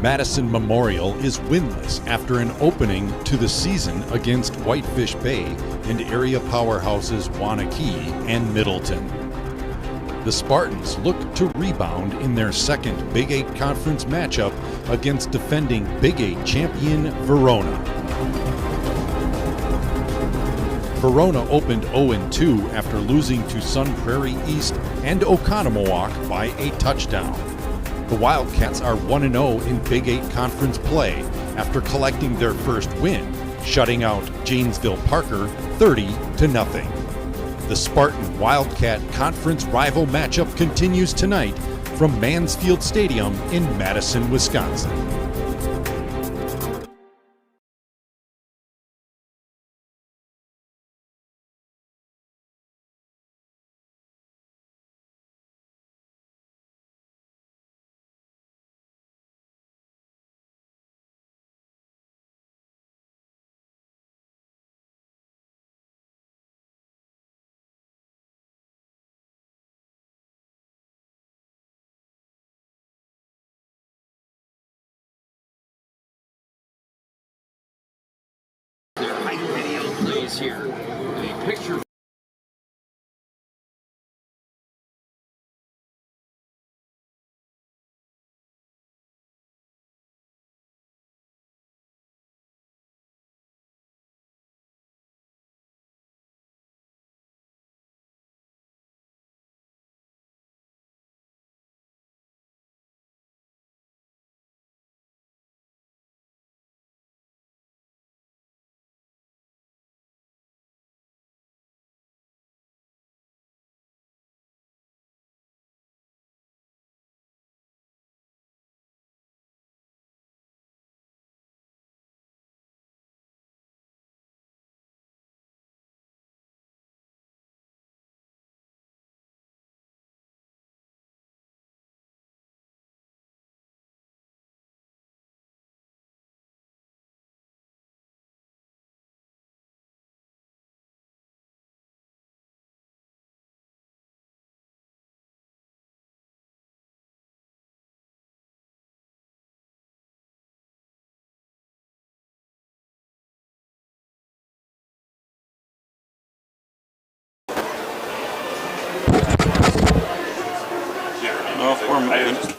Madison Memorial is winless after an opening to the season against Whitefish Bay and area powerhouses Waunakee and Middleton. The Spartans look to rebound in their second Big 8 conference matchup against defending Big 8 champion Verona. Verona opened 0-2 after losing to Sun Prairie East and Oconomowoc by a touchdown. The Wildcats are 1-0 in Big 8 conference play after collecting their first win, shutting out Janesville Parker 30-0. The Spartan Wildcat conference rival matchup continues tonight from Mansfield Stadium in Madison, Wisconsin. Video plays here. A picture. No, we're moving.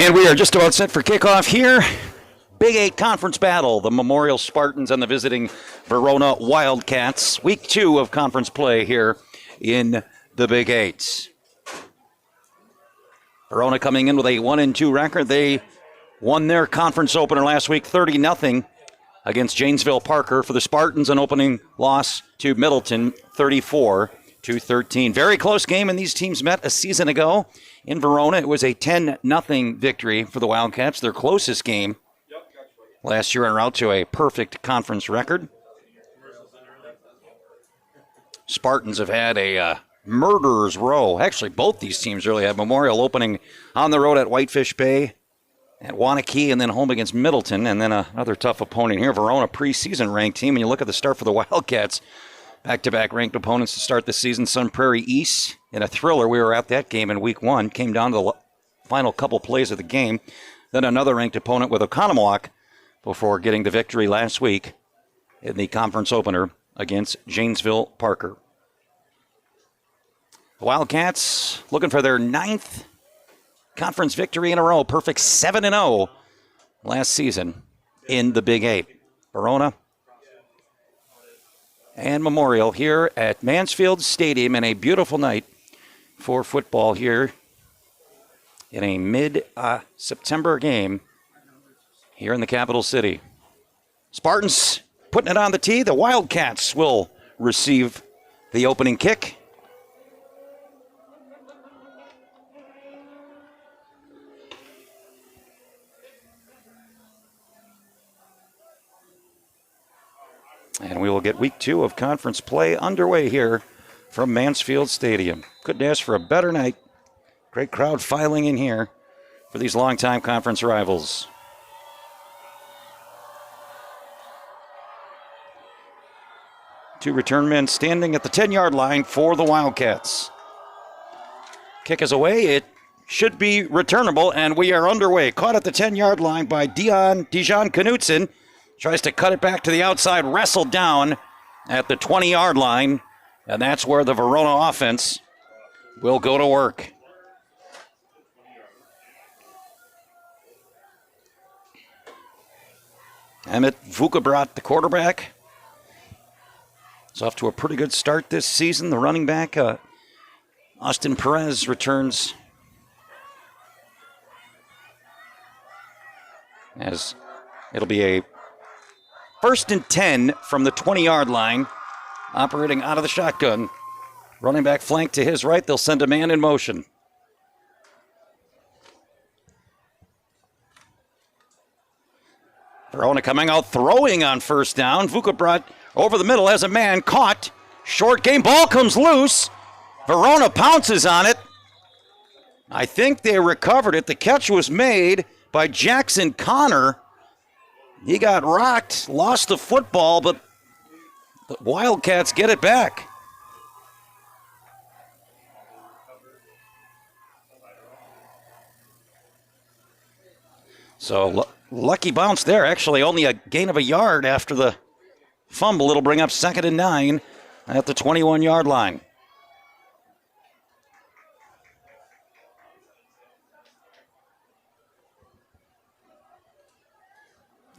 And we are just about set for kickoff here. Big 8 conference battle, the Memorial Spartans and the visiting Verona Wildcats. Week 2 of conference play here in the Big 8. Verona coming in with a 1-2 record. They won their conference opener last week 30-0 against Janesville Parker. For the Spartans, an opening loss to Middleton 34-13. Very close game, and these teams met a season ago. In Verona, it was a 10-0 victory for the Wildcats, their closest game last year en route to a perfect conference record. Spartans have had a murderer's row. Actually, both these teams really have. Memorial opening on the road at Whitefish Bay, at Wanakee, and then home against Middleton, and then another tough opponent here. Verona, preseason ranked team. When you look at the start for the Wildcats, back-to-back ranked opponents to start the season. Sun Prairie East in a thriller. We were at that game in week 1. Came down to the final couple plays of the game. Then another ranked opponent with Oconomowoc before getting the victory last week in the conference opener against Janesville Parker. The Wildcats looking for their 9th conference victory in a row. Perfect 7-0 last season in the Big 8. Verona and Memorial here at Mansfield Stadium, in a beautiful night for football here in a mid-September game here in the capital city. Spartans putting it on the tee. The Wildcats will receive the opening kick. And we will get week 2 of conference play underway here from Mansfield Stadium. Couldn't ask for a better night. Great crowd filing in here for these longtime conference rivals. Two return men standing at the 10-yard line for the Wildcats. Kick is away. It should be returnable, and we are underway. Caught at the 10-yard line by Dijon Knutson. Tries to cut it back to the outside, wrestled down at the 20-yard line, and that's where the Verona offense will go to work. Emmett Vukabrat, the quarterback. It's off to a pretty good start this season. The running back, Austin Perez, returns as it'll be a 1st and 10 from the 20-yard line, operating out of the shotgun. Running back flank to his right. They'll send a man in motion. Verona coming out throwing on 1st down. Vukabrat over the middle has a man caught. Short game. Ball comes loose. Verona pounces on it. I think they recovered it. The catch was made by Jackson Connor. He got rocked, lost the football, but the Wildcats get it back. So lucky bounce there. Actually, only a gain of a yard after the fumble. It'll bring up 2nd and 9 at the 21-yard line.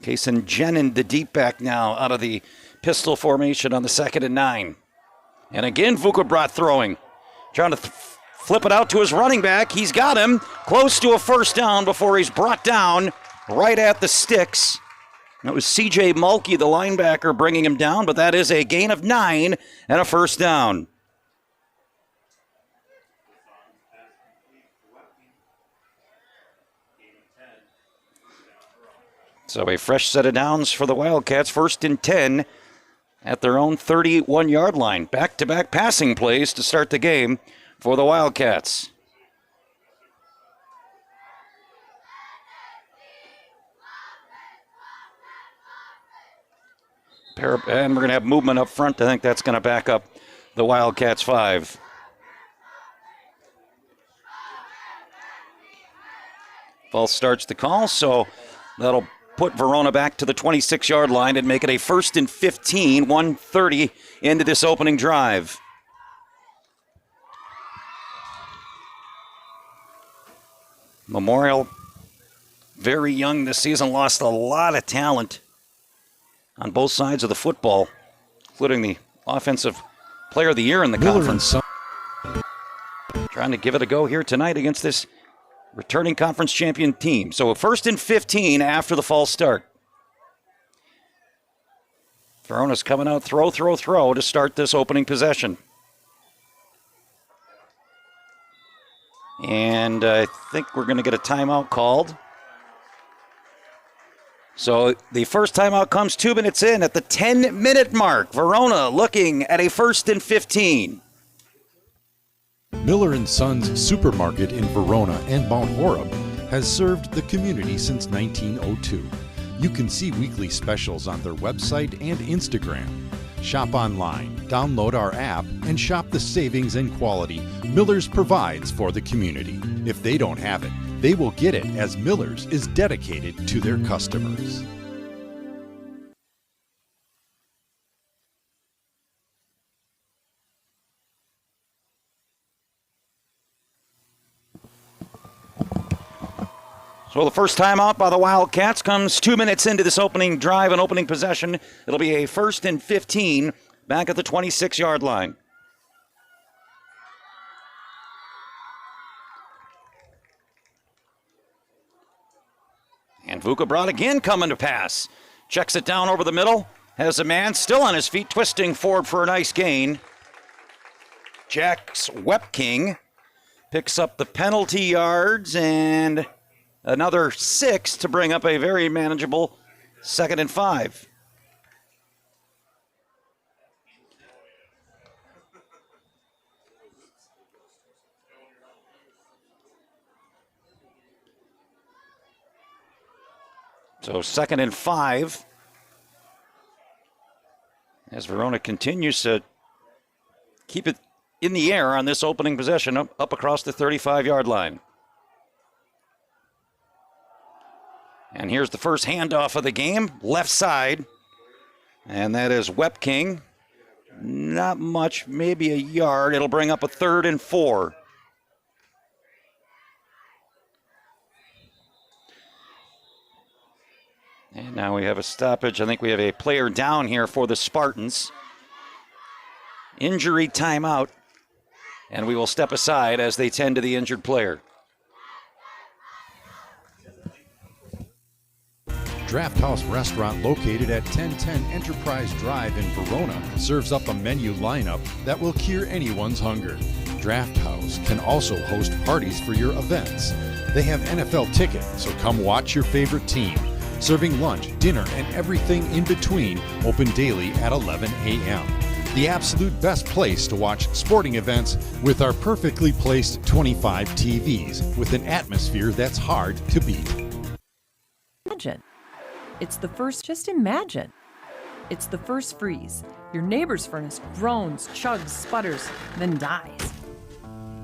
Kaysen Jenin, the deep back now, out of the pistol formation on the 2nd and 9. And again, Vukabrat throwing. Trying to flip it out to his running back. He's got him close to a first down before he's brought down right at the sticks. That was C.J. Mulkey, the linebacker, bringing him down, but that is a gain of 9 and a first down. So a fresh set of downs for the Wildcats. 1st and 10 at their own 31-yard line. Back-to-back passing plays to start the game for the Wildcats. And we're going to have movement up front. I think that's going to back up the Wildcats 5. False starts the call, so that'll put Verona back to the 26-yard line and make it a 1st and 15, 1:30 into this opening drive. Memorial, very young this season, lost a lot of talent on both sides of the football, including the Offensive Player of the Year in the conference. Trying to give it a go here tonight against this returning conference champion team. So a 1st and 15 after the false start. Verona's coming out, throw to start this opening possession. And I think we're going to get a timeout called. So the first timeout comes 2 minutes in at the 10-minute mark. Verona looking at a 1st and 15. Miller & Sons Supermarket in Verona and Mount Horeb has served the community since 1902. You can see weekly specials on their website and Instagram. Shop online, download our app, and shop the savings and quality Miller's provides for the community. If they don't have it, they will get it, as Miller's is dedicated to their customers. So the first timeout by the Wildcats comes 2 minutes into this opening drive and opening possession. It'll be a 1st and 15 back at the 26-yard line. And Vukabrat again coming to pass. Checks it down over the middle. Has a man still on his feet, twisting forward for a nice gain. Jax Wepking picks up the penalty yards and another 6 to bring up a very manageable 2nd and 5. So 2nd and 5 as Verona continues to keep it in the air on this opening possession up across the 35-yard line. And here's the first handoff of the game, left side. And that is Wepking. Not much, maybe a yard. It'll bring up a 3rd and 4. And now we have a stoppage. I think we have a player down here for the Spartans. Injury timeout. And we will step aside as they tend to the injured player. Draft House Restaurant, located at 1010 Enterprise Drive in Verona, serves up a menu lineup that will cure anyone's hunger. Draft House can also host parties for your events. They have NFL tickets, so come watch your favorite team. Serving lunch, dinner, and everything in between, open daily at 11 a.m. The absolute best place to watch sporting events with our perfectly placed 25 TVs with an atmosphere that's hard to beat. Imagine. It's the first, just imagine. It's the first freeze. Your neighbor's furnace groans, chugs, sputters, then dies.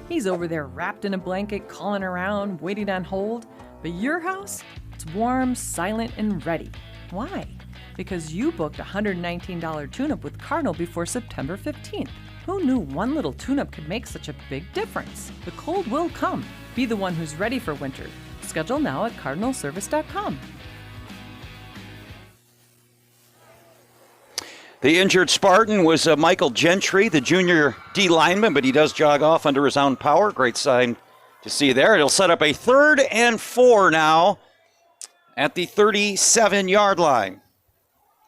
He's over there wrapped in a blanket, calling around, waiting on hold. But your house? It's warm, silent, and ready. Why? Because you booked a $119 tune-up with Cardinal before September 15th. Who knew one little tune-up could make such a big difference? The cold will come. Be the one who's ready for winter. Schedule now at cardinalservice.com. The injured Spartan was Michael Gentry, the junior D lineman, but he does jog off under his own power. Great sign to see there. It'll set up a 3rd and 4 now at the 37-yard line.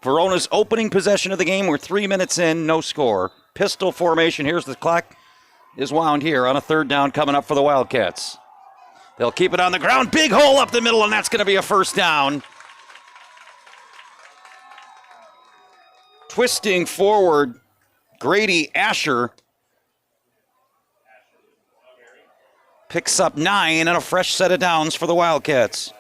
Verona's opening possession of the game. We're 3 minutes in, no score. Pistol formation. Here's the clock is wound here on a 3rd down coming up for the Wildcats. They'll keep it on the ground. Big hole up the middle, and that's going to be a 1st down. Twisting forward, Grady Asher picks up 9 and a fresh set of downs for the Wildcats.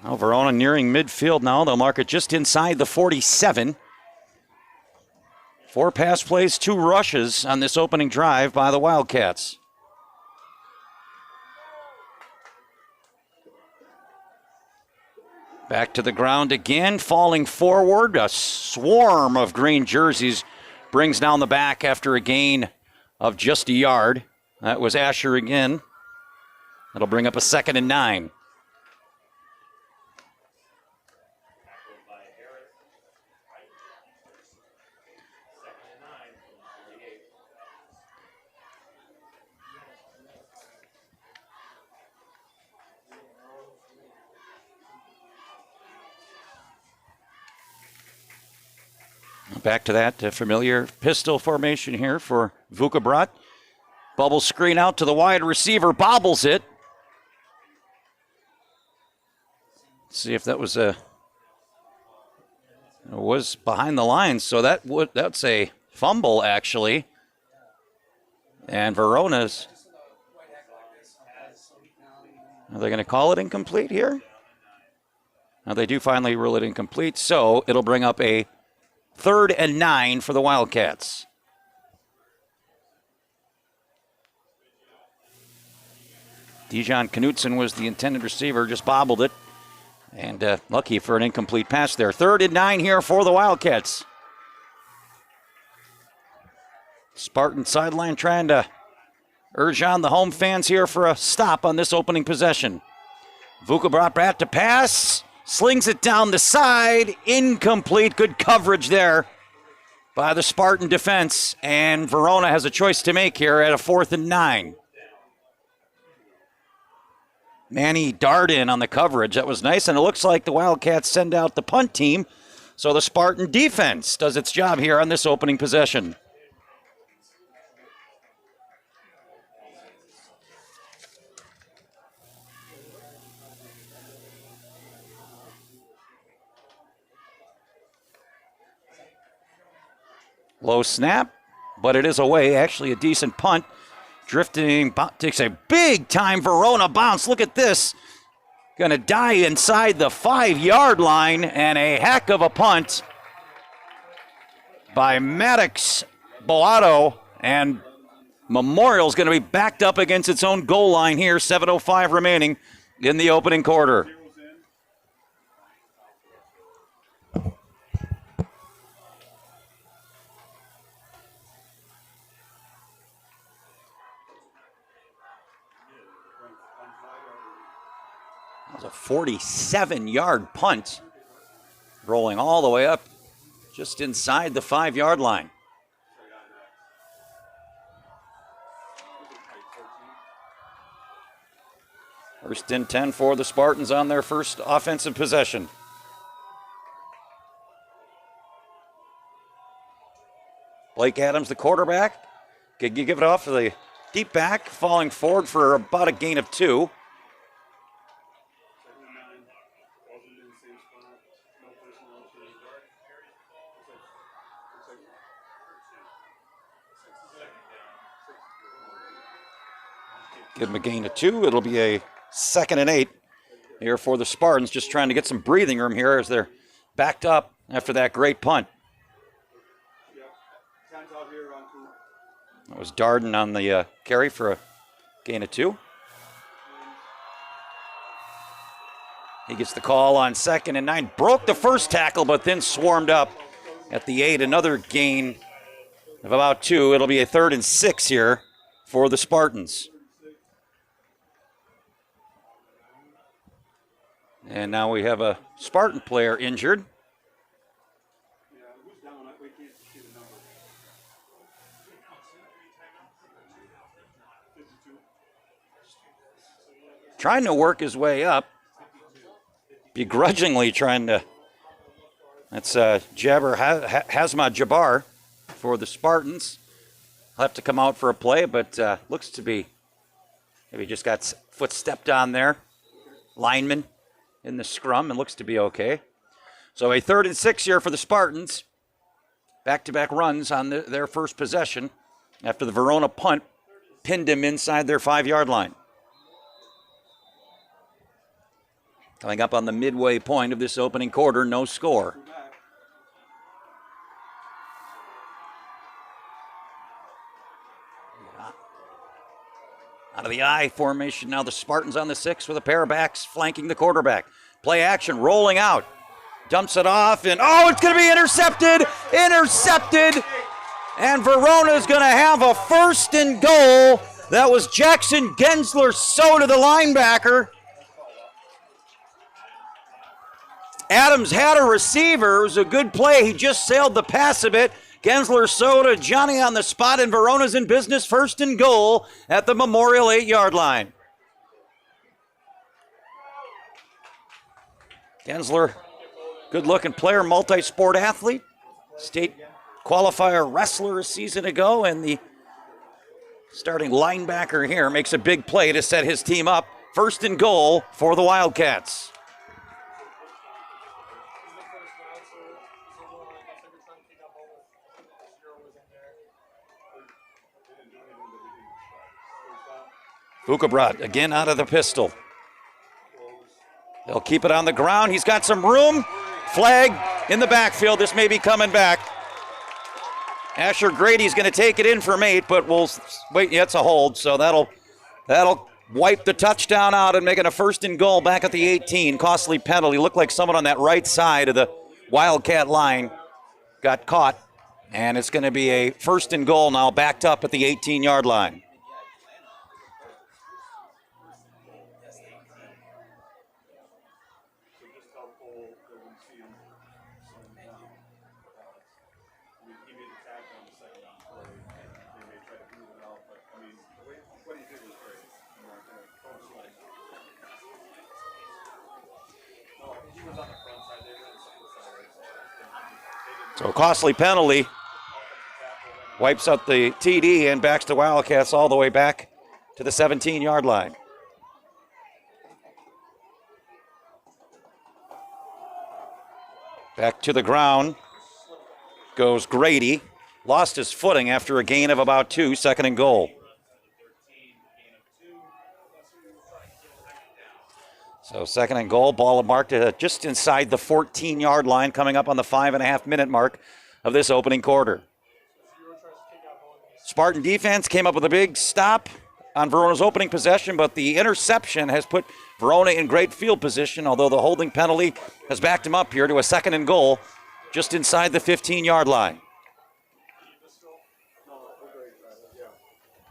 Well, Verona nearing midfield now. They'll mark it just inside the 47. 4 pass plays, 2 rushes on this opening drive by the Wildcats. Back to the ground again, falling forward. A swarm of green jerseys brings down the back after a gain of just a yard. That was Asher again. That'll bring up a 2nd and 9. Back to that familiar pistol formation here for Vukabrat. Bubble screen out to the wide receiver, bobbles it. Let's see if that was behind the lines, so that's a fumble actually. And Verona's, are they going to call it incomplete here? Now they do finally rule it incomplete, so it'll bring up a 3rd and 9 for the Wildcats. Dijon Knutson was the intended receiver, just bobbled it. And lucky for an incomplete pass there. 3rd and 9 here for the Wildcats. Spartan sideline trying to urge on the home fans here for a stop on this opening possession. Vukabrat to pass. Slings it down the side. Incomplete. Good coverage there by the Spartan defense. And Verona has a choice to make here at a 4th and 9. Manny Darden on the coverage. That was nice. And it looks like the Wildcats send out the punt team. So the Spartan defense does its job here on this opening possession. Low snap, but it is away. Actually, a decent punt. Drifting, takes a big-time Verona bounce. Look at this. Going to die inside the 5-yard line, and a heck of a punt by Maddox Boato. And Memorial's going to be backed up against its own goal line here. 7:05 remaining in the opening quarter. That was a 47-yard punt, rolling all the way up just inside the 5-yard line. First and 10 for the Spartans on their first offensive possession. Blake Adams, the quarterback. You give it off to the deep back, falling forward for about a gain of 2. Give him a gain of 2. It'll be a 2nd and 8 here for the Spartans, just trying to get some breathing room here as they're backed up after that great punt. That was Darden on the carry for a gain of 2. He gets the call on 2nd and 9. Broke the first tackle, but then swarmed up at the 8. Another gain of about 2. It'll be a 3rd and 6 here for the Spartans. And now we have a Spartan player injured. Trying to work his way up. Begrudgingly trying to. That's Jabbar Hazmat Jabbar for the Spartans. He'll have to come out for a play, but looks to be maybe just got foot stepped on there. Lineman in the scrum and looks to be okay. So a 3rd and 6 here for the Spartans. Back-to-back runs on their first possession after the Verona punt pinned him inside their 5-yard line. Coming up on the midway point of this opening quarter, no score. Out of the I formation now, the Spartans on the 6 with a pair of backs flanking the quarterback. Play action, rolling out. Dumps it off, and it's going to be intercepted! Intercepted! And Verona's going to have a 1st and goal. That was Jackson Gensler Soda, the linebacker. Adams had a receiver. It was a good play. He just sailed the pass a bit. Gensler Soda, Johnny on the spot, and Verona's in business. 1st and goal at the Memorial 8-yard line. Gensler, good-looking player, multi-sport athlete. State qualifier wrestler a season ago, and the starting linebacker here makes a big play to set his team up. 1st and goal for the Wildcats. Vukobrad again out of the pistol. They'll keep it on the ground. He's got some room. Flag in the backfield. This may be coming back. Asher Grady's going to take it in from 8, but we'll wait. Yeah, it's a hold, so that'll wipe the touchdown out and make it a 1st and goal back at the 18. Costly penalty. Looked like someone on that right side of the Wildcat line got caught, and it's going to be a 1st and goal now, backed up at the 18-yard line. So costly penalty, wipes out the TD and backs the Wildcats all the way back to the 17-yard line. Back to the ground goes Grady. Lost his footing after a gain of about 2, 2nd and goal. So 2nd and goal, ball marked just inside the 14-yard line, coming up on the 5.5-minute mark of this opening quarter. Spartan defense came up with a big stop on Verona's opening possession, but the interception has put Verona in great field position, although the holding penalty has backed him up here to a 2nd and goal just inside the 15-yard line.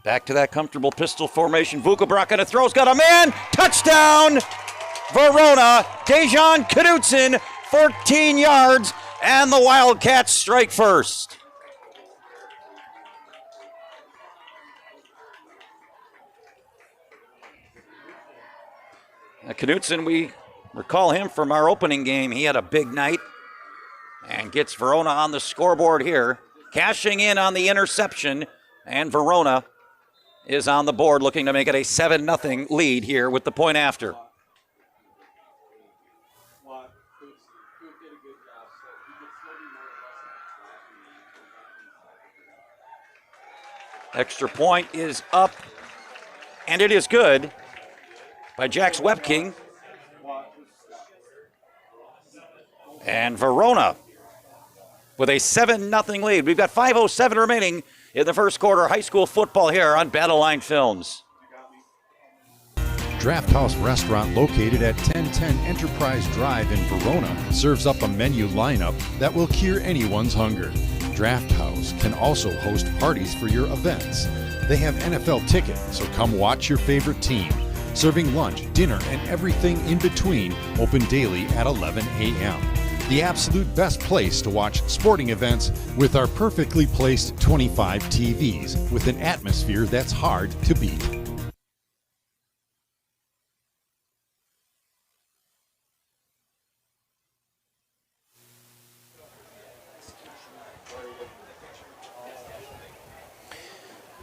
Back to that comfortable pistol formation. Vukobrad on a throw's got a man. Touchdown! Verona, Dejan Knudsen, 14 yards, and the Wildcats strike first. Now, Knudsen, we recall him from our opening game. He had a big night and gets Verona on the scoreboard here, cashing in on the interception, and Verona is on the board looking to make it a 7-0 lead here with the point after. Extra point is up, and it is good by Jax Webking. And Verona with a 7-0 lead. We've got 5:07 remaining in the first quarter. High school football here on Battle Line Films. Draft House Restaurant, located at 1010 Enterprise Drive in Verona, serves up a menu lineup that will cure anyone's hunger. Draft House can also host parties for your events. They have NFL tickets, so come watch your favorite team. Serving lunch, dinner, and everything in between, open daily at 11 a.m. The absolute best place to watch sporting events with our perfectly placed 25 TVs with an atmosphere that's hard to beat.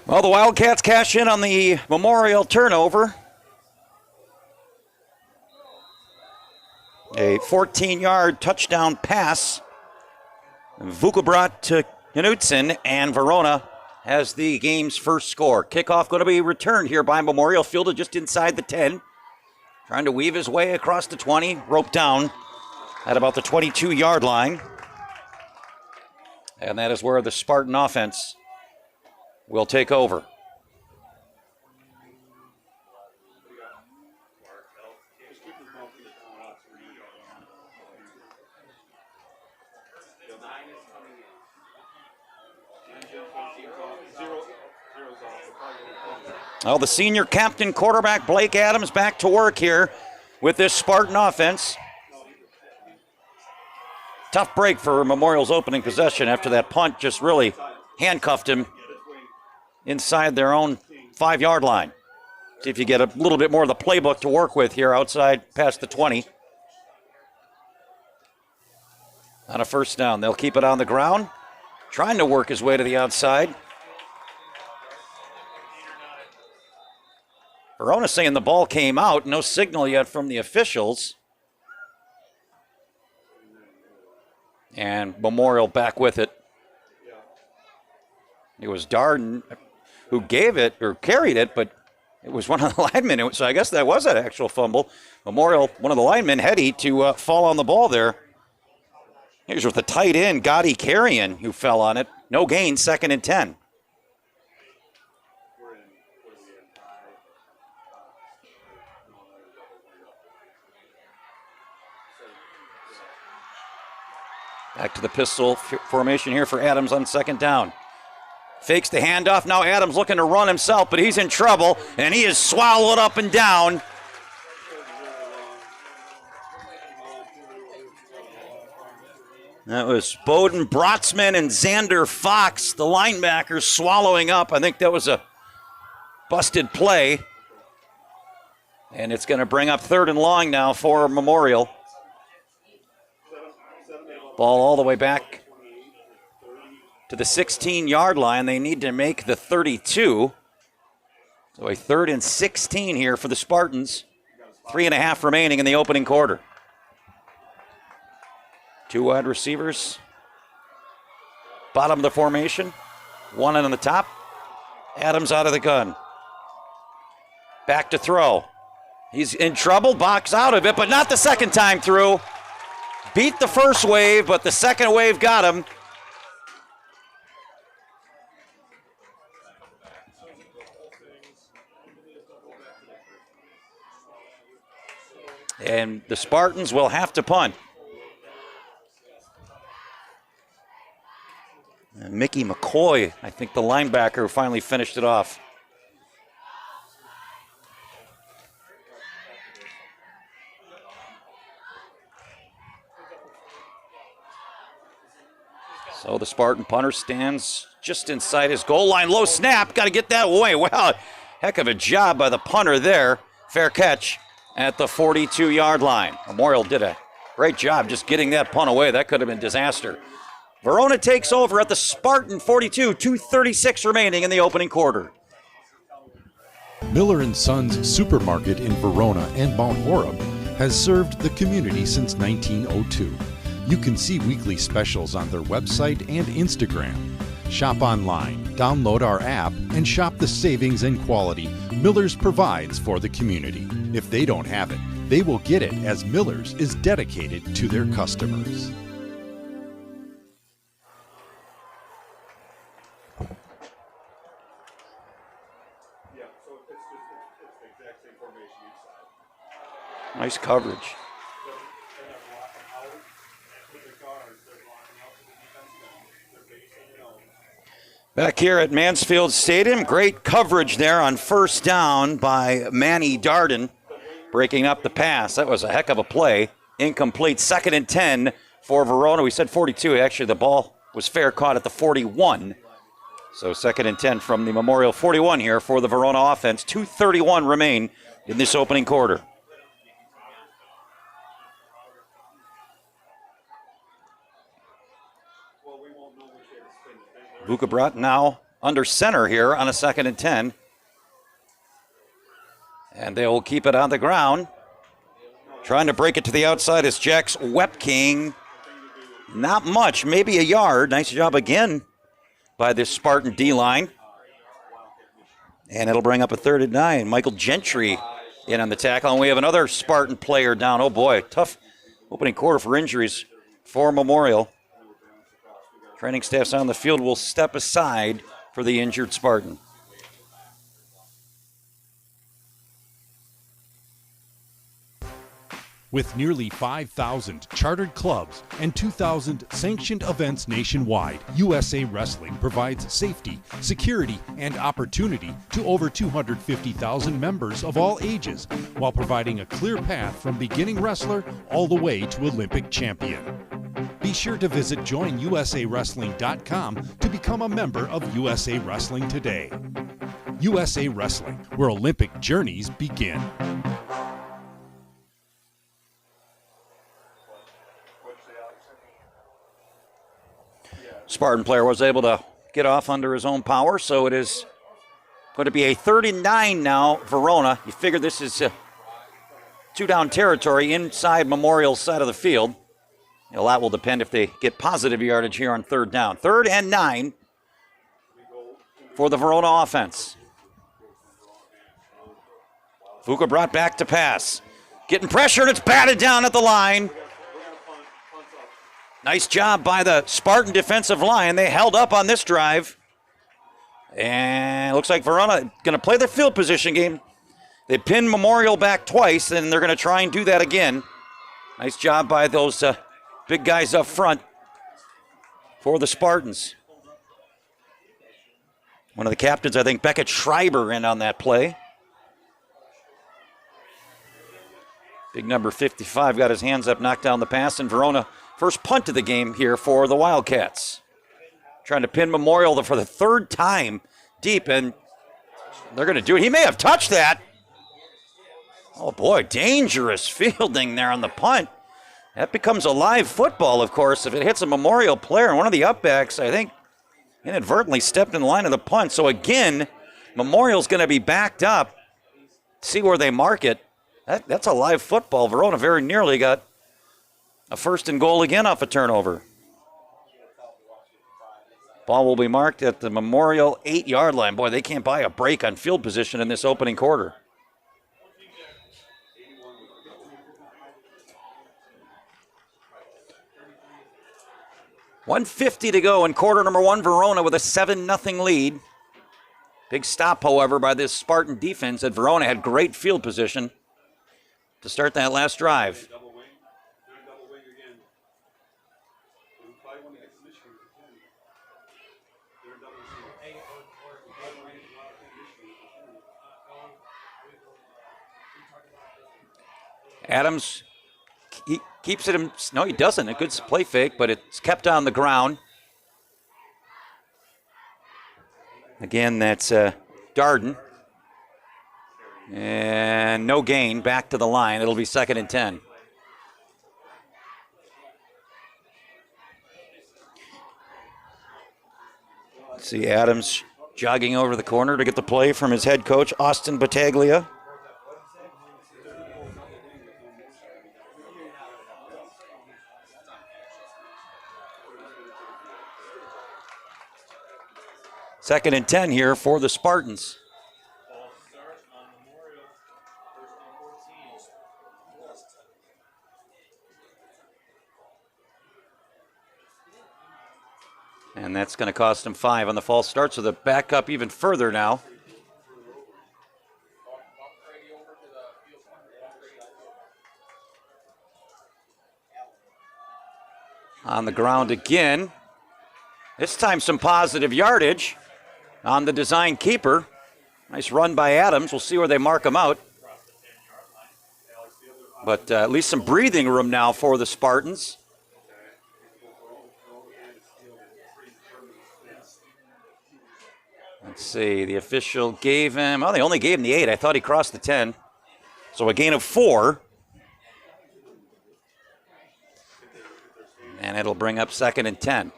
Well, the Wildcats cash in on the Memorial turnover. A 14-yard touchdown pass. Vukobrot to Knudsen, and Verona has the game's first score. Kickoff going to be returned here by Memorial, fielded just inside the 10. Trying to weave his way across the 20, roped down at about the 22-yard line. And that is where the Spartan offense will take over. Well, the senior captain quarterback Blake Adams back to work here with this Spartan offense. Tough break for Memorial's opening possession after that punt just really handcuffed him inside their own 5-yard line. See if you get a little bit more of the playbook to work with here outside past the 20. On a first down, they'll keep it on the ground, trying to work his way to the outside. Verona saying the ball came out. No signal yet from the officials. And Memorial back with it. It was Darden who gave it or carried it, but it was one of the linemen. So I guess that was an actual fumble. Memorial, one of the linemen, Hetty, to fall on the ball there. Here's with the tight end, Gotti Carrion, who fell on it. No gain, 2nd and 10. Back to the pistol formation here for Adams on 2nd down. Fakes the handoff. Now Adams looking to run himself, but he's in trouble, and he is swallowed up and down. That was Bowden Brotzman and Xander Fox, the linebackers, swallowing up. I think that was a busted play. And it's going to bring up 3rd and long now for Memorial. Ball all the way back to the 16-yard line. They need to make the 32. So a 3rd and 16 here for the Spartans. 3.5 remaining in the opening quarter. 2 wide receivers. Bottom of the formation. One on the top. Adams out of the gun. Back to throw. He's in trouble. Box out of it, but not the second time through. Beat the first wave, but the second wave got him. And the Spartans will have to punt. And Mickey McCoy, I think the linebacker, finally finished it off. So the Spartan punter stands just inside his goal line. Low snap, got to get that away. Wow, heck of a job by the punter there. Fair catch at the 42-yard line. Memorial did a great job just getting that punt away. That could have been disaster. Verona takes over at the Spartan 42, 2:36 remaining in the opening quarter. Miller & Sons Supermarket in Verona and Mount Horeb has served the community since 1902. You can see weekly specials on their website and Instagram. Shop online, download our app, and shop the savings and quality Miller's provides for the community. If they don't have it, They will get it as Miller's is dedicated to their customers. Nice coverage. Back here at Mansfield Stadium, great coverage there on first down by Manny Darden, breaking up the pass. That was a heck of a play. Incomplete. 2nd and 10 for Verona. We said 42. Actually, the ball was fair caught at the 41. So 2nd and 10 from the Memorial 41 here for the Verona offense. 2:31 remain in this opening quarter. Bukabrat now under center here on a 2nd and 10. And they will keep it on the ground. Trying to break it to the outside is Jax Wepking. Not much, maybe a yard. Nice job again by this Spartan D-line. And it'll bring up a 3rd and 9. Michael Gentry in on the tackle. And we have another Spartan player down. Oh boy, tough opening quarter for injuries for Memorial. Training staff's on the field will step aside for the injured Spartan. With nearly 5,000 chartered clubs and 2,000 sanctioned events nationwide, USA Wrestling provides safety, security, and opportunity to over 250,000 members of all ages, while providing a clear path from beginning wrestler all the way to Olympic champion. Be sure to visit joinusawrestling.com to become a member of USA Wrestling today. USA Wrestling, where Olympic journeys begin. Spartan player was able to get off under his own power, so it is going to be a 3rd and 9 now, Verona. You figure this is 2-down territory inside Memorial's side of the field. A lot will depend if they get positive yardage here on 3rd down. 3rd and 9 for the Verona offense. Fuka brought back to pass. Getting pressure, and it's batted down at the line. Nice job by the Spartan defensive line. They held up on this drive. And it looks like Verona going to play their field position game. They pinned Memorial back twice, and they're going to try and do that again. Nice job by those big guys up front for the Spartans. One of the captains, I think, Beckett Schreiber, in on that play. Big number 55 got his hands up, knocked down the pass, and Verona first punt of the game here for the Wildcats. Trying to pin Memorial for the 3rd time deep, and they're going to do it. He may have touched that. Oh boy, dangerous fielding there on the punt. That becomes a live football, of course, if it hits a Memorial player. And one of the upbacks, I think, inadvertently stepped in the line of the punt. So again, Memorial's going to be backed up. See where they mark it. That's a live football. Verona very nearly got a 1st and goal again off a turnover. Ball will be marked at the Memorial 8-yard line. Boy, they can't buy a break on field position in this opening quarter. .150 to go in quarter number 1. Verona with a 7-0 lead. Big stop, however, by this Spartan defense. That Verona had great field position to start that last drive. Adams, he keeps it. No, he doesn't. A good play fake, but it's kept on the ground. Again, that's Darden. And no gain, back to the line. It'll be 2nd and 10. See Adams jogging over the corner to get the play from his head coach, Austin Battaglia. Second and 10 here for the Spartans. And that's going to cost him 5 on the false start, so they're back up even further now. On the ground again. This time some positive yardage on the design keeper. Nice run by Adams. We'll see where they mark him out. But at least some breathing room now for the Spartans. Let's see, the official gave him, they only gave him the 8. I thought he crossed the 10. So a gain of 4. And it'll bring up 2nd and 10.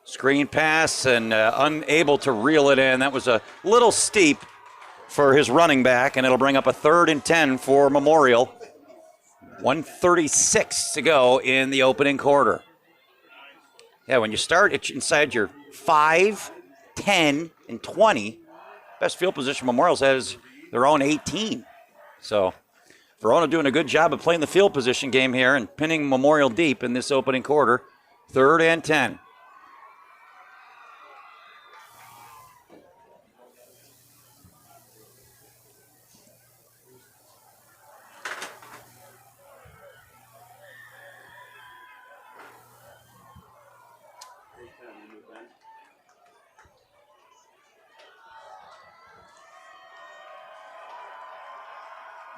Screen pass and unable to reel it in. That was a little steep for his running back, and it'll bring up a 3rd and 10 for Memorial. 1:36 to go in the opening quarter. Yeah, when you start inside your 5, 10, and 20, best field position Memorial's has their own 18. So Verona doing a good job of playing the field position game here and pinning Memorial deep in this opening quarter. 3rd and 10.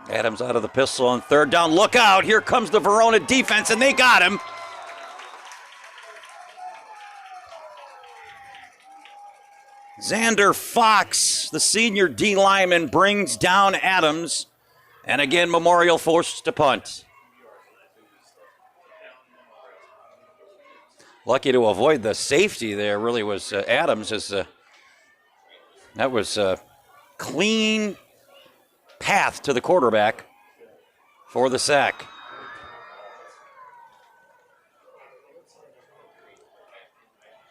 Adams out of the pistol on 3rd down. Look out. Here comes the Verona defense, and they got him. Xander Fox, the senior D lineman, brings down Adams. And again, Memorial forced to punt. Lucky to avoid the safety there really was Adams. That was a clean path to the quarterback for the sack.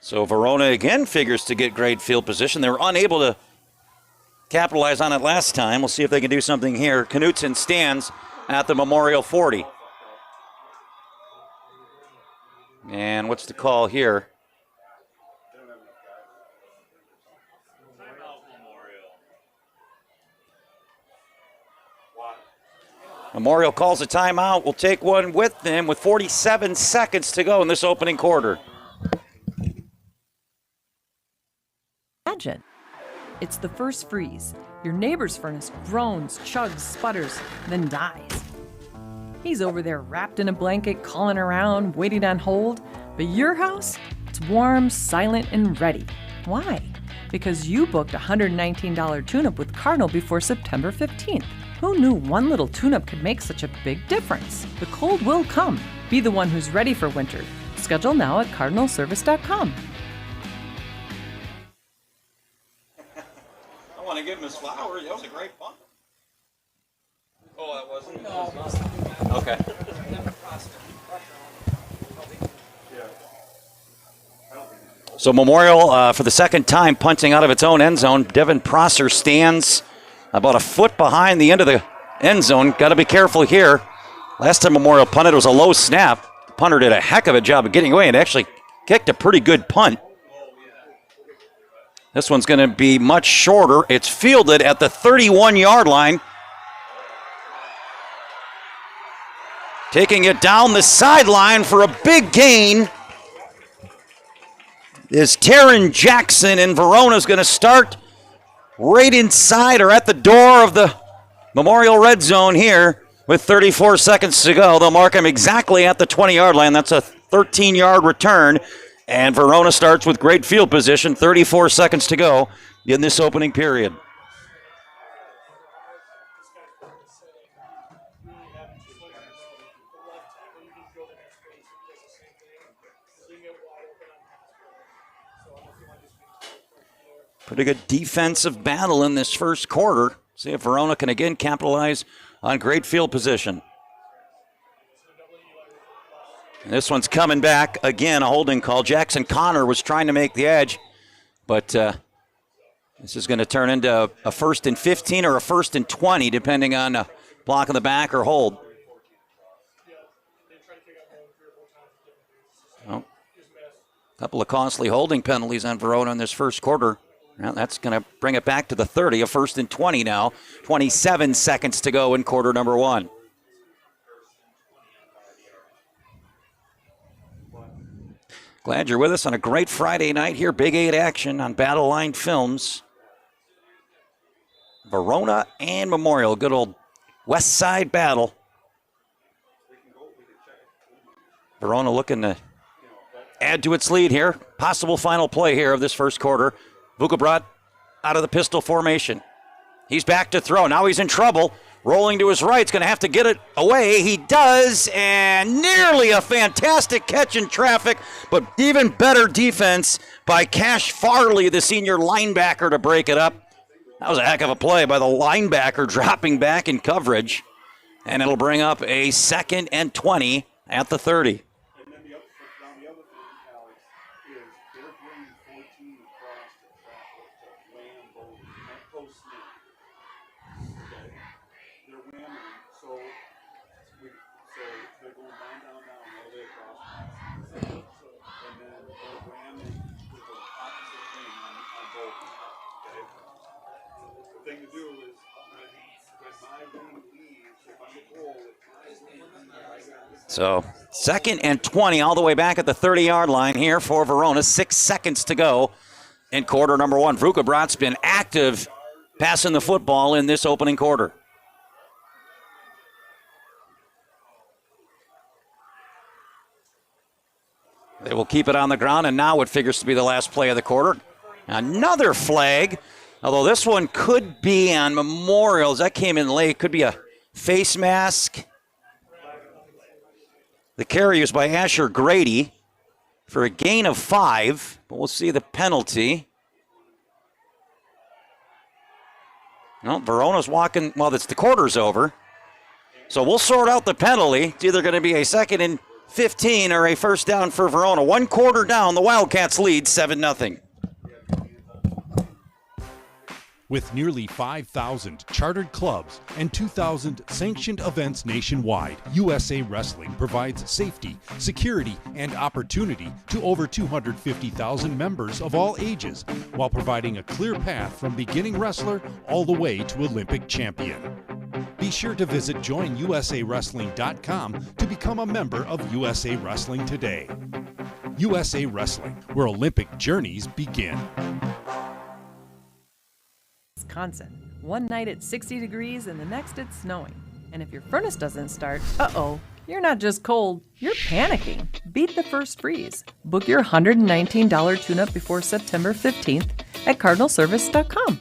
So Verona again figures to get great field position. They were unable to capitalize on it last time. We'll see if they can do something here. Knutson stands at the Memorial 40. And what's the call here? Memorial calls a timeout. We'll take one with them with 47 seconds to go in this opening quarter. Imagine. It's the first freeze. Your neighbor's furnace groans, chugs, sputters, then dies. He's over there wrapped in a blanket, calling around, waiting on hold. But your house, it's warm, silent, and ready. Why? Because you booked a $119 tune-up with Cardinal before September 15th. Who knew one little tune-up could make such a big difference? The cold will come. Be the one who's ready for winter. Schedule now at cardinalservice.com. I want to give him his flowers. That was a great punt. Oh, that wasn't? No. Okay. So Memorial, for the second time, punting out of its own end zone. Devin Prosser stands about a foot behind the end of the end zone. Got to be careful here. Last time Memorial punted, it was a low snap. The punter did a heck of a job of getting away and actually kicked a pretty good punt. This one's going to be much shorter. It's fielded at the 31-yard line. Taking it down the sideline for a big gain is Taryn Jackson, and Verona's going to start right inside or at the door of the Memorial Red Zone here with 34 seconds to go. They'll mark him exactly at the 20-yard line. That's a 13-yard return, and Verona starts with great field position. 34 seconds to go in this opening period. Pretty good defensive battle in this first quarter. See if Verona can again capitalize on great field position. And this one's coming back. Again, a holding call. Jackson Connor was trying to make the edge. But this is going to turn into a 1st and 15 or a 1st and 20, depending on block in the back or hold. Well, a couple of costly holding penalties on Verona in this first quarter. Well, that's going to bring it back to the 30, a 1st and 20 now. 27 seconds to go in quarter number 1. Glad you're with us on a great Friday night here. Big 8 action on Battle Line Films. Verona and Memorial. Good old West Side battle. Verona looking to add to its lead here. Possible final play here of this first quarter. Vukabrat out of the pistol formation. He's back to throw. Now he's in trouble. Rolling to his right. He's going to have to get it away. He does, and nearly a fantastic catch in traffic, but even better defense by Cash Farley, the senior linebacker, to break it up. That was a heck of a play by the linebacker, dropping back in coverage, and it'll bring up a 2nd and 20 at the 30. So 2nd and 20 all the way back at the 30-yard line here for Verona. 6 seconds to go in quarter number 1. Vukabrat's been active passing the football in this opening quarter. They will keep it on the ground, and now what figures to be the last play of the quarter. Another flag, although this one could be on Memorials. That came in late. Could be a face mask. The carry was by Asher Grady for a gain of 5, but we'll see the penalty. No, Verona's walking, well, the quarter's over. So we'll sort out the penalty. It's either going to be a 2nd and 15 or a 1st down for Verona. 1 quarter down, the Wildcats lead 7-0. With nearly 5,000 chartered clubs and 2,000 sanctioned events nationwide, USA Wrestling provides safety, security, and opportunity to over 250,000 members of all ages, while providing a clear path from beginning wrestler all the way to Olympic champion. Be sure to visit joinusawrestling.com to become a member of USA Wrestling today. USA Wrestling, where Olympic journeys begin. Wisconsin. One night it's 60 degrees and the next it's snowing. And if your furnace doesn't start, you're not just cold, you're panicking. Beat the first freeze. Book your $119 tune-up before September 15th at cardinalservice.com.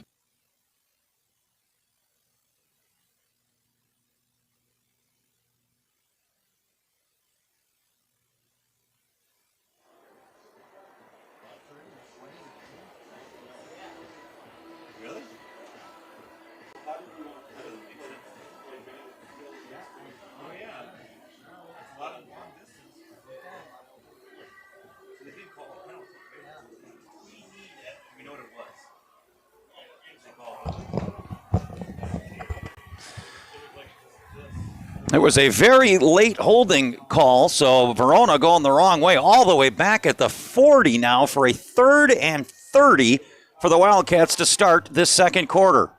It was a very late holding call, so Verona going the wrong way, all the way back at the 40 now for a 3rd and 30 for the Wildcats to start this second quarter.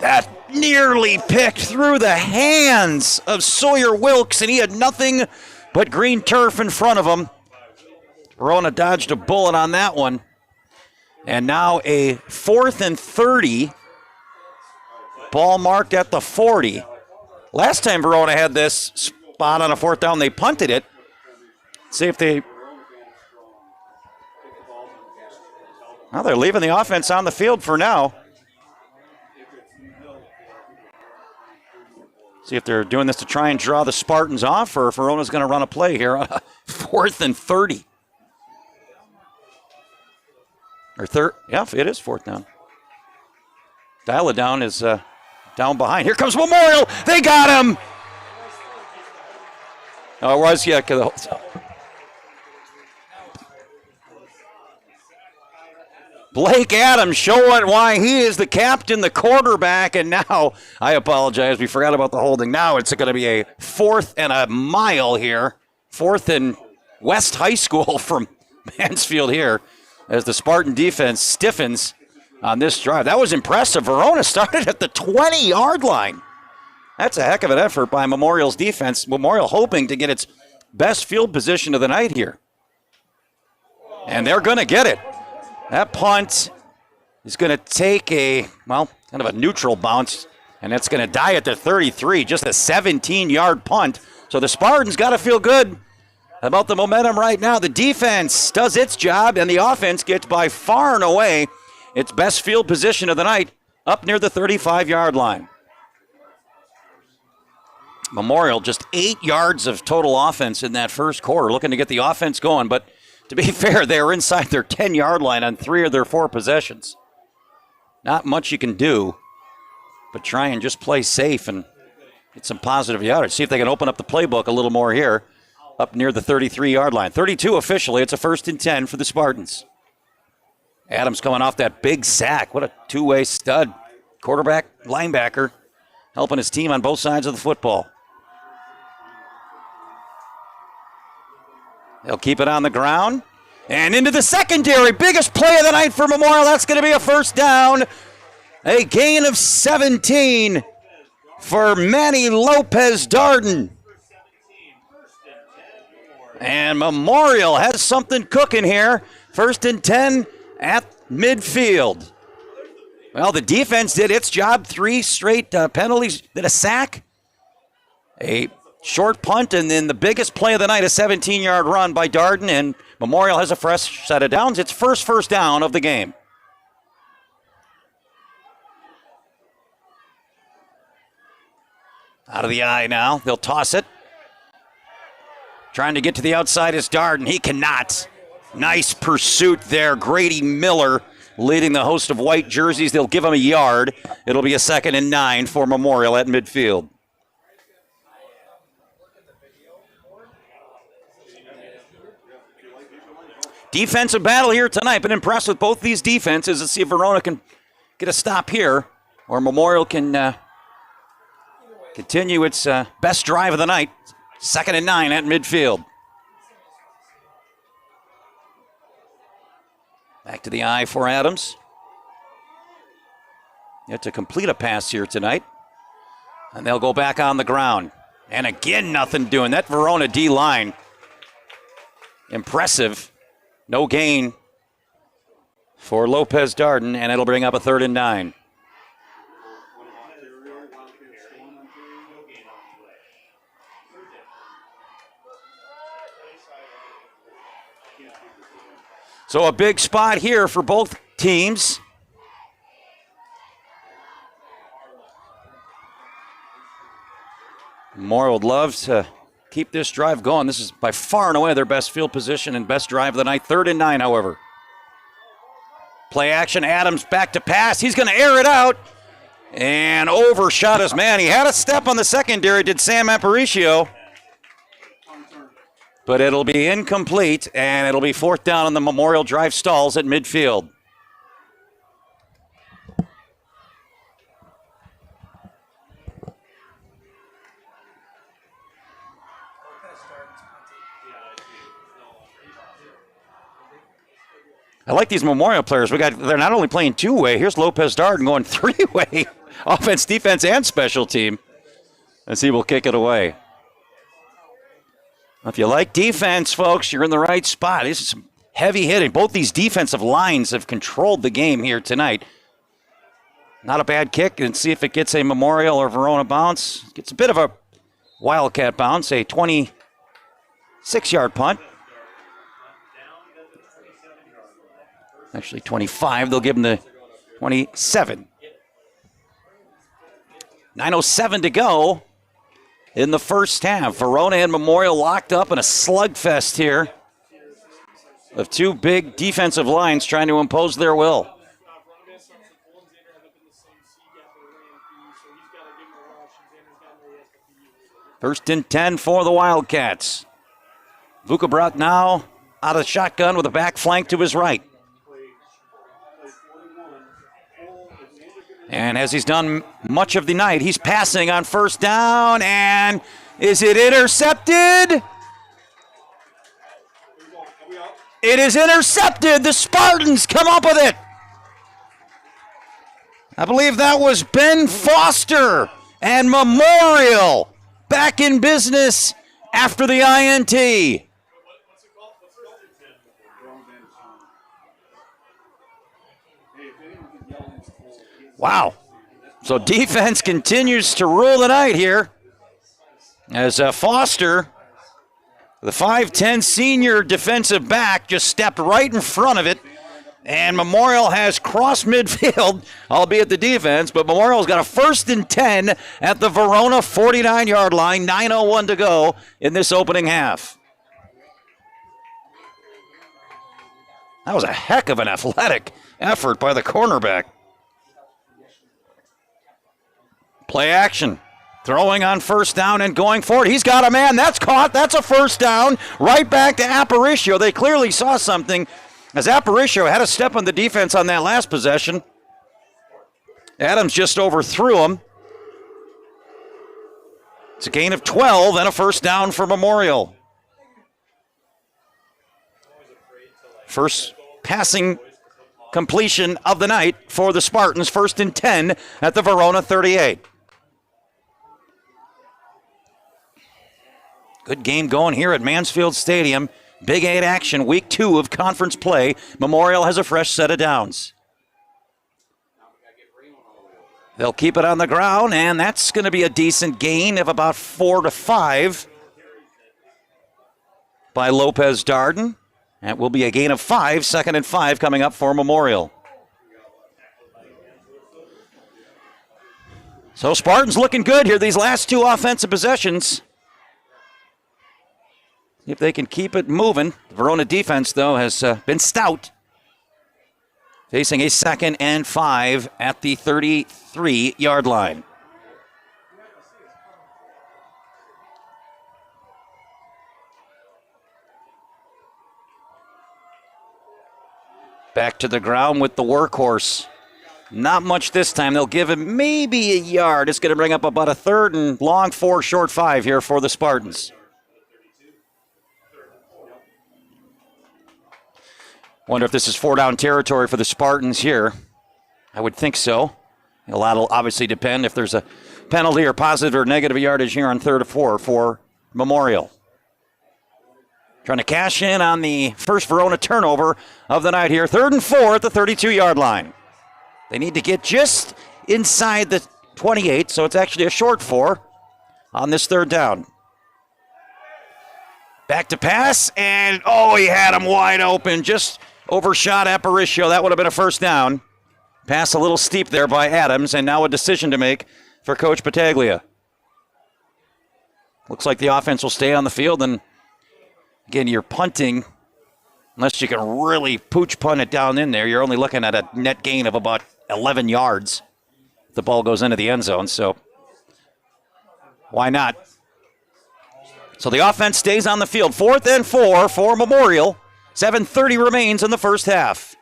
That nearly picked through the hands of Sawyer Wilkes, and he had nothing but green turf in front of him. Verona dodged a bullet on that one. And now a 4th and 30, ball marked at the 40. Last time Verona had this spot on a 4th down, they punted it. See if they... Well, they're leaving the offense on the field for now. See if they're doing this to try and draw the Spartans off, or if Verona's going to run a play here on a 4th and 30. Or 3rd. Yeah, it is 4th down. Dial it down is... down behind. Here comes Memorial. They got him. Oh, it was, yeah. Blake Adams showing why he is the captain, the quarterback, and now, I apologize, we forgot about the holding. Now it's going to be a 4th and a mile here. 4th and West High School from Mansfield here as the Spartan defense stiffens on this drive. That was impressive. Verona started at the 20-yard line. That's a heck of an effort by Memorial's defense. Memorial hoping to get its best field position of the night here. And they're going to get it. That punt is going to take a, kind of a neutral bounce, and it's going to die at the 33, just a 17-yard punt. So the Spartans got to feel good about the momentum right now. The defense does its job, and the offense gets by far and away its best field position of the night up near the 35-yard line. Memorial just 8 yards of total offense in that first quarter, looking to get the offense going, but to be fair, they were inside their 10-yard line on 3 of their 4 possessions. Not much you can do, but try and just play safe and get some positive yardage. See if they can open up the playbook a little more here up near the 33-yard line. 32 officially. It's a 1st and 10 for the Spartans. Adams coming off that big sack. What a two-way stud. Quarterback, linebacker, helping his team on both sides of the football. They'll keep it on the ground. And into the secondary. Biggest play of the night for Memorial. That's going to be a 1st down. A gain of 17 for Manny Lopez Darden. And Memorial has something cooking here. 1st and 10 at midfield. Well, the defense did its job. 3 straight penalties. Did a sack. A short punt, and then the biggest play of the night, a 17-yard run by Darden, and Memorial has a fresh set of downs. It's first down of the game. Out of the eye now. They'll toss it. Trying to get to the outside is Darden. He cannot. Nice pursuit there. Grady Miller leading the host of white jerseys. They'll give him a yard. It'll be a 2nd and 9 for Memorial at midfield. Defensive battle here tonight. Been impressed with both these defenses. Let's see if Verona can get a stop here, or Memorial can continue its best drive of the night. 2nd and 9 at midfield. Back to the eye for Adams. Yet to complete a pass here tonight. And they'll go back on the ground. And again, nothing doing. That Verona D-line, impressive. No gain for Lopez Darden, and it'll bring up a 3rd and 9. So a big spot here for both teams. Memorial would love to keep this drive going. This is by far and away their best field position and best drive of the night. 3rd and 9, however. Play action. Adams back to pass. He's going to air it out. And overshot his man. He had a step on the secondary, did Sam Aparicio. But it'll be incomplete, and it'll be 4th down on the Memorial drive stalls at midfield. I like these Memorial players. They're not only playing 2-way. Here's Lopez Darden going 3-way. Offense, defense, and special team. As he will kick it away. If you like defense, folks, you're in the right spot. This is some heavy hitting. Both these defensive lines have controlled the game here tonight. Not a bad kick, and see if it gets a Memorial or Verona bounce. Gets a bit of a Wildcat bounce, a 26-yard punt. Actually 25. They'll give him the 27. 9:07 to go in the first half. Verona and Memorial locked up in a slugfest here of 2 big defensive lines trying to impose their will. First and 10 for the Wildcats. Vukabrat now out of the shotgun with a back flank to his right. And as he's done much of the night, he's passing on first down, and is it intercepted? It is intercepted. The Spartans come up with it. I believe that was Ben Foster, and Memorial back in business after the INT. Wow. So defense continues to rule the night here as Foster, the 5'10 senior defensive back, just stepped right in front of it. And Memorial has crossed midfield, albeit the defense, but Memorial's got a 1st and 10 at the Verona 49-yard line, 9:01 to go in this opening half. That was a heck of an athletic effort by the cornerback. Play action. Throwing on first down and going for it. He's got a man. That's caught. That's a first down. Right back to Aparicio. They clearly saw something as Aparicio had a step on the defense on that last possession. Adams just overthrew him. It's a gain of 12 and a first down for Memorial. First passing completion of the night for the Spartans. 1st and 10 at the Verona 38. Good game going here at Mansfield Stadium. Big 8 action, week 2 of conference play. Memorial has a fresh set of downs. They'll keep it on the ground, and that's going to be a decent gain of about 4 to 5 by Lopez Darden. That will be a gain of 5, 2nd and 5 coming up for Memorial. So Spartans looking good here these last 2 offensive possessions. If they can keep it moving. The Verona defense, though, has been stout. Facing a 2nd and 5 at the 33-yard line. Back to the ground with the workhorse. Not much this time. They'll give him maybe a yard. It's going to bring up about a 3rd and long 4, short 5 here for the Spartans. Wonder if this is 4-down territory for the Spartans here. I would think so. A lot will obviously depend if there's a penalty or positive or negative yardage here on 3rd or 4 for Memorial. Trying to cash in on the first Verona turnover of the night here. 3rd and 4 at the 32-yard line. They need to get just inside the 28, so it's actually a short 4 on this 3rd down. Back to pass, and he had him wide open. Just overshot Aparicio. That would have been a first down. Pass a little steep there by Adams, and now a decision to make for Coach Battaglia. Looks like the offense will stay on the field, and again, you're punting. Unless you can really pooch punt it down in there, you're only looking at a net gain of about 11 yards. The ball goes into the end zone, so why not? So the offense stays on the field. 4th and 4 for Memorial. 7:30 remains in the first half.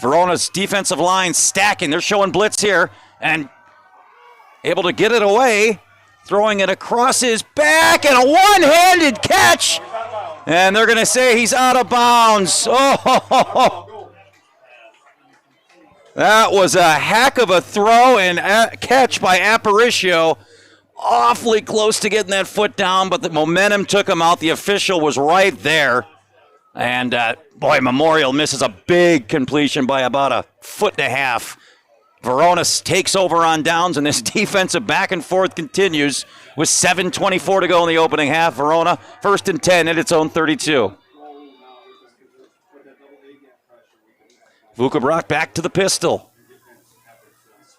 Verona's defensive line stacking. They're showing blitz here and able to get it away. Throwing it across his back and a one-handed catch. And they're going to say he's out of bounds. Oh, that was a heck of a throw and catch by Aparicio. Awfully close to getting that foot down, but the momentum took him out. The official was right there. And, Memorial misses a big completion by about a 1.5 feet. Verona takes over on downs, and this defensive back and forth continues with 7:24 to go in the opening half. Verona, 1st and 10 at its own 32. Vukabrak back to the pistol.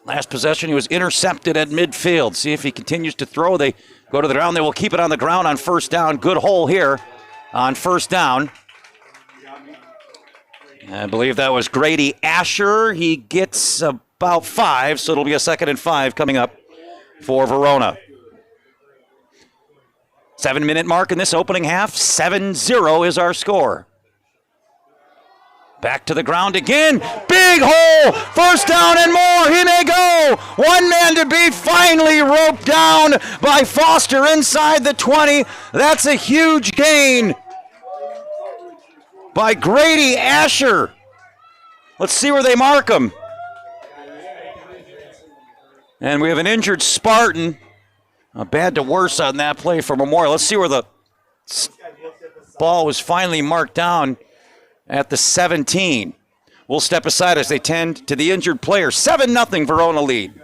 Last possession, he was intercepted at midfield. See if he continues to throw. They go to the ground. They will keep it on the ground on first down. Good hole here on first down. I believe that was Grady Asher. He gets about 5, so it'll be a 2nd and 5 coming up for Verona. 7-minute mark in this opening half. 7-0 is our score. Back to the ground again. Big big hole. First down and more. He may go. One man to beat. Finally roped down by Foster inside the 20. That's a huge gain by Grady Asher. Let's see where they mark him. And we have an injured Spartan. Bad to worse on that play for Memorial. Let's see where the ball was finally marked down at the 17. We'll step aside as they tend to the injured player. 7-0 Verona lead.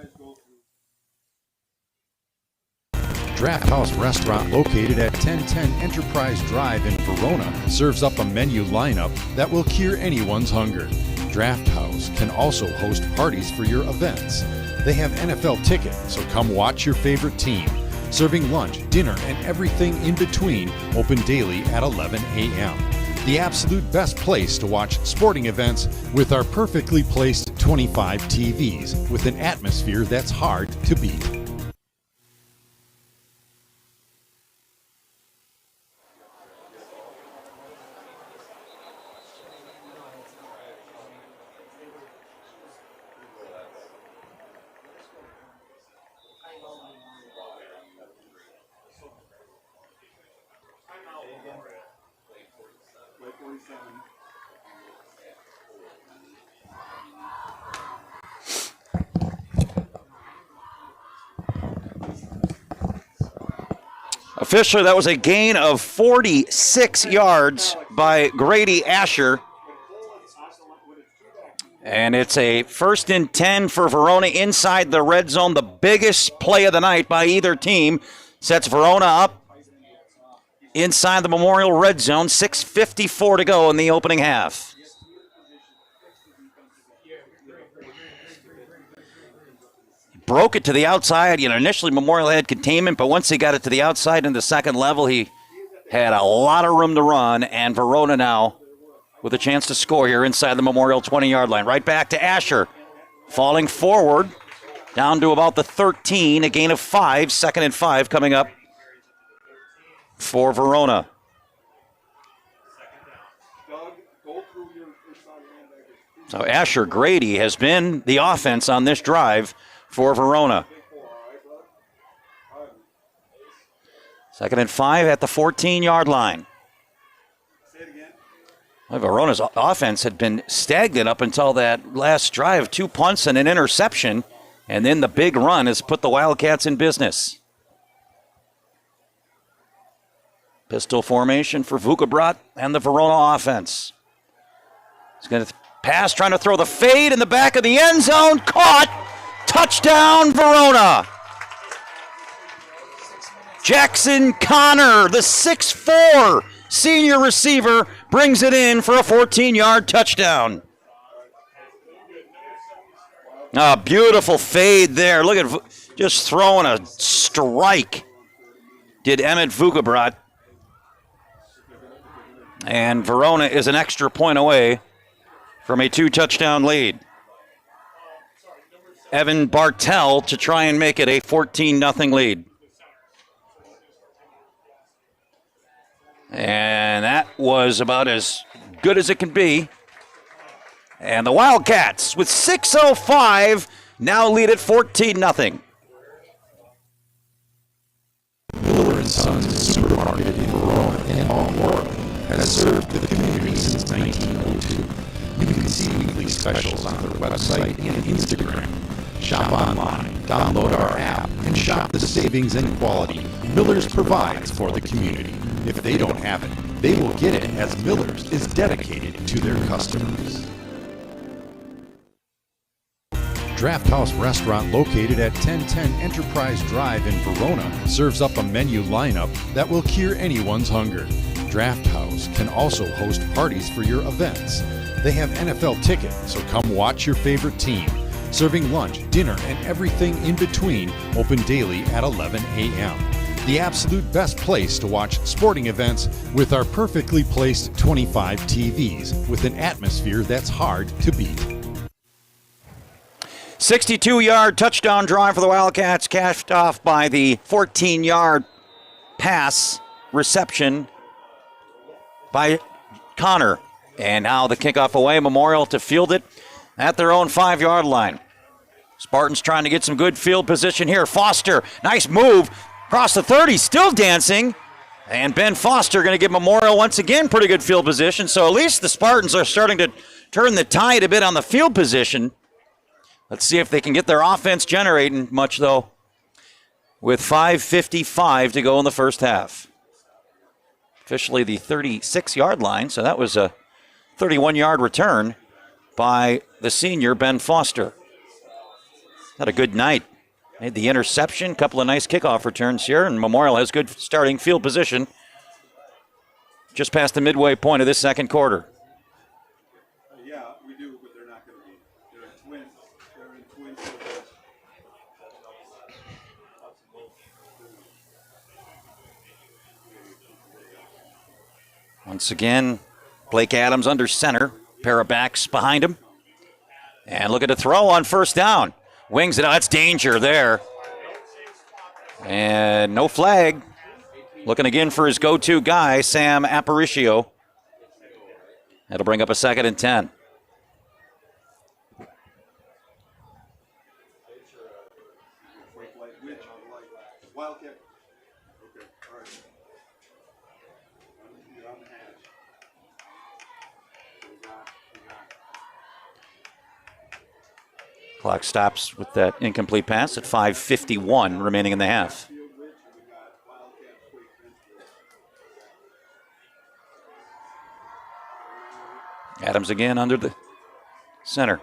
Draft House Restaurant, located at 1010 Enterprise Drive in Verona, serves up a menu lineup that will cure anyone's hunger. Draft House can also host parties for your events. They have NFL tickets, so come watch your favorite team. Serving lunch, dinner, and everything in between, open daily at 11 a.m. The absolute best place to watch sporting events with our perfectly placed 25 TVs with an atmosphere that's hard to beat. Officially, that was a gain of 46 yards by Grady Asher. And it's a 1st and 10 for Verona inside the red zone. The biggest play of the night by either team sets Verona up inside the Memorial red zone. 6:54 to go in the opening half. Broke it to the outside. Initially Memorial had containment, but once he got it to the outside in the second level, he had a lot of room to run, and Verona now with a chance to score here inside the Memorial 20-yard line. Right back to Asher, falling forward, down to about the 13, a gain of 5, 2nd and 5 coming up for Verona. So Asher Grady has been the offense on this drive for Verona. 2nd and 5 at the 14-yard line. Well, Verona's offense had been stagnant up until that last drive. 2 punts and an interception, and then the big run has put the Wildcats in business. Pistol formation for Vukabrat and the Verona offense. He's going to pass, trying to throw the fade in the back of the end zone. Caught! Touchdown, Verona. Jackson Connor, the 6'4" senior receiver, brings it in for a 14-yard touchdown. A beautiful fade there. Look at just throwing a strike. Did Emmett Vukabrat. And Verona is an extra point away from a 2-touchdown lead. Evan Bartell to try and make it a 14-0 lead. And that was about as good as it can be. And the Wildcats, with 6:05, now lead at 14-0. Miller & Sons Supermarket in Verona and Memorial has served the community since 1902. You can see weekly specials on their website and Instagram. Shop online, download our app, and shop the savings and quality Miller's provides for the community. If they don't have it, they will get it, as Miller's is dedicated to their customers. Draft House Restaurant, located at 1010 Enterprise Drive in Verona, serves up a menu lineup that will cure anyone's hunger. Draft House can also host parties for your events. They have NFL tickets, so come watch your favorite team. Serving lunch, dinner, and everything in between, open daily at 11 a.m. The absolute best place to watch sporting events with our perfectly placed 25 TVs with an atmosphere that's hard to beat. 62-yard touchdown drive for the Wildcats, cashed off by the 14-yard pass reception by Connor. And now the kickoff away, Memorial to field it at their own 5-yard line. Spartans trying to get some good field position here. Foster, nice move. Across the 30, still dancing. And Ben Foster going to give Memorial once again pretty good field position. So at least the Spartans are starting to turn the tide a bit on the field position. Let's see if they can get their offense generating much, though, with 5:55 to go in the first half. Officially the 36-yard line, so that was a 31-yard return by the senior, Ben Foster. Had a good night. Made the interception, couple of nice kickoff returns here, and Memorial has good starting field position just past the midway point of this second quarter. Yeah, we do, but they're not going to be. They're twins. They're in twins. Once again, Blake Adams under center. Pair of backs behind him. And looking to throw on first down. Wings it out. That's danger there. And no flag. Looking again for his go-to guy, Sam Aparicio. That'll bring up a 2nd and 10. Wildcat. Okay, all right. You're on the hash. Clock stops with that incomplete pass at 5:51 remaining in the half. Adams again under the center.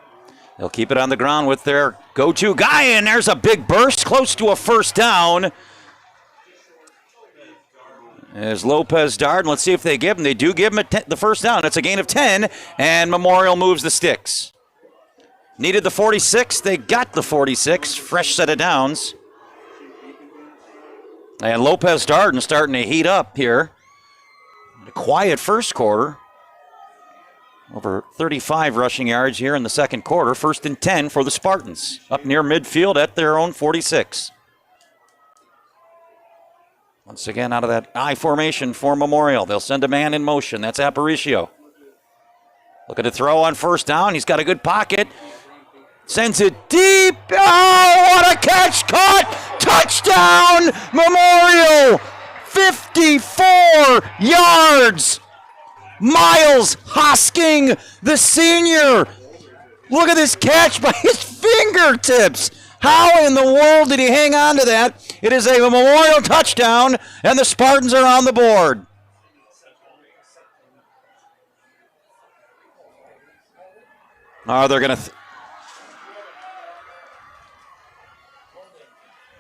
They'll keep it on the ground with their go-to guy, and there's a big burst close to a first down. As Lopez Darden, let's see if they give him. They do give him the first down. It's a gain of 10, and Memorial moves the sticks. Needed the 46. They got the 46. Fresh set of downs. And Lopez Darden starting to heat up here. A quiet first quarter. Over 35 rushing yards here in the second quarter. 1st and 10 for the Spartans. Up near midfield at their own 46. Once again out of that I formation for Memorial. They'll send a man in motion. That's Aparicio. Looking to throw on first down. He's got a good pocket. Sends it deep. Oh, what a catch. Caught. Touchdown, Memorial. 54 yards. Miles Hosking, the senior. Look at this catch by his fingertips. How in the world did he hang on to that? It is a Memorial touchdown, and the Spartans are on the board. Oh, they're going to...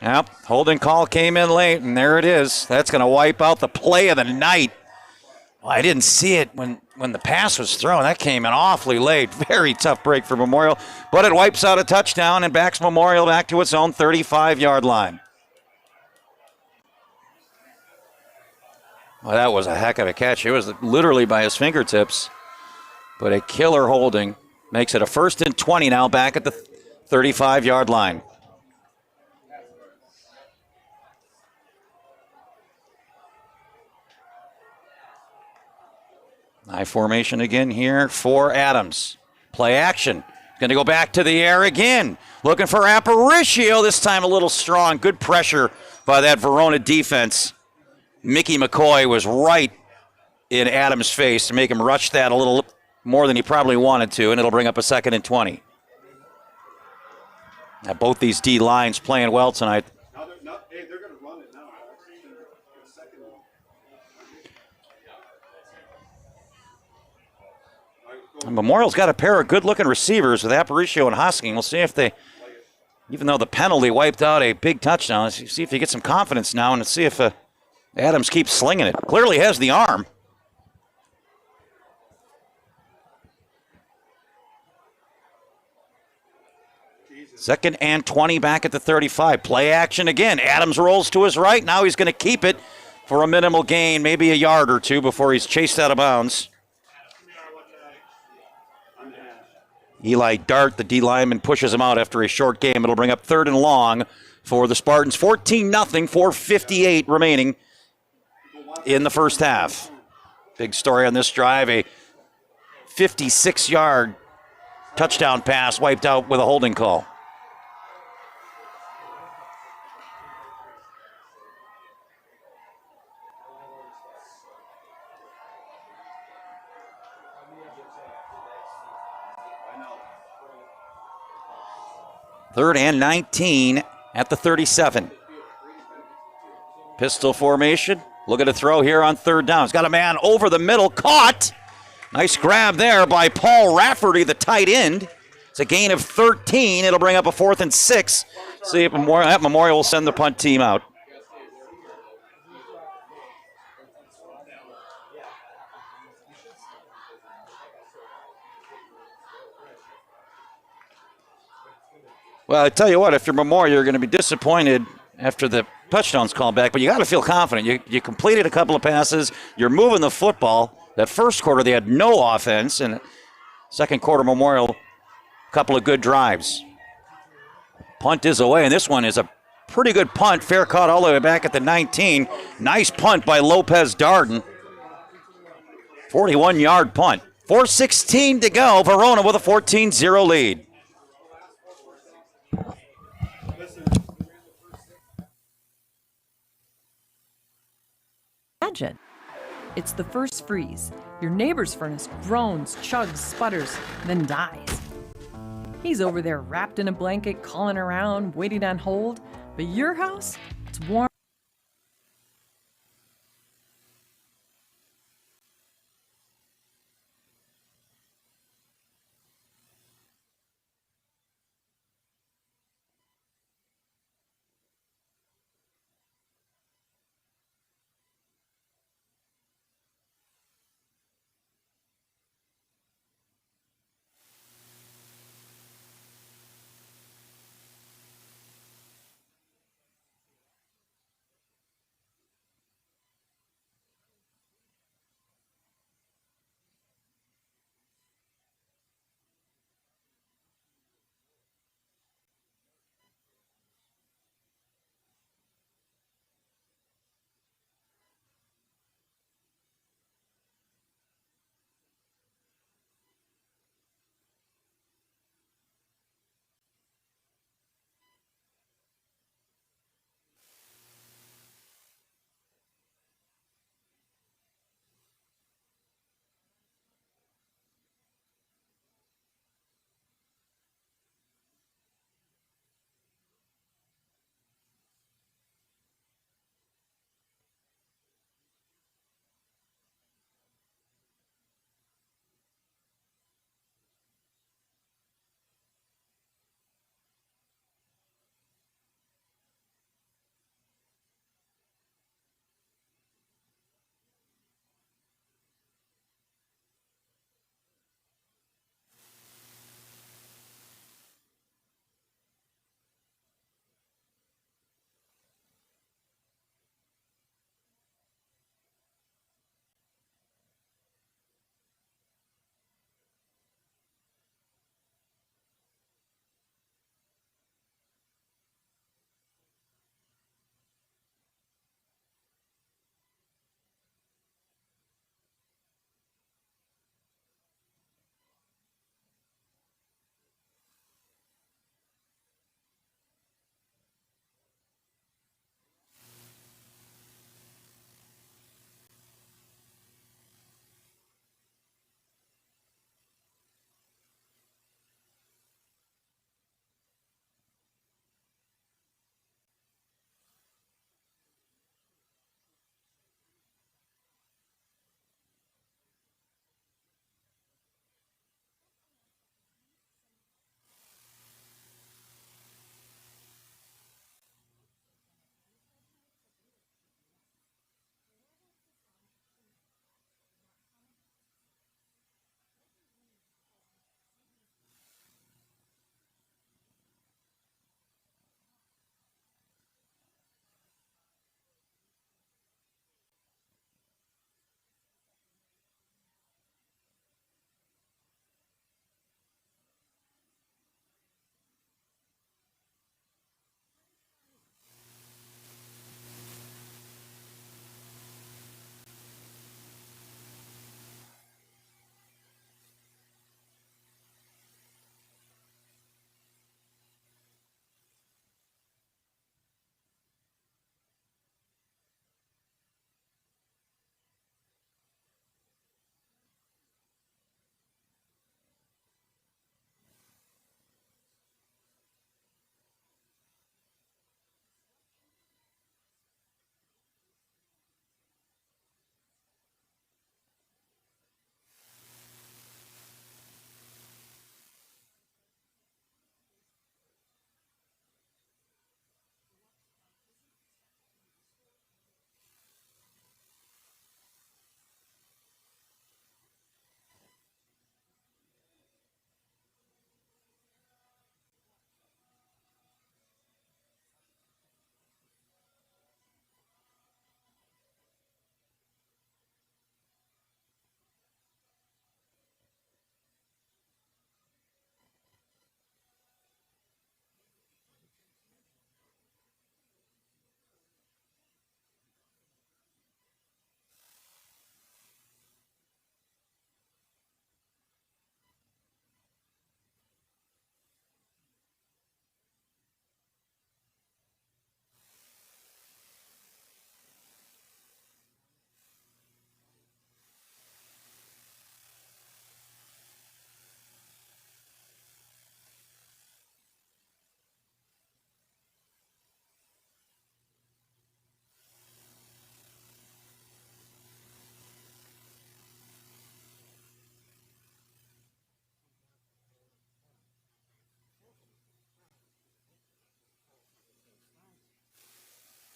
Yep, holding call came in late, and there it is. That's going to wipe out the play of the night. Well, I didn't see it when the pass was thrown. That came in awfully late. Very tough break for Memorial, but it wipes out a touchdown and backs Memorial back to its own 35-yard line. Well, that was a heck of a catch. It was literally by his fingertips, but a killer holding. Makes it a 1st and 20 now back at the 35-yard line. I formation again here for Adams. Play action. Going to go back to the air again. Looking for Aparicio. This time a little strong. Good pressure by that Verona defense. Mickey McCoy was right in Adams' face to make him rush that a little more than he probably wanted to, and it'll bring up a 2nd and 20. Now both these D lines playing well tonight. Hey, they're going to run it now. Second one. Memorial's got a pair of good-looking receivers with Aparicio and Hosking. We'll see if they, even though the penalty wiped out a big touchdown, let's see if they get some confidence now and see if Adams keeps slinging it. Clearly has the arm. Second and 20 back at the 35. Play action again. Adams rolls to his right. Now he's going to keep it for a minimal gain, maybe a yard or two before he's chased out of bounds. Eli Dart, the D lineman, pushes him out after a short game. It'll bring up 3rd and long for the Spartans. 14-0, 4:58 remaining in the first half. Big story on this drive, a 56-yard touchdown pass wiped out with a holding call. Third and 19 at the 37. Pistol formation. Looking to throw here on third down. He's got a man over the middle. Caught. Nice grab there by Paul Rafferty, the tight end. It's a gain of 13. It'll bring up a 4th and 6. See if Memorial will send the punt team out. Well, I tell you what, if you're Memorial, you're going to be disappointed after the touchdown's called back, but you got to feel confident. You completed a couple of passes. You're moving the football. That first quarter, they had no offense, and second quarter, Memorial, a couple of good drives. Punt is away, and this one is a pretty good punt. Fair caught all the way back at the 19. Nice punt by Lopez Darden. 41-yard punt. 4:16 to go. Verona with a 14-0 lead. Imagine. It's the first freeze. Your neighbor's furnace groans, chugs, sputters, then dies. He's over there wrapped in a blanket, calling around, waiting on hold. But your house, it's warm.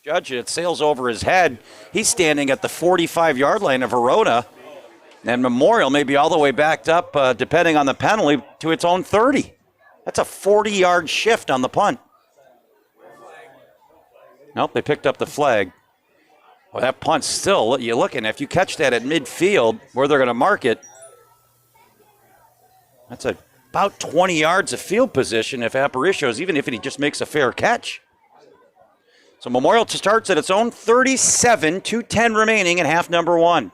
Judge it. Sails over his head. He's standing at the 45-yard line of Verona. And Memorial may be all the way backed up, depending on the penalty, to its own 30. That's a 40-yard shift on the punt. Nope, they picked up the flag. Well, that punt's still, you're looking, if you catch that at midfield, where they're going to mark it, that's about 20 yards of field position if Aparicio's, even if he just makes a fair catch. So Memorial starts at its own 37, 2:10 remaining in half number 1.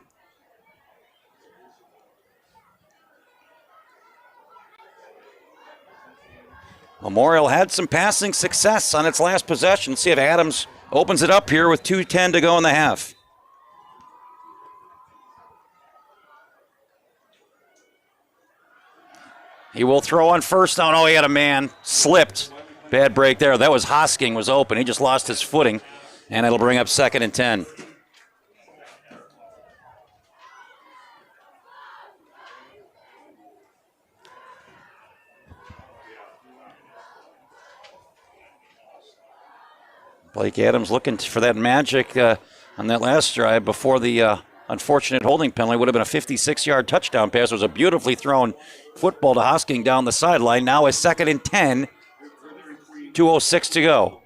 Memorial had some passing success on its last possession. See if Adams opens it up here with 2:10 to go in the half. He will throw on first down. Oh, he had a man. Slipped. Bad break there. That was Hosking was open. He just lost his footing. And it'll bring up 2nd and 10. Blake Adams looking for that magic on that last drive before the unfortunate holding penalty. Would have been a 56-yard touchdown pass. It was a beautifully thrown football to Hosking down the sideline. Now a 2nd and 10. 2:06 to go.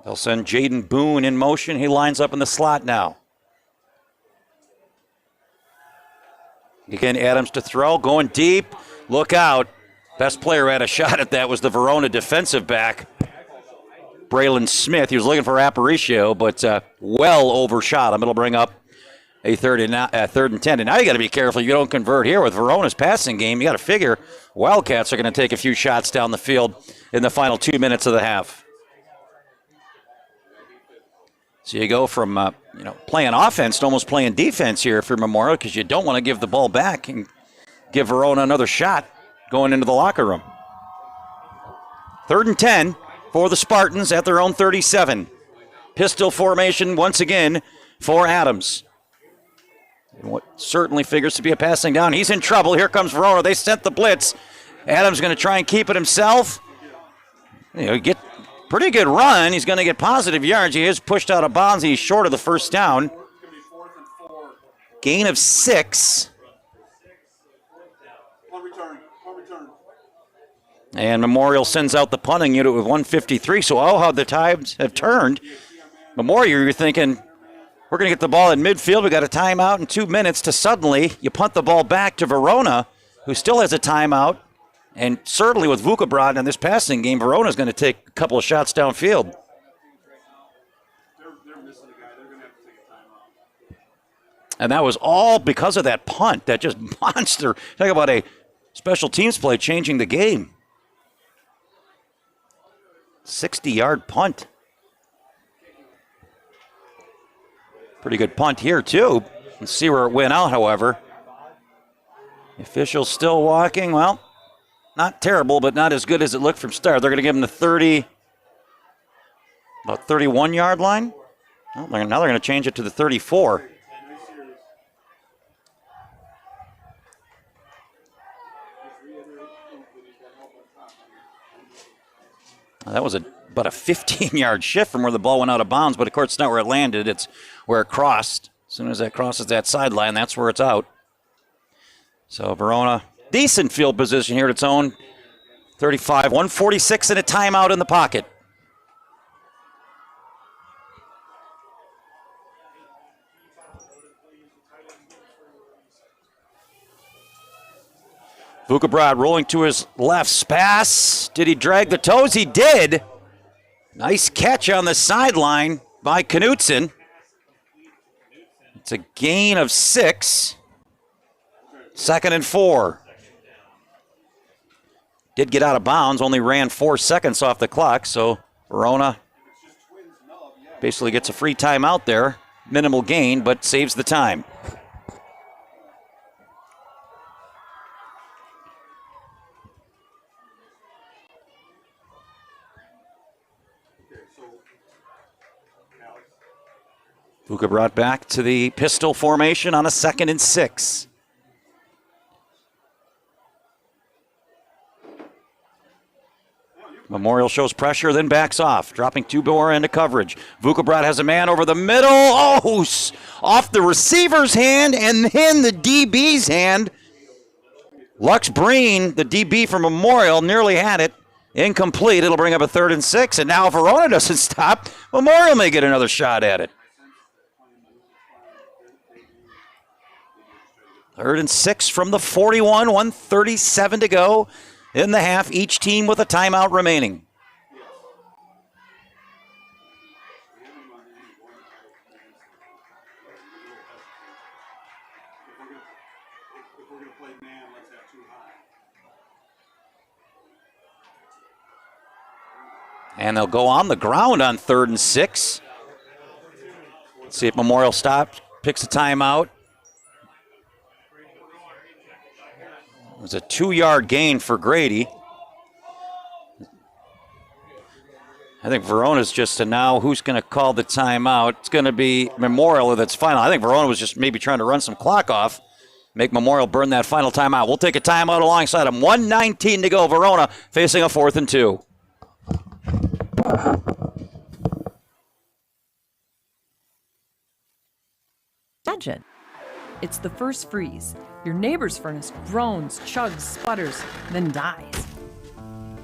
They'll send Jaden Boone in motion. He lines up in the slot now. Again, Adams to throw. Going deep. Look out. Best player who had a shot at that was the Verona defensive back, Braylon Smith. He was looking for Aparicio, but well overshot him. It'll bring up a 3rd and 10. And now you got to be careful you don't convert here with Verona's passing game. You got to figure Wildcats are going to take a few shots down the field in the final 2 minutes of the half. So you go from playing offense to almost playing defense here for Memorial because you don't want to give the ball back and give Verona another shot going into the locker room. 3rd and 10 for the Spartans at their own 37. Pistol formation once again for Adams. And what certainly figures to be a passing down. He's in trouble. Here comes Verona. They sent the blitz. Adams going to try and keep it himself. Get pretty good run. He's going to get positive yards. He is pushed out of bounds. He's short of the first down. Gain of 6. And Memorial sends out the punting unit with 1:53. So, how the tides have turned. Memorial, you're thinking, we're going to get the ball in midfield. We got a timeout in 2 minutes to suddenly you punt the ball back to Verona, who still has a timeout. And certainly with Vukobrad in this passing game, Verona's going to take a couple of shots downfield. They're missing a guy. They're going to have to take a timeout. And that was all because of that punt. That just monster. Talk about a special teams play changing the game. 60-yard punt. Pretty good punt here, too. Let's see where it went out, however. The official's still walking. Well, not terrible, but not as good as it looked from start. They're going to give him the about 31-yard line. Well, now they're going to change it to the 34. That was about a 15-yard shift from where the ball went out of bounds, but of course it's not where it landed. It's where it crossed. As soon as that crosses that sideline, that's where it's out. So Verona, decent field position here at its own 35. 1:46 and a timeout in the pocket. Vukobrad rolling to his left. Pass. Did he drag the toes? He did. Nice catch on the sideline by Knutson. It's a gain of 6. 2nd and 4. Did get out of bounds, only ran 4 seconds off the clock, so Verona basically gets a free timeout there. Minimal gain, but saves the time. Buka brought back to the pistol formation on a 2nd and 6. Memorial shows pressure, then backs off, dropping two more into coverage. Vukobrad has a man over the middle. Oh, off the receiver's hand and then the DB's hand. Lux Breen, the DB for Memorial, nearly had it. Incomplete. It'll bring up a 3rd and 6. And now if Verona doesn't stop, Memorial may get another shot at it. 3rd and 6 from the 41. 1:37 to go in the half. Each team with a timeout remaining. And they'll go on the ground on 3rd and 6. Let's see if Memorial stops, picks a timeout. It was a 2-yard gain for Grady. I think Verona's just to now who's going to call the timeout. It's going to be Memorial that's final. I think Verona was just maybe trying to run some clock off, make Memorial burn that final timeout. We'll take a timeout alongside them. 1:19 to go. Verona facing a 4th and 2. Imagine. It's the first freeze. Your neighbor's furnace groans, chugs, sputters, then dies.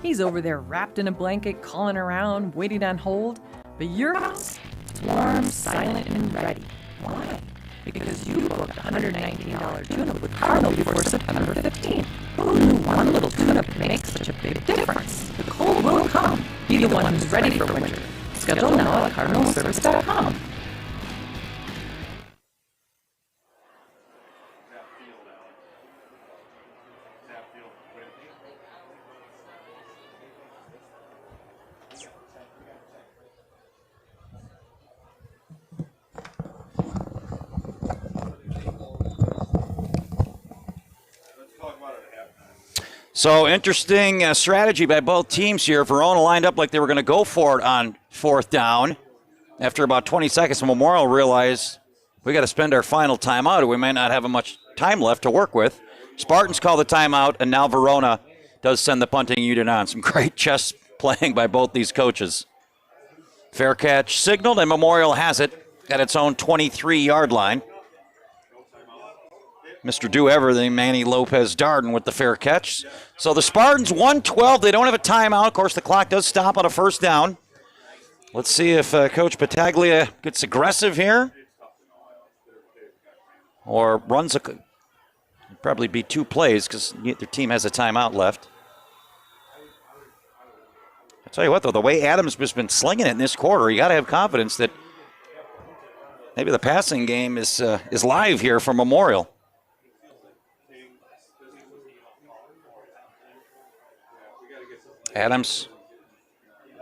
He's over there wrapped in a blanket, calling around, waiting on hold. But your house is warm, silent, and ready. Why? Because you booked a $119 tune-up with Cardinal before September 15th. Who knew one little tune-up could make such a big difference? The cold will come. Be the one who's ready for winter. Schedule now at cardinalservice.com. So interesting strategy by both teams here. Verona lined up like they were going to go for it on 4th down. After about 20 seconds, Memorial realized we got to spend our final timeout, or we might not have much time left to work with. Spartans call the timeout, and now Verona does send the punting unit on. Some great chess playing by both these coaches. Fair catch signaled, and Memorial has it at its own 23-yard line. Mr. Do Everything, Manny Lopez Darden with the fair catch. So the Spartans 1:12. They don't have a timeout. Of course, the clock does stop on a 1st down. Let's see if Coach Battaglia gets aggressive here or runs probably be 2 plays because neither team has a timeout left. I'll tell you what, though, the way Adams has been slinging it in this quarter, you got to have confidence that maybe the passing game is live here for Memorial. Adams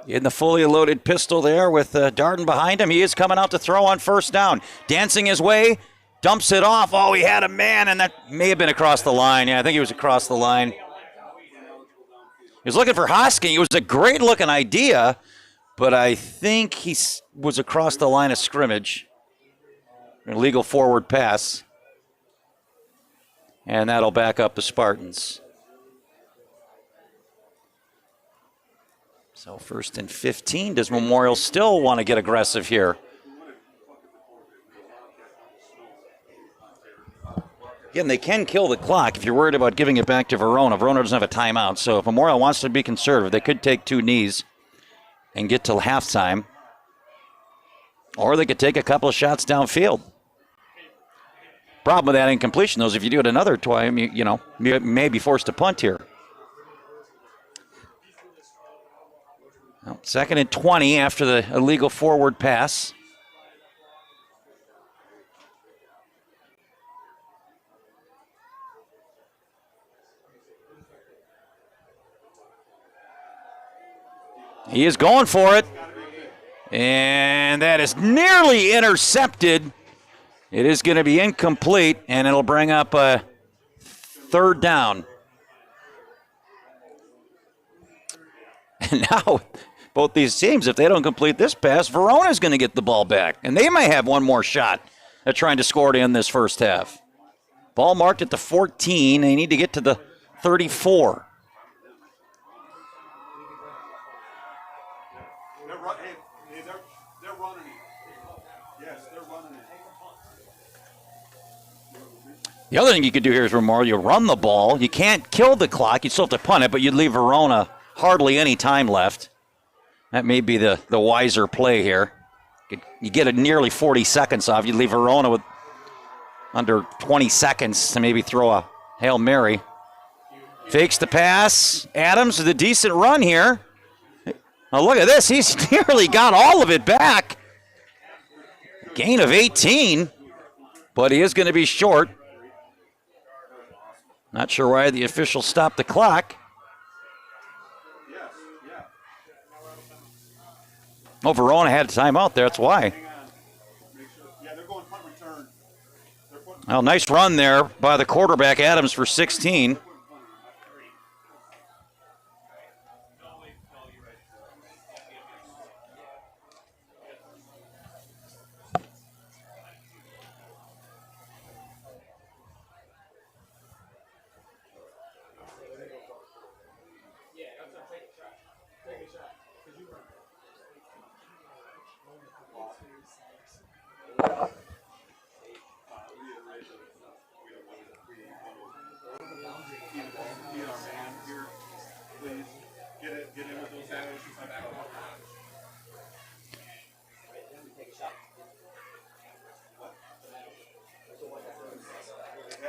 in the fully loaded pistol there with Darden behind him. He is coming out to throw on 1st down. Dancing his way, dumps it off. Oh, he had a man, and that may have been across the line. Yeah, I think he was across the line. He was looking for Hosking. It was a great-looking idea, but I think he was across the line of scrimmage. An illegal forward pass. And that'll back up the Spartans. So 1st and 15. Does Memorial still want to get aggressive here? Again, they can kill the clock if you're worried about giving it back to Verona. Verona doesn't have a timeout, so if Memorial wants to be conservative, they could take 2 knees and get to halftime. Or they could take a couple of shots downfield. Problem with that incompletion, though, is if you do it another time, you may be forced to punt here. Well, 2nd and 20 after the illegal forward pass. He is going for it. And that is nearly intercepted. It is going to be incomplete, and it'll bring up a 3rd down. And now, both these teams, if they don't complete this pass, Verona's going to get the ball back. And they may have one more shot at trying to score to end this 1st half. Ball marked at the 14. They need to get to the 34. The other thing you could do here is, Memorial, you run the ball. You can't kill the clock. You still have to punt it, but you'd leave Verona hardly any time left. That may be the wiser play here. You get a nearly 40 seconds off. You leave Verona with under 20 seconds to maybe throw a Hail Mary. Fakes the pass. Adams with a decent run here. Now look at this. He's nearly got all of it back. Gain of 18, but he is going to be short. Not sure why the official stopped the clock. Oh, Verona had a timeout there. That's why. Well, nice run there by the quarterback, Adams, for 16.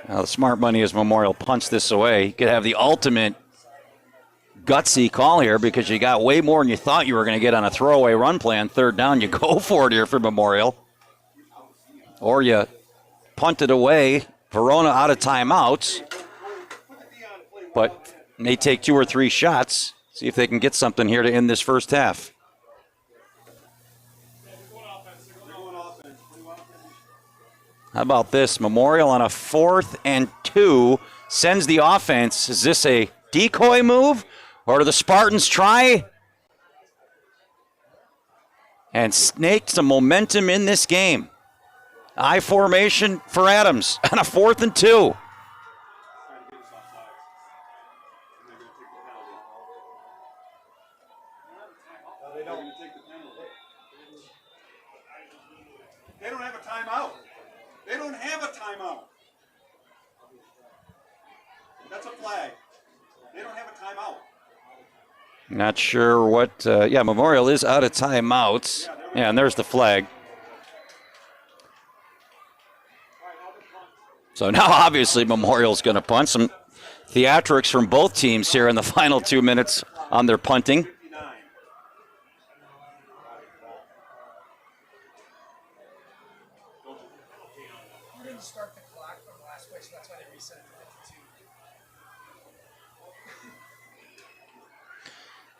Now, the smart money is Memorial punts this away. You could have the ultimate gutsy call here because you got way more than you thought you were going to get on a throwaway run play on third down. You go for it here for Memorial. Or you punt it away. Verona out of timeouts. But may take 2 or 3 shots. See if they can get something here to end this first half. How about this? Memorial on a 4th and 2 sends the offense. Is this a decoy move? Or do the Spartans try and snake some momentum in this game? I formation for Adams on a 4th and 2. They don't have a timeout. They don't have a timeout. That's a flag. They don't have a timeout. Not sure what. Memorial is out of timeouts. Yeah, and there's the flag. So now obviously Memorial's going to punt. Some theatrics from both teams here in the final 2 minutes on their punting. Start the clock from last place, so that's why they reset it to 52.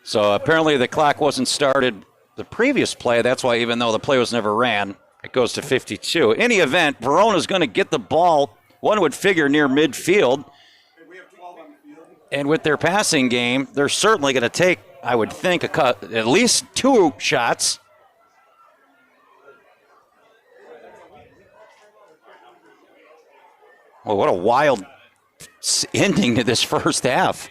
So apparently the clock wasn't started the previous play. That's why even though the play was never ran, it goes to 52. In any event, Verona's going to get the ball, one would figure, near midfield. And with their passing game, they're certainly going to take, I would think, at least 2 shots. Well, what a wild ending to this first half.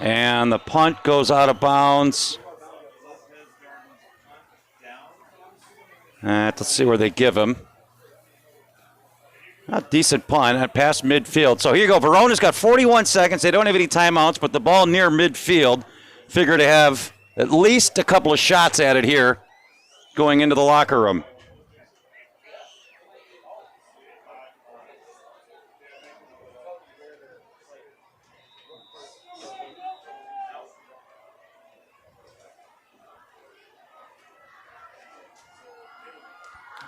And the punt goes out of bounds. Let's see where they give him. A decent punt, past midfield. So here you go. Verona's got 41 seconds. They don't have any timeouts, but the ball near midfield. Figure to have at least a couple of shots at it here going into the locker room.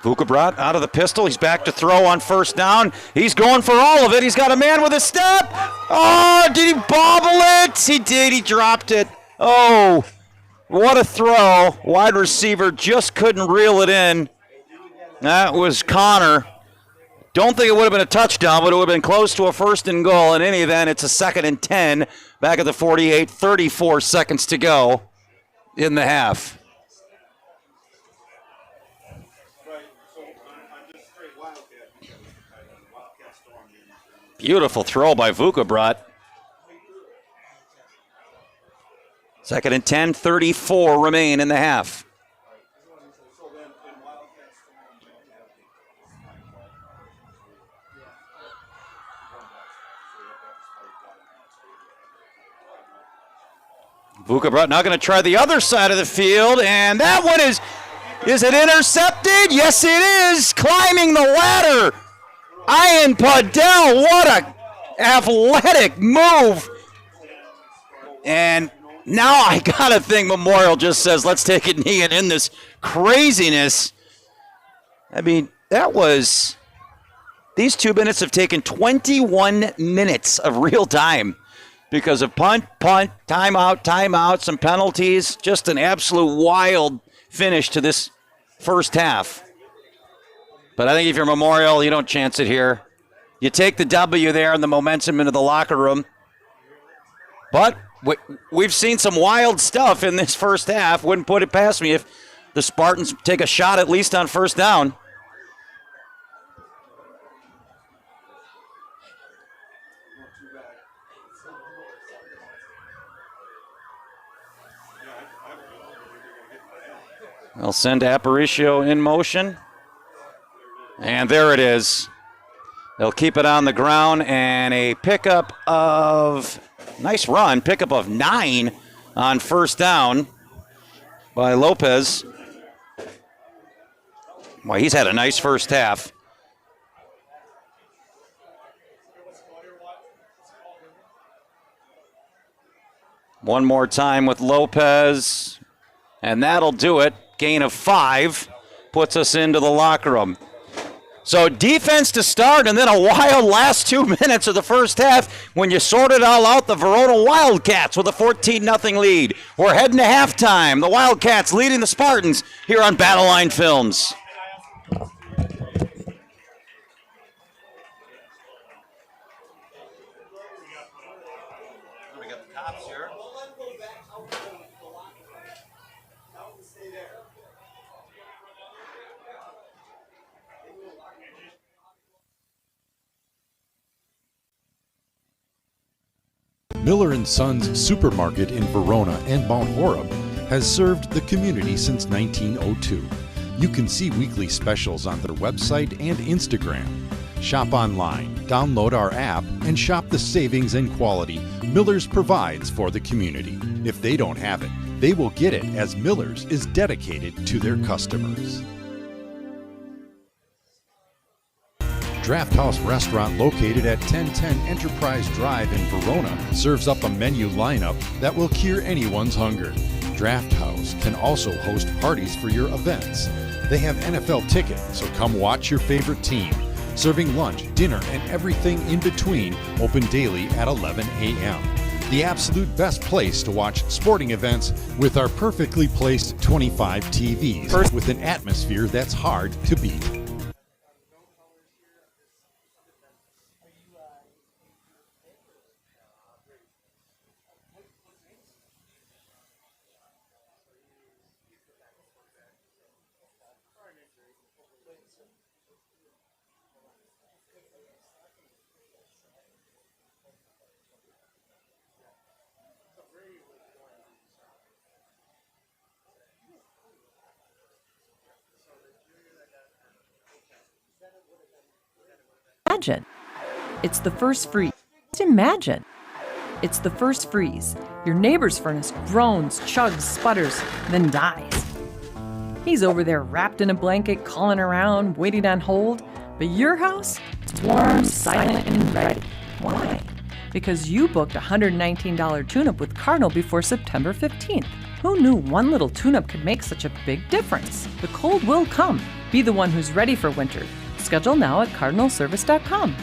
Vukabrat out of the pistol. He's back to throw on first down. He's going for all of it. He's got a man with a step. Oh, did he bobble it? He did. He dropped it. Oh, what a throw. Wide receiver just couldn't reel it in. That was Connor. Don't think it would have been a touchdown, but it would have been close to a 1st and goal. In any event, it's a 2nd and 10 back at the 48, 34 seconds to go in the half. Beautiful throw by Vukabrat. 2nd and 10, 34 remain in the half. Vukabrat now going to try the other side of the field, and that one is it intercepted? Yes, it is. Climbing the ladder. Ian Padell, what a athletic move. And now I got to think Memorial just says, let's take a knee and end this craziness. I mean, these 2 minutes have taken 21 minutes of real time because of punt, timeout, some penalties. Just an absolute wild finish to this first half. But I think if you're Memorial, you don't chance it here. You take the W there and the momentum into the locker room. But we've seen some wild stuff in this first half. Wouldn't put it past me if the Spartans take a shot at least on first down. They'll send Aparicio in motion. And there it is. They'll keep it on the ground, and a pickup of, nice run, pickup of 9 on first down by Lopez. Well, he's had a nice first half. One more time with Lopez, and that'll do it. Gain of 5 puts us into the locker room. So defense to start, and then a wild last 2 minutes of the first half when you sort it all out. The Verona Wildcats with a 14-0 lead. We're heading to halftime. The Wildcats leading the Spartans here on Battle Line Films. We got the cops here. Miller & Sons Supermarket in Verona and Mount Horeb has served the community since 1902. You can see weekly specials on their website and Instagram. Shop online, download our app, and shop the savings and quality Miller's provides for the community. If they don't have it, they will get it, as Miller's is dedicated to their customers. Draft House Restaurant, located at 1010 Enterprise Drive in Verona, serves up a menu lineup that will cure anyone's hunger. Draft House can also host parties for your events. They have NFL tickets, so come watch your favorite team. Serving lunch, dinner, and everything in between, open daily at 11 a.m. The absolute best place to watch sporting events with our perfectly placed 25 TVs with an atmosphere that's hard to beat. Imagine. It's the first freeze. Imagine. It's the first freeze. Your neighbor's furnace groans, chugs, sputters, then dies. He's over there wrapped in a blanket, calling around, waiting on hold. But your house? It's warm, silent, and ready. Why? Because you booked a $119 tune-up with Cardinal before September 15th. Who knew one little tune-up could make such a big difference? The cold will come. Be the one who's ready for winter. Schedule now at cardinalservice.com.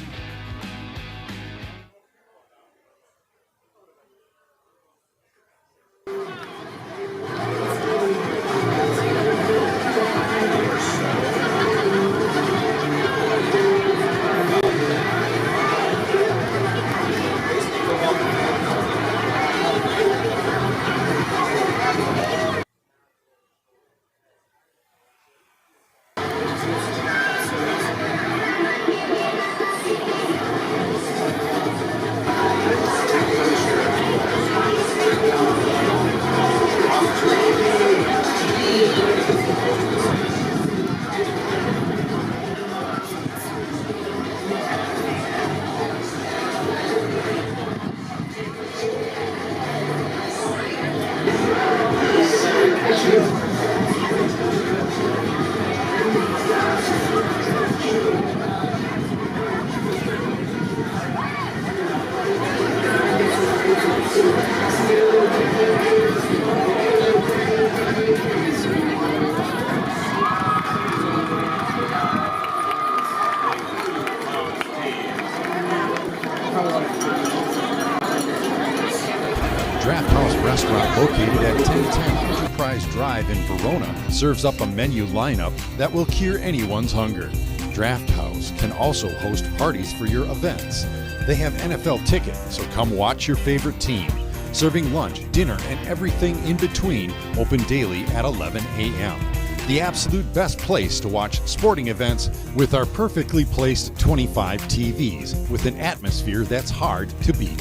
restaurant located at 1010 Enterprise Drive in Verona serves up a menu lineup that will cure anyone's hunger. Draft House can also host parties for your events. They have NFL tickets, so come watch your favorite team. Serving lunch, dinner, and everything in between, open daily at 11 a.m. The absolute best place to watch sporting events with our perfectly placed 25 TVs with an atmosphere that's hard to beat.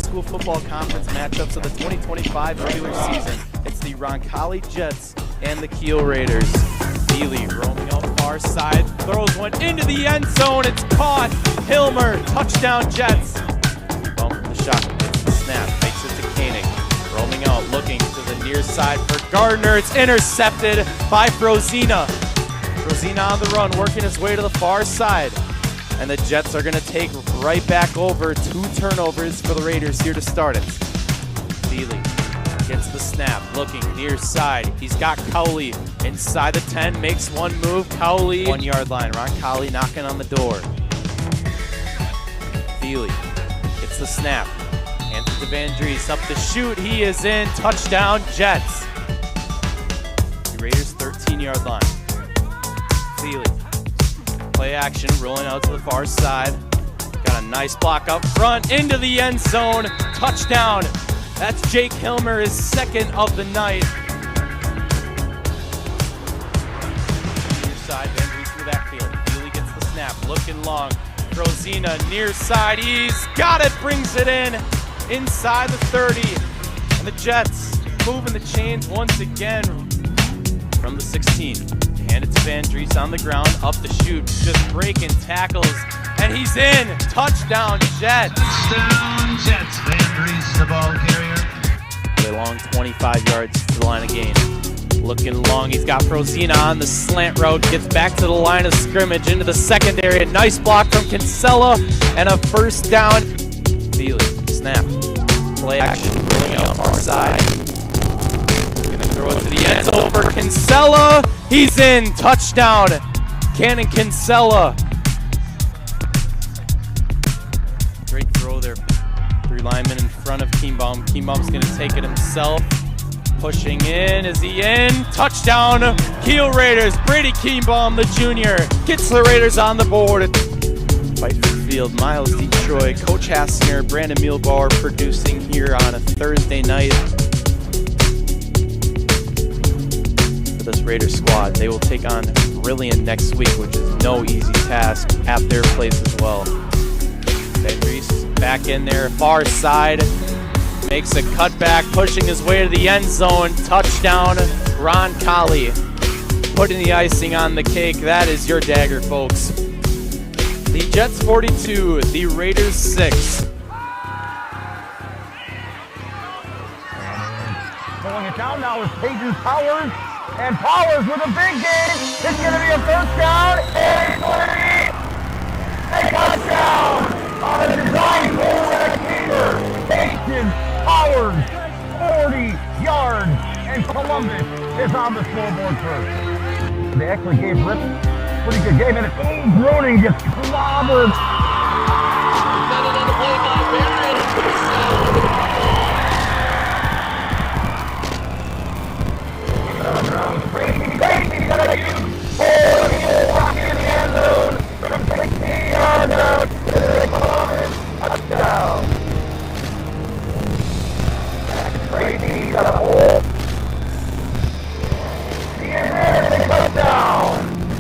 School football conference matchups of the 2025 regular season. It's the Roncalli Jets and the Kiel Raiders. Healy roaming out far side, throws one into the end zone. It's caught. Hilmer, touchdown Jets. Bump the shot, gets the snap, makes it to Koenig. Roaming out, looking to the near side for Gardner. It's intercepted by Frozina. Frozina on the run, working his way to the far side. And the Jets are going to take right back over. 2 turnovers for the Raiders here to start it. Healy gets the snap, looking near side. He's got Cowley inside the 10, makes one move. Cowley, 1 yard line. Roncalli knocking on the door. Feely gets the snap. Hands to Van Dries, up the shoot. He is in. Touchdown, Jets. The Raiders 13-yard line. Feely, play action, rolling out to the far side. Got a nice block up front, into the end zone. Touchdown. That's Jake Hilmer, his second of the night. Near side, Van Dries through that field. Feely gets the snap, looking long. Frozina near side, he's got it, brings it in. Inside the 30. And the Jets moving the chains once again from the 16. Hand it to Van Dries on the ground, up the shoot, just breaking tackles. And he's in. Touchdown, Jets. Touchdown, Jets. Van Dries is the ball carrier. A long 25 yards to the line of game. Looking long, he's got Frozina on the slant route, gets back to the line of scrimmage into the secondary. A nice block from Kinsella and a first down. Feely, snap, play action, rolling out far side. Gonna throw it to the end zone for Kinsella. He's in. Touchdown, Cannon Kinsella. Great throw there. 3 linemen in front of Kienbaum. Kienbaum's going to take it himself. Pushing in. Is he in? Touchdown, Kiel Raiders. Brady Kienbaum, the junior, gets the Raiders on the board. Whitefield Field, Miles Detroit, Coach Hassinger, Brandon Mielbauer producing here on a Thursday night. For this Raiders squad, they will take on Brilliant next week, which is no easy task at their place as well. Van Dries back in there, far side, makes a cutback, pushing his way to the end zone. Touchdown, Roncalli, putting the icing on the cake. That is your dagger, folks. The Jets 42, the Raiders 6. Pulling it down now is Peyton Powers, and Powers with a big game. It's going to be a first down, and it's going to be a touchdown on a design goal and a gainer. Peyton Powers, 40 yards, and Columbus is on the scoreboard first. They actually gave Rip a pretty good game, and it's Groening gets clobbered. Crazy, got a huge hole, rock in the end zone from 60 yards out to the Columbus touchdown. Crazy, got a hole. And a touchdown.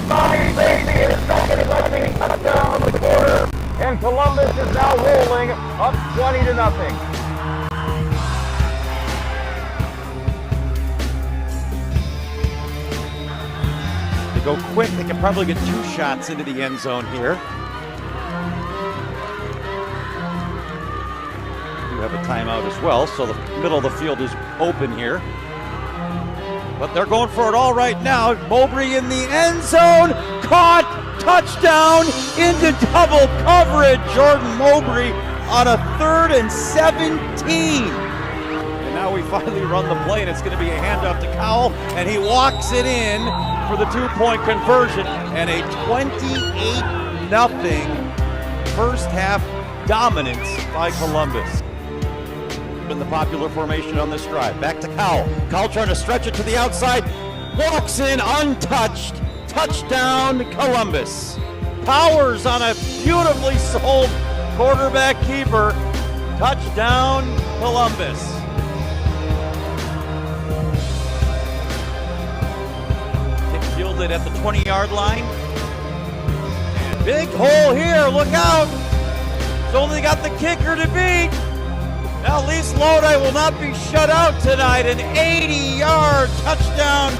Bobby Basie is second rushing touchdown on the quarter. And Columbus is now rolling up 20-0. Go quick, they can probably get 2 shots into the end zone here. You have a timeout as well, so the middle of the field is open here. But they're going for it all right now. Mowbray in the end zone, caught, touchdown into double coverage. Jordan Mowbray on a 3rd and 17. And now we finally run the play, and it's going to be a handoff to Cowell, and he walks it in for the 2-point conversion, and a 28-0 first half dominance by Columbus. In the popular formation on this drive. Back to Cowell. Cowell trying to stretch it to the outside. Walks in untouched. Touchdown Columbus. Powers on a beautifully sold quarterback keeper. Touchdown Columbus. Kick fielded at the 20-yard line. And big hole here. Look out. It's only got the kicker to beat. Now, Lise Lodi will not be shut out tonight. An 80-yard touchdown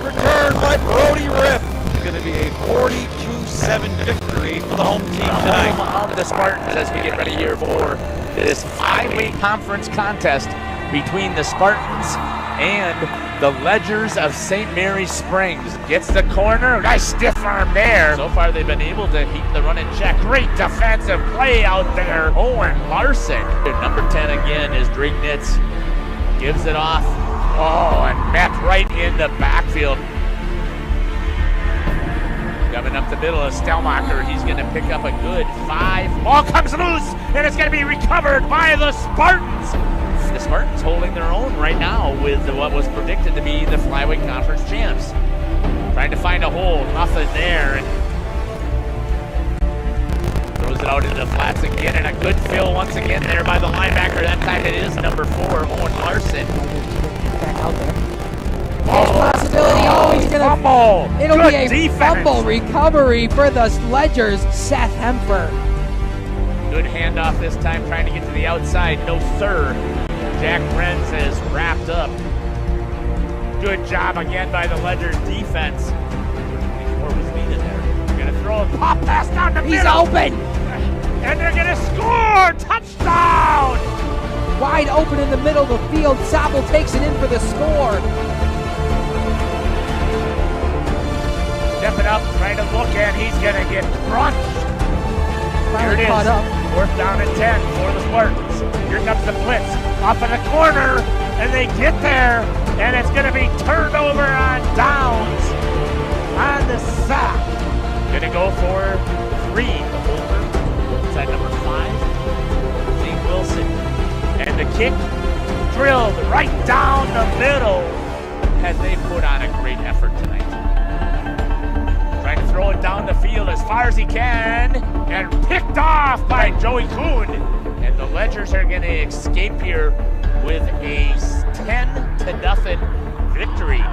return by Brody Riff. It's going to be a 42-7 victory for the home team tonight. Of the Spartans as we get ready here for this 5-week conference contest between the Spartans and the Ledgers of St. Mary's Springs. Gets the corner, nice stiff arm there. So far they've been able to keep the run in check. Great defensive play out there. Owen Larson. Number 10 again is Drake Nitz. Gives it off. Oh, and met right in the backfield. Coming up the middle of Stelmacher. He's going to pick up a good 5. Ball comes loose, and it's going to be recovered by the Spartans. The Spartans holding their own right now with what was predicted to be the Flyweight Conference champs. Trying to find a hole, nothing there. And throws it out into the flats again, and a good fill once again there by the linebacker. That time it is number 4, Owen Larson. Back out there. There's possibility. Oh, he's gonna fumble. It'll good be a defense. Fumble recovery for the Ledgers. Seth Hemper. Good handoff this time, trying to get to the outside. No, sir. Jack Renz is wrapped up. Good job again by the Ledgers defense. 24 was needed there. They're going to throw a pop pass down the middle. He's open. And they're going to score. Touchdown. Wide open in the middle of the field. Zabel takes it in for the score. Stepping up, trying to look at. He's going to get crunched. Here it is. Caught up. 4th down and 10 for the Spartans. Here comes the blitz. Off in the corner, and they get there, and it's going to be turned over on downs on the sack. Going to go for 3. The holder. Is that number 5? Zeke Wilson. And the kick drilled right down the middle as they put on a great effort tonight. Trying to throw it down the field as far as he can, and picked off by Joey Kuhn. And the Ledgers are going to escape here with a 10-0 victory.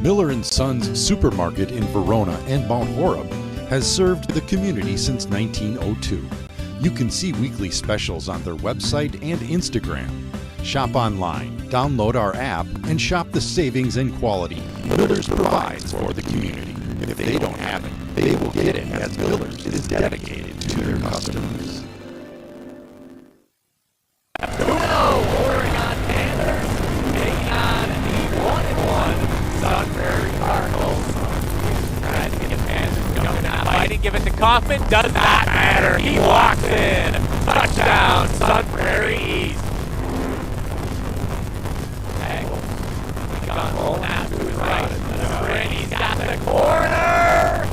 Miller & Sons Supermarket in Verona and Mount Horeb has served the community since 1902. You can see weekly specials on their website and Instagram. Shop online, download our app, and shop the savings and quality Miller's provides for the community. If they don't have it, they will get it, as Miller's is dedicated to their customers. Oregon Panthers taking on the 1-1 Sun Prairie Cardinals. Trying to get Panthers coming out. Fighting, give it to Kaufman. Does not matter. He walks in. Touchdown, Sun Prairie East. Rolling out to his right. He's got the corner.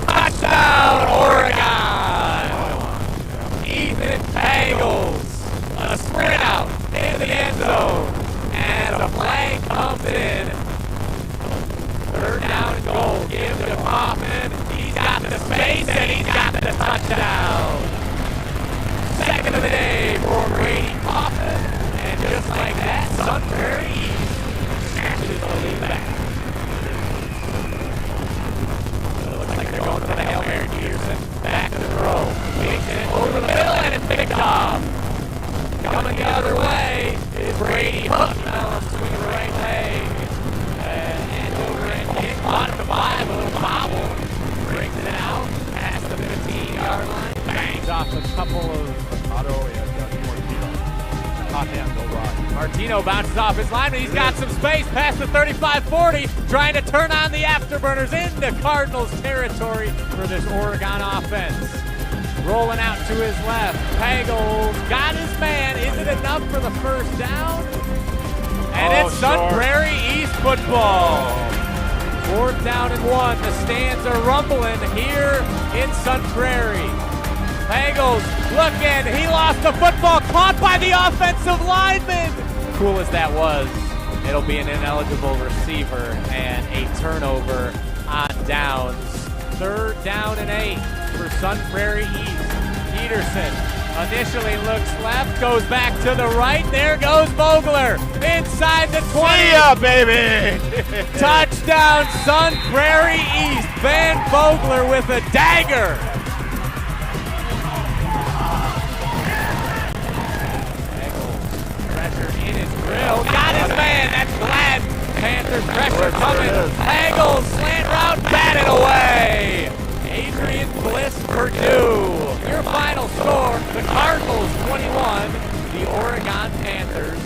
Touchdown, Oregon. Ethan Pagels. A sprint out in the end zone. And the flag comes in. 3rd down and goal. Give to Kaufman. He's got the space and he's got the touchdown. 2nd of the day for Brady Kaufman. And just like that, Sun Prairie snatches the lead back. Looks like they're going for the Hail Mary. Peterson back to the throw. Takes it over the middle and it's picked off. Coming the other way is Brady Hunt. Now swing the right leg. And over and kick. Bottom to 5. A little bobble. Brings it out past the 15-yard line. Bangs off a couple of Martino bounces off his lineman. He's got some space past the 35-40, trying to turn on the afterburners into Cardinals territory for this Oregon offense. Rolling out to his left. Pagels got his man. Is it enough for the 1st down? And it's Sun Prairie East football. 4th down and 1. The stands are rumbling here in Sun Prairie. Pagels looking. He lost the football, caught by the offensive lineman. Cool as that was, it'll be an ineligible receiver and a turnover on downs. 3rd down and 8 for Sun Prairie East. Peterson initially looks left, goes back to the right. There goes Vogler inside the 20. See ya, baby! Touchdown, Sun Prairie East. Van Vogler with a dagger. Pressure in his grill. Got his man. That's Glad. Panthers pressure coming. Hagel slant route, batted away. Adrian Bliss, Purdue. Your final score, the Cardinals 21, the Oregon Panthers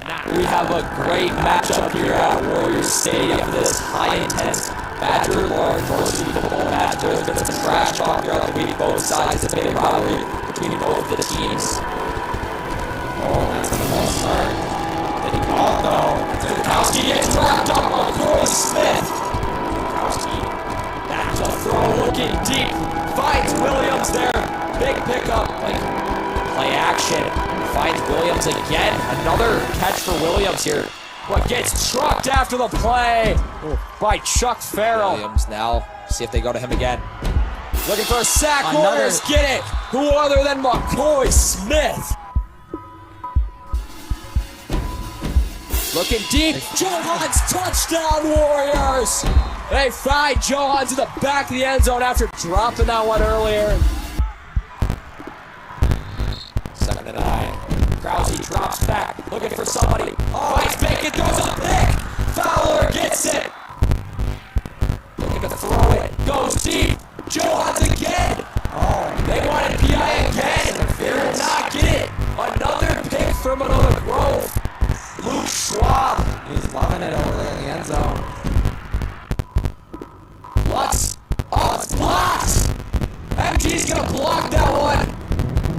9. We have a great matchup here at Warriors Stadium. This high-intense Badger Large varsity football match. There's been some trash talk throughout the week. Both sides have been a rivalry between both the teams. Oh, that's the false start. Oh, no. Zukowski gets wrapped up on Corey Smith. Zukowski back to throw, looking deep. Finds Williams there. Big pickup. Play action. Finds Williams again. Another catch for Williams here. But gets trucked after the play by Chuck Farrell. Williams now. See if they go to him again. Looking for a sack. Warriors get it. Who other than McCoy Smith? Looking deep. Johans touchdown Warriors. They find Johans in the back of the end zone after dropping that one earlier. 7 to 9. Krause drops back, looking for somebody. Oh, he's Bacon throws a pick. Fowler gets it. Looking to throw it. Goes deep. Johans again. Oh, they wanted PI again. They will not get it. Another pick from another Grove. Luke Schwab. He's loving it over there in the end zone. Lutz. Oh, it's blocked. MG's gonna block that one.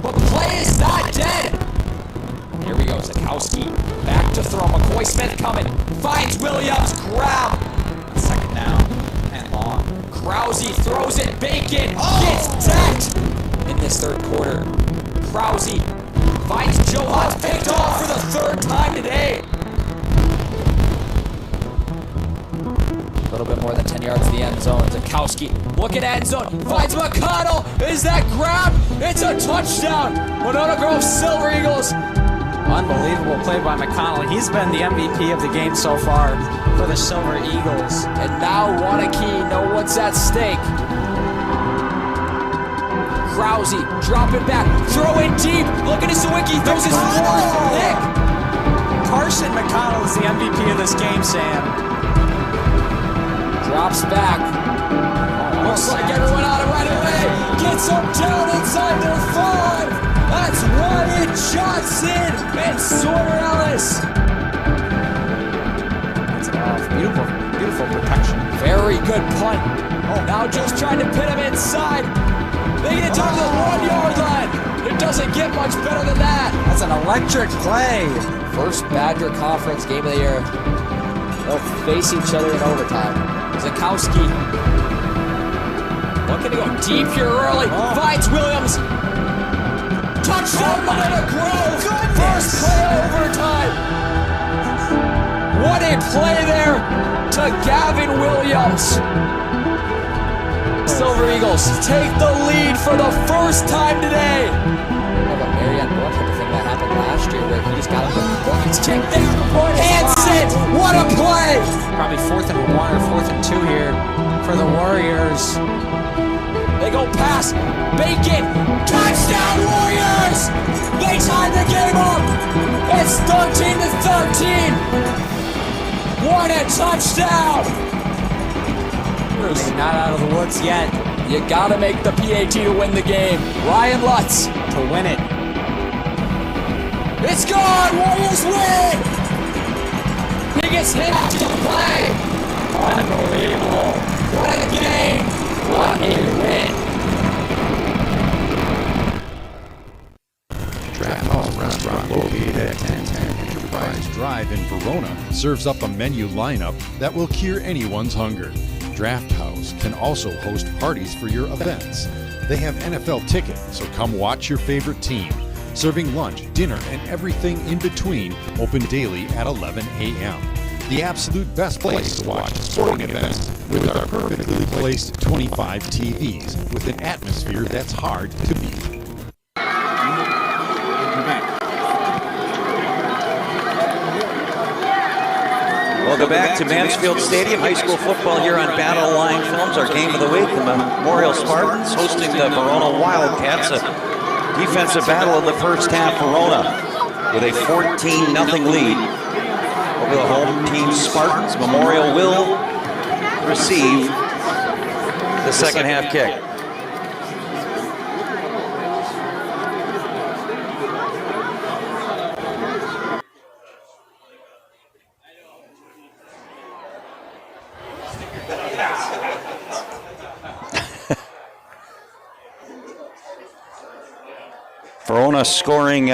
But play is not dead. Here we go, Zukowski. Back to throw. McCoy Smith coming. Finds Williams. Grab. 2nd down and long. Krause throws it. Bacon gets sacked in this 3rd quarter. Krause finds Johans, picked off for the 3rd time today. A little bit more than 10 yards to the end zone. Zukowski looking at end zone. Finds McConnell. Is that grab? It's a touchdown. Winona Grove Silver Eagles. Unbelievable play by McConnell. He's been the MVP of the game so far for the Silver Eagles. And now Wanakee know what's at stake. Krause dropping back, throwing deep. Looking at Sawicki, throws his 4th pick. Carson McConnell is the MVP of this game, Sam. Drops back. Looks like everyone out of right away. Gets him down inside their 5. That's Wyatt Johnson and Sawyer Ellis. That's off. Beautiful protection. Very good punt. Now just trying to pin him inside. They get it down to the 1-yard line. It doesn't get much better than that. That's an electric play. First Badger Conference game of the year. They'll face each other in overtime. Zukowski looking to go deep here early. Finds Williams. Touchdown, Winona Grove. First play of overtime. What a play there to Gavin Williams. Silver Eagles take the lead for the first time today. Like a Marianne Book, the thing that happened last year where he just got up and Book's kicked there. Hansen, what a play! Probably 4th and 1 or 4th and 2 here for the Warriors. They go past Bacon. Touchdown Warriors! They tie the game up. It's 13 to 13. What a touchdown! They're not out of the woods yet. You gotta make the PAT to win the game. Ryan Lutz to win it. It's gone! Warriors win! He gets hit after the play. Unbelievable. What a game. What a win. Draft House restaurant located at 1010 Enterprise Sunrise Drive in Verona serves up a menu lineup that will cure anyone's hunger. Draft House can also host parties for your events. They have NFL tickets, so come watch your favorite team. Serving lunch, dinner, and everything in between, open daily at 11 a.m. The absolute best place to watch sporting events with our perfectly placed 25 TVs with an atmosphere that's hard to beat. Welcome back to Mansfield Stadium. High school football here on Battle Line Films. Our game of the week, the Memorial Spartans hosting the Verona Wildcats. A defensive battle in the first half. Verona with a 14-0 lead over the home team Spartans. Memorial will receive the second half kick. Verona scoring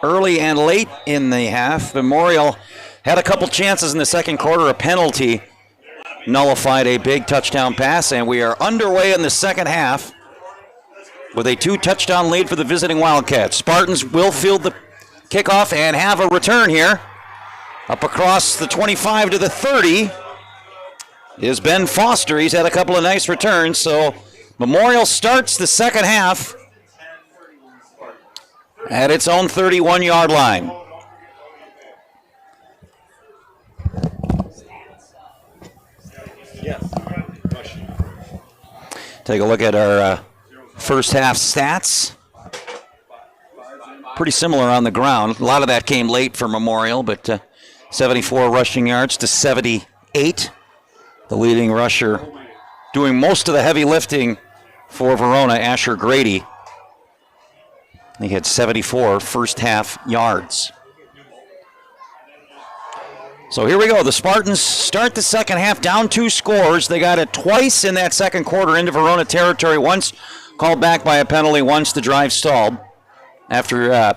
early and late in the half. Memorial had a couple chances in the second quarter. A penalty nullified a big touchdown pass, and we are underway in the second half with a 2-touchdown lead for the visiting Wildcats. Spartans will field the kickoff and have a return here. Up across the 25 to the 30 is Ben Foster. He's had a couple of nice returns, so Memorial starts the second half at its own 31-yard line. Take a look at our first half stats. Pretty similar on the ground. A lot of that came late for Memorial, but 74 rushing yards to 78. The leading rusher doing most of the heavy lifting for Verona, Asher Grady. He had 74 first half yards. So here we go. The Spartans start the second half down 2 scores. They got it twice in that second quarter into Verona territory. Once called back by a penalty, once the drive stalled after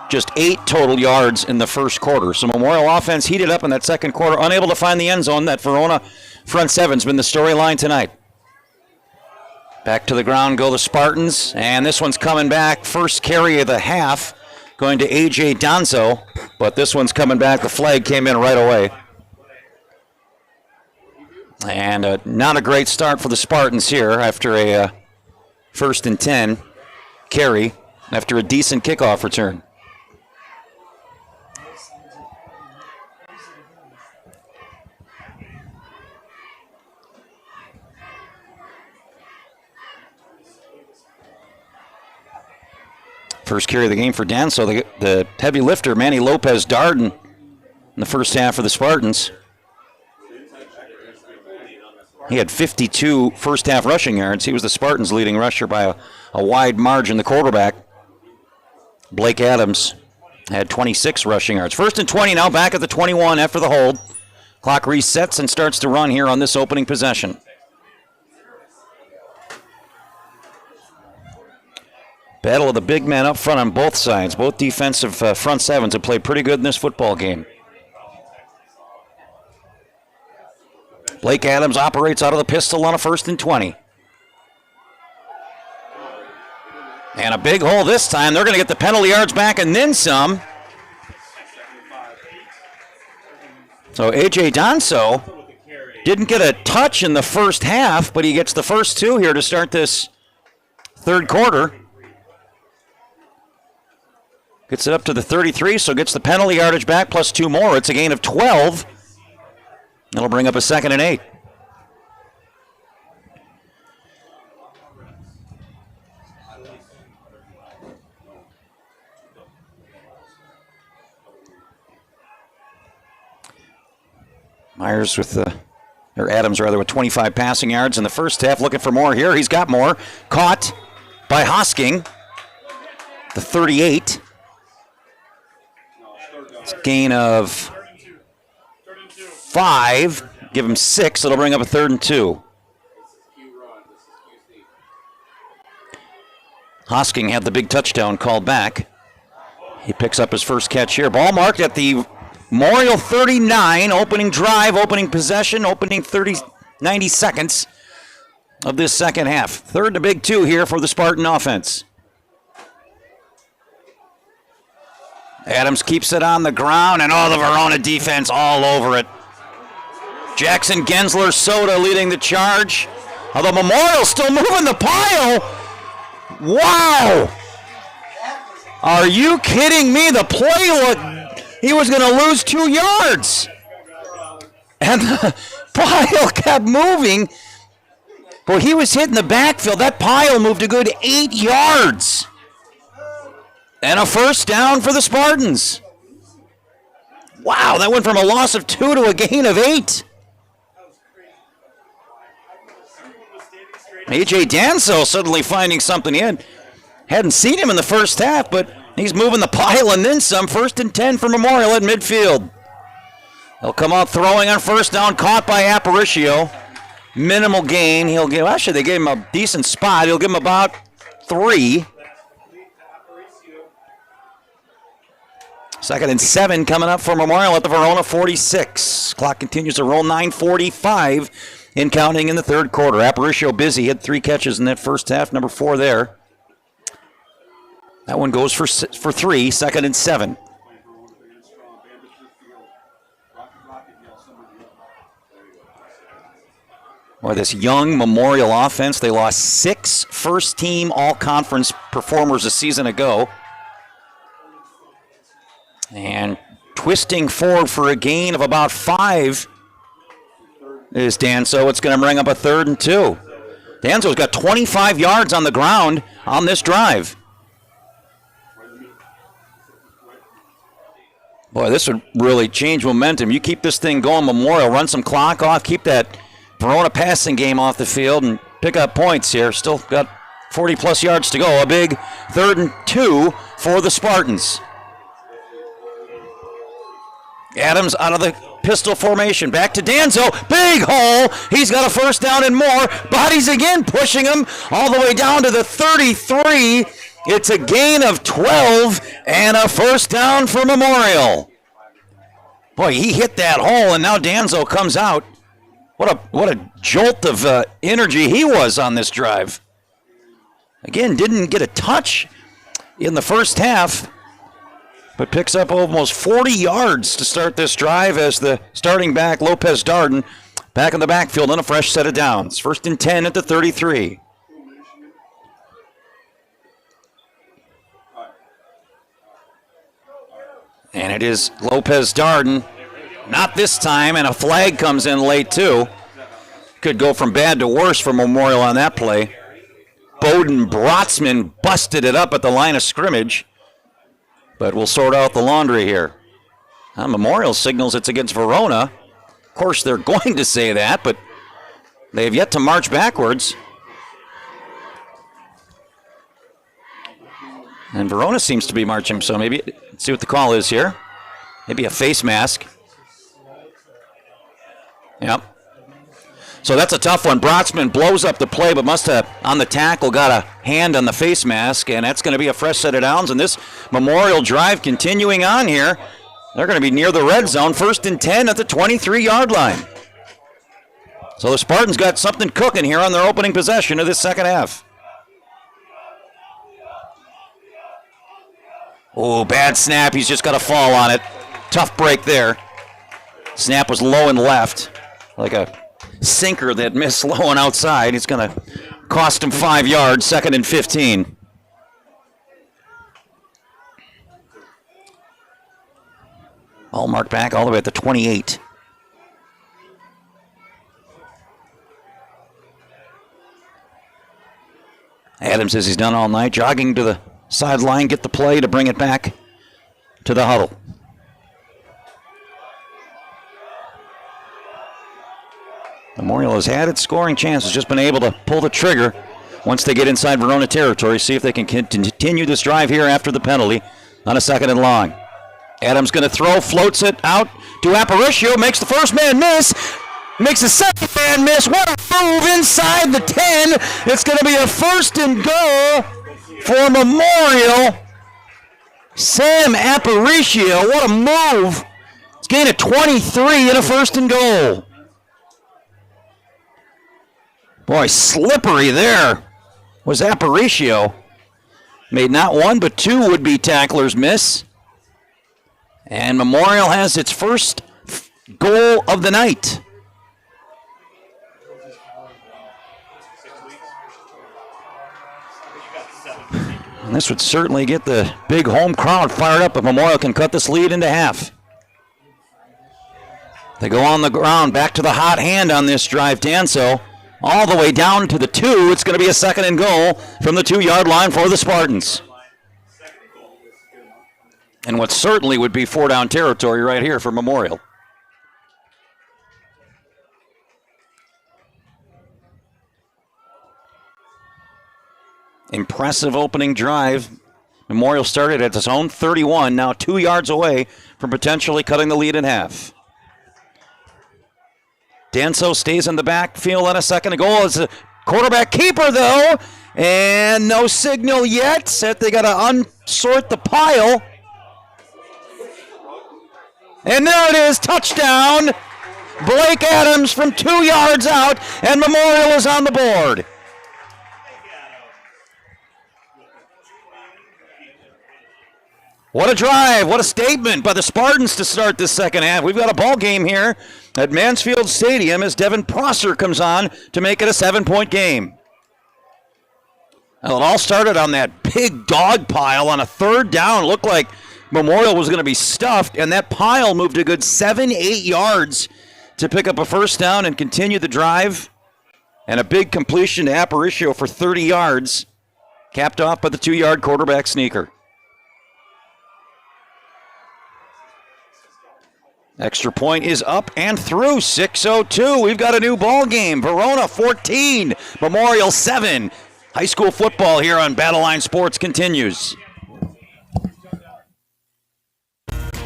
just 8 total yards in the first quarter. So Memorial offense heated up in that second quarter, unable to find the end zone. That Verona front seven's been the storyline tonight. Back to the ground go the Spartans, and this one's coming back. First carry of the half going to A.J. Donzo, but this one's coming back. The flag came in right away. And not a great start for the Spartans here after a 1st and 10 carry after a decent kickoff return. First carry of the game for Danso, the heavy lifter, Manny Lopez Darden, in the first half for the Spartans. He had 52 first half rushing yards. He was the Spartans' leading rusher by a wide margin. The quarterback, Blake Adams, had 26 rushing yards. 1st and 20 now, back at the 21 after the hold. Clock resets and starts to run here on this opening possession. Battle of the big men up front on both sides. Both defensive front sevens have played pretty good in this football game. Blake Adams operates out of the pistol on a 1st and 20. And a big hole this time. They're going to get the penalty yards back and then some. So A.J. Donso didn't get a touch in the first half, but he gets the first 2 here to start this third quarter. Gets it up to the 33, so gets the penalty yardage back plus 2 more. It's a gain of 12. That'll bring up a 2nd and 8. Myers Adams with 25 passing yards in the first half. Looking for more here. He's got more. Caught by Hosking. The 38. It's a gain of 5. Give him 6. It'll bring up a 3rd and 2. Hosking had the big touchdown called back. He picks up his first catch here. Ball marked at the Memorial 39, opening drive, opening possession, opening 90 seconds of this second half. Third to big 2 here for the Spartan offense. Adams keeps it on the ground, and the Verona defense all over it. Jackson Gensler Soda leading the charge. Although Memorial still moving the pile. Wow! Are you kidding me? The play looked, he was going to lose 2 yards. And the pile kept moving. Boy, he was hitting the backfield. That pile moved a good 8 yards. And a first down for the Spartans. Wow, that went from a loss of 2 to a gain of 8. A.J. Danso suddenly finding something in. Hadn't seen him in the first half, but he's moving the pile and then some. 1st and 10 for Memorial at midfield. They'll come out throwing on first down, caught by Aparicio. Minimal gain. Actually, they gave him a decent spot. He'll give him about 3. 2nd and 7 coming up for Memorial at the Verona 46. Clock continues to roll. 9:45 in counting in the third quarter. Aparicio busy. Had 3 catches in that first half. Number 4 there. That one goes for 3. 2nd and 7. Boy, this young Memorial offense, they lost 6 first-team all-conference performers a season ago. And twisting forward for a gain of about 5 is Danso. It's going to bring up a 3rd and 2. Danso's got 25 yards on the ground on this drive. Boy, this would really change momentum. You keep this thing going, Memorial, run some clock off, keep that Verona passing game off the field, and pick up points here. Still got 40-plus yards to go. A big 3rd and 2 for the Spartans. Adams out of the pistol formation. Back to Danso. Big hole. He's got a first down and more. Bodies again pushing him all the way down to the 33. It's a gain of 12 and a first down for Memorial. Boy, he hit that hole, and now Danso comes out. What a jolt of energy he was on this drive. Again, didn't get a touch in the first half, but picks up almost 40 yards to start this drive as the starting back, Lopez Darden, back in the backfield on a fresh set of downs. 1st and 10 at the 33. And it is Lopez Darden. Not this time, and a flag comes in late too. Could go from bad to worse for Memorial on that play. Bowden Brotzman busted it up at the line of scrimmage. But we'll sort out the laundry here. Memorial signals it's against Verona. Of course, they're going to say that, but they have yet to march backwards. And Verona seems to be marching, so maybe, let's see what the call is here. Maybe a face mask. Yep. So that's a tough one. Brotzman blows up the play, but must have, on the tackle, got a hand on the face mask, and that's going to be a fresh set of downs. And this Memorial drive continuing on here. They're going to be near the red zone. 1st and 10 at the 23-yard line. So the Spartans got something cooking here on their opening possession of this second half. Oh, bad snap. He's just got to fall on it. Tough break there. Snap was low and left, like a sinker that missed low and outside. It's going to cost him 5 yards, 2nd and 15. All marked back all the way at the 28. Adams, as he's done all night, jogging to the sideline, get the play to bring it back to the huddle. Memorial has had its scoring chances, just been able to pull the trigger once they get inside Verona territory, see if they can continue this drive here after the penalty on a 2nd and long. Adams going to throw, floats it out to Aparicio, makes the first man miss, makes the second man miss. What a move inside the 10. It's going to be a 1st and goal for Memorial. Sam Aparicio, what a move. It's gained a 23 and a first and goal. Boy, slippery there was Aparicio. Made not one but two would-be tacklers miss. And Memorial has its first goal of the night. And this would certainly get the big home crowd fired up if Memorial can cut this lead into half. They go on the ground, back to the hot hand on this drive. Danso all the way down to the 2. It's going to be a second and goal from the 2-yard line for the Spartans. And what certainly would be 4-down territory right here for Memorial. Impressive opening drive. Memorial started at its own 31, now 2 yards away from potentially cutting the lead in half. Danso stays in the backfield on a second goal. It's a quarterback keeper, though, and no signal yet. They got to unsort the pile. And there it is, touchdown. Blake Adams from 2 yards out, and Memorial is on the board. What a drive, what a statement by the Spartans to start this second half. We've got a ball game here at Mansfield Stadium as Devin Prosser comes on to make it a 7-point game. Well, it all started on that big dog pile on a third down. It looked like Memorial was going to be stuffed, and that pile moved a good 7-8 yards to pick up a first down and continue the drive. And a big completion to Aparicio for 30 yards, capped off by the 2-yard quarterback sneaker. Extra point is up and through. 6:02. We've got a new ball game. Verona 14, Memorial 7. High school football here on Battle Line Sports continues.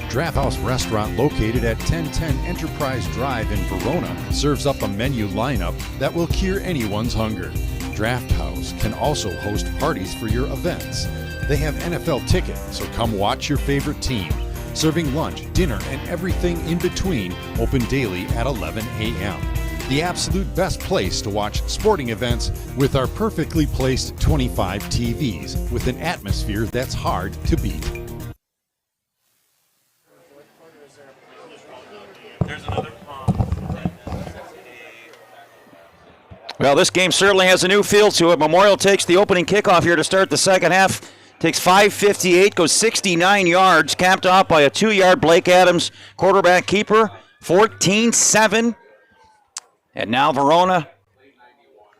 Draft House Restaurant, located at 1010 Enterprise Drive in Verona, serves up a menu lineup that will cure anyone's hunger. Draft House can also host parties for your events. They have NFL tickets, so come watch your favorite team. Serving lunch, dinner, and everything in between, open daily at 11 a.m. The absolute best place to watch sporting events with our perfectly placed 25 TVs with an atmosphere that's hard to beat. Well, this game certainly has a new feel to it. Memorial takes the opening kickoff here to start the second half. Takes 5:58, goes 69 yards, capped off by a 2-yard Blake Adams quarterback keeper. 14-7. And now Verona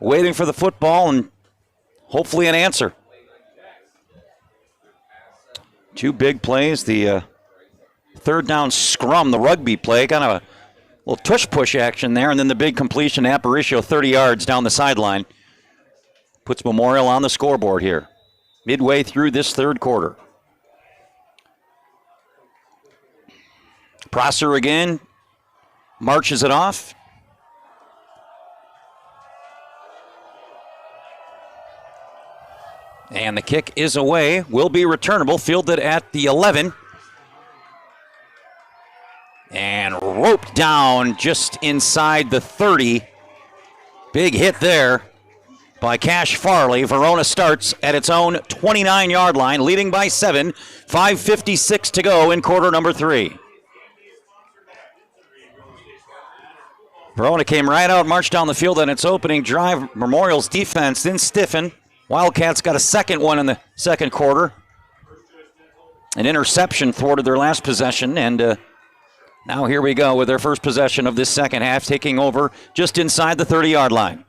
waiting for the football and hopefully an answer. Two big plays. The third down scrum, the rugby play, kind of a little tush-push action there, and then the big completion to Aparicio 30 yards down the sideline. Puts Memorial on the scoreboard here, midway through this third quarter. Prosser again marches it off. And the kick is away, will be returnable, fielded at the 11. And roped down just inside the 30. Big hit there by Cash Farley. Verona starts at its own 29-yard line, leading by 7. 5:56 to go in quarter number 3. Verona came right out, marched down the field on its opening drive. Memorial's defense didn't stiffen. Wildcats got a second one in the second quarter. An interception thwarted their last possession, and now here we go with their first possession of this second half, taking over just inside the 30-yard line.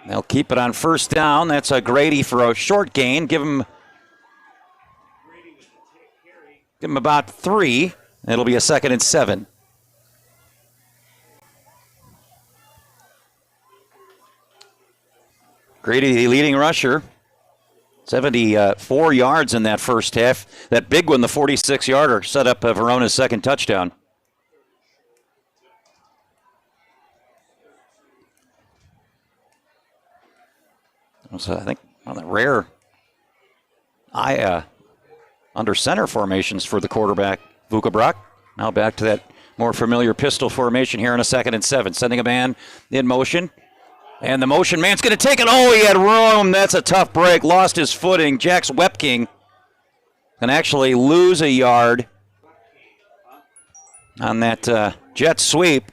They'll keep it on first down. That's a Grady for a short gain. Give him about 3. It'll be a 2nd and 7. Grady, the leading rusher, 74 yards in that first half. That big one, the 46-yarder, set up Verona's second touchdown. was, I think, one of the rare under center formations for the quarterback, Vukabrak. Now back to that more familiar pistol formation here in a 2nd and 7. Sending a man in motion. And the motion man's going to take it. Oh, he had room. That's a tough break. Lost his footing. Jax Wepking can actually lose a yard on that jet sweep.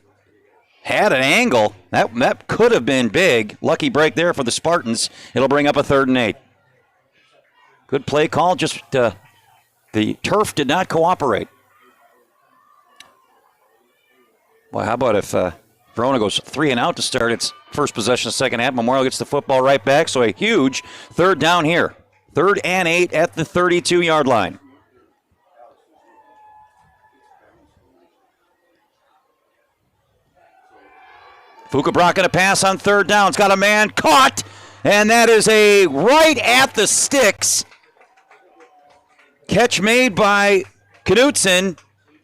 Had an angle. That could have been big. Lucky break there for the Spartans. It'll bring up a 3rd and 8. Good play call. Just the turf did not cooperate. Well, how about if Verona goes 3 and out to start its first possession of the second half? Memorial gets the football right back, so a huge 3rd down here. 3rd and 8 at the 32-yard line. Vukabrak going to pass on 3rd down. It's got a man caught, and that is a right at the sticks. Catch made by Knutson,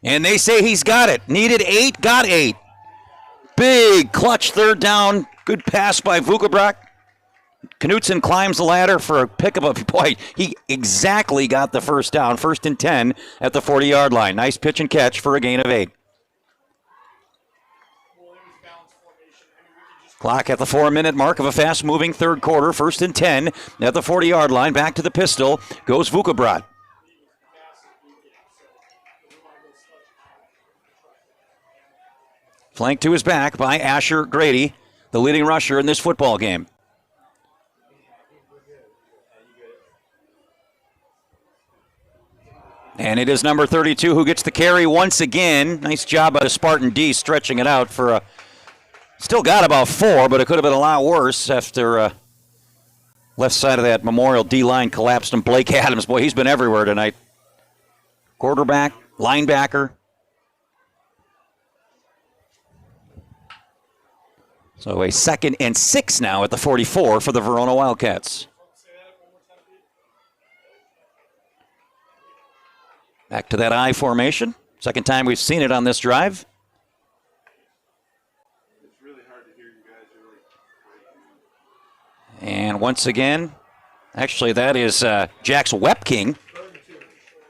and they say he's got it. Needed 8, got 8. Big clutch 3rd down. Good pass by Vukabrak. Knutson climbs the ladder for a pickup of, boy, he exactly got the 1st down. 1st and 10 at the 40-yard line. Nice pitch and catch for a gain of 8. Clock at the 4-minute mark of a fast-moving 3rd quarter. 1st and 10 at the 40-yard line. Back to the pistol goes Vukabrak. Flanked to his back by Asher Grady, the leading rusher in this football game. And it is number 32 who gets the carry once again. Nice job by the Spartan D stretching it out for a... Still got about 4, but it could have been a lot worse after left side of that Memorial D line collapsed and Blake Adams. Boy, he's been everywhere tonight. Quarterback, linebacker. So a 2nd and 6 now at the 44 for the Verona Wildcats. Back to that I formation. Second time we've seen it on this drive. And once again, actually that is Jax Wepking.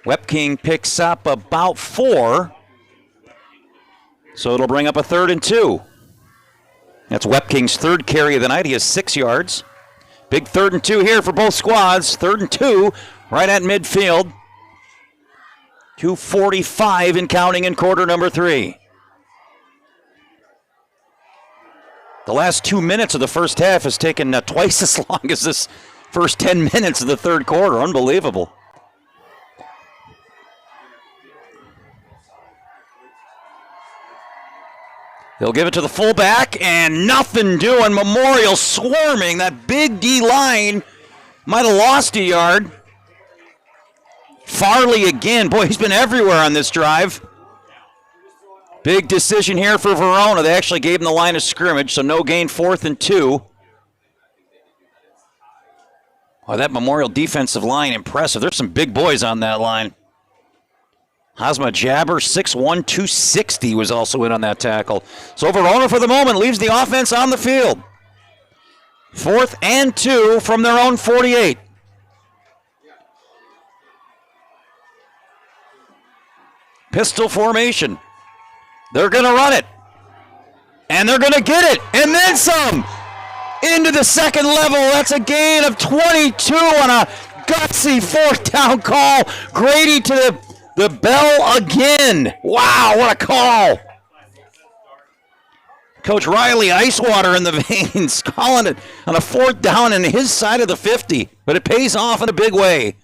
Wepking picks up about 4. So it'll bring up a 3rd and 2. That's Wepking's 3rd carry of the night. He has 6 yards. Big 3rd and 2 here for both squads. 3rd and 2 right at midfield. 2:45 and counting in quarter number 3. The last 2 minutes of the first half has taken twice as long as this first 10 minutes of the 3rd quarter. Unbelievable. They'll give it to the fullback, and nothing doing. Memorial swarming. That big D line might have lost a yard. Farley again. Boy, he's been everywhere on this drive. Big decision here for Verona. They actually gave him the line of scrimmage, so no gain, 4th and 2. Oh, that Memorial defensive line, impressive. There's some big boys on that line. Hosma Jabber, 6'1", 260 was also in on that tackle. So Verona, for the moment, leaves the offense on the field. 4th and 2 from their own 48. Pistol formation. They're going to run it. And they're going to get it. And then some. Into the 2nd level. That's a gain of 22 on a gutsy 4th down call. Grady to the bell again. Wow, what a call. Coach Riley, ice water in the veins, calling it on a 4th down in his side of the 50. But it pays off in a big way.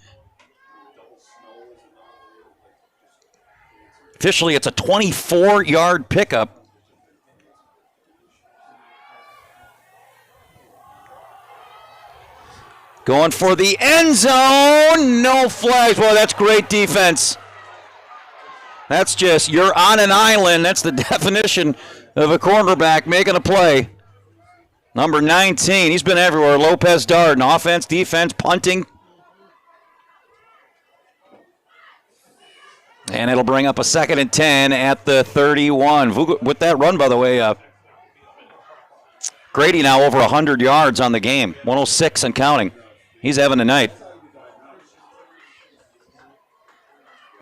Officially, it's a 24-yard pickup. Going for the end zone. No flags. Boy, that's great defense. That's just, you're on an island. That's the definition of a cornerback making a play. Number 19, he's been everywhere. Lopez Darden, offense, defense, punting. And it'll bring up a 2nd and 10 at the 31. With that run, by the way, Grady now over 100 yards on the game, 106 and counting. He's having a night.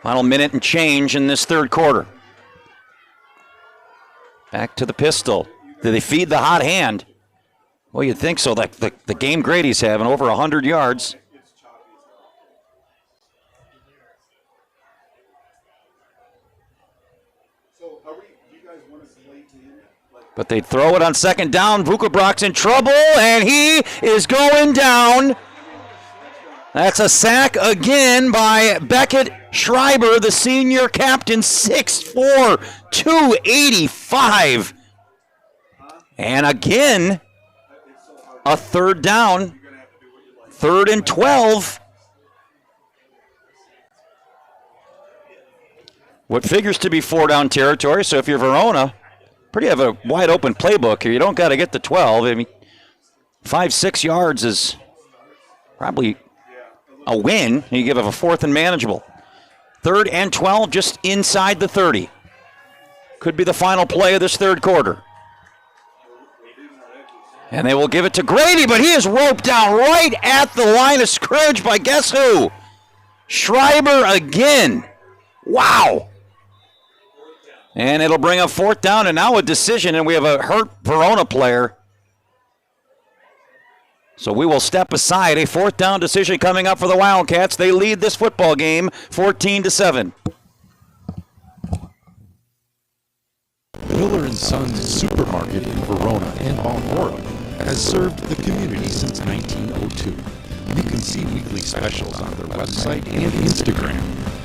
Final minute and change in this third quarter. Back to the pistol. Do they feed the hot hand? Well, you'd think so. Like the game Grady's having, over 100 yards. But they throw it on second down. Vukabrock's in trouble, and he is going down. That's a sack again by Beckett Schreiber, the senior captain, 6'4", 285. And again, a third down, 3rd and 12. What figures to be 4-down territory, so if you're Verona, pretty have a wide open playbook here. You don't got to get to 12. I mean, 5-6 yards is probably a win. You give it a 4th and manageable. 3rd and 12, just inside the 30. Could be the final play of this third quarter. And they will give it to Grady, but he is roped down right at the line of scrimmage by guess who? Schreiber again. Wow. And it'll bring up 4th down, and now a decision, and we have a hurt Verona player. So we will step aside. A 4th down decision coming up for the Wildcats. They lead this football game 14-7. Miller & Sons Supermarket in Verona and Balmoral has served the community since 1902. You can see weekly specials on their website and Instagram.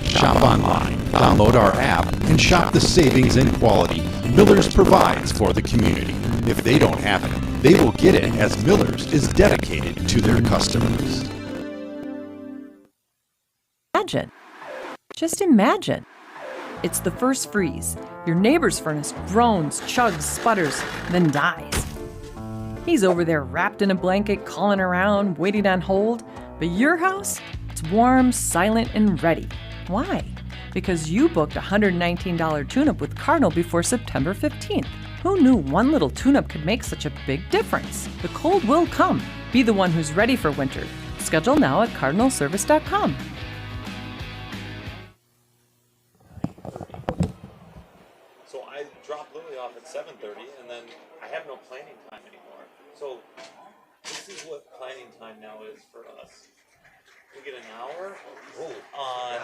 Shop online, download our app, and shop the savings and quality Miller's provides for the community. If they don't have it, they will get it, as Miller's is dedicated to their customers. Imagine. Just imagine. It's the first freeze. Your neighbor's furnace groans, chugs, sputters, then dies. He's over there wrapped in a blanket, calling around, waiting on hold. But your house, it's warm, silent, and ready. Why? Because you booked a $119 tune-up with Cardinal before September 15th. Who knew one little tune-up could make such a big difference? The cold will come. Be the one who's ready for winter. Schedule now at cardinalservice.com. So I dropped Lily off at 7:30, and then I have no planning time anymore. So this is what planning time now is for us. We get an hour on.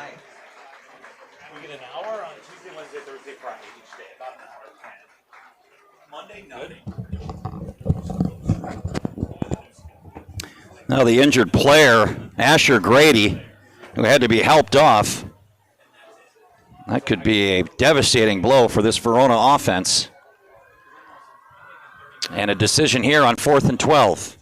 We get an hour on Tuesday, Wednesday, Thursday, Friday each day. About an hour of planning. Monday, nothing. Now the injured player, Asher Grady, who had to be helped off. That could be a devastating blow for this Verona offense. And a decision here on 4th and 12.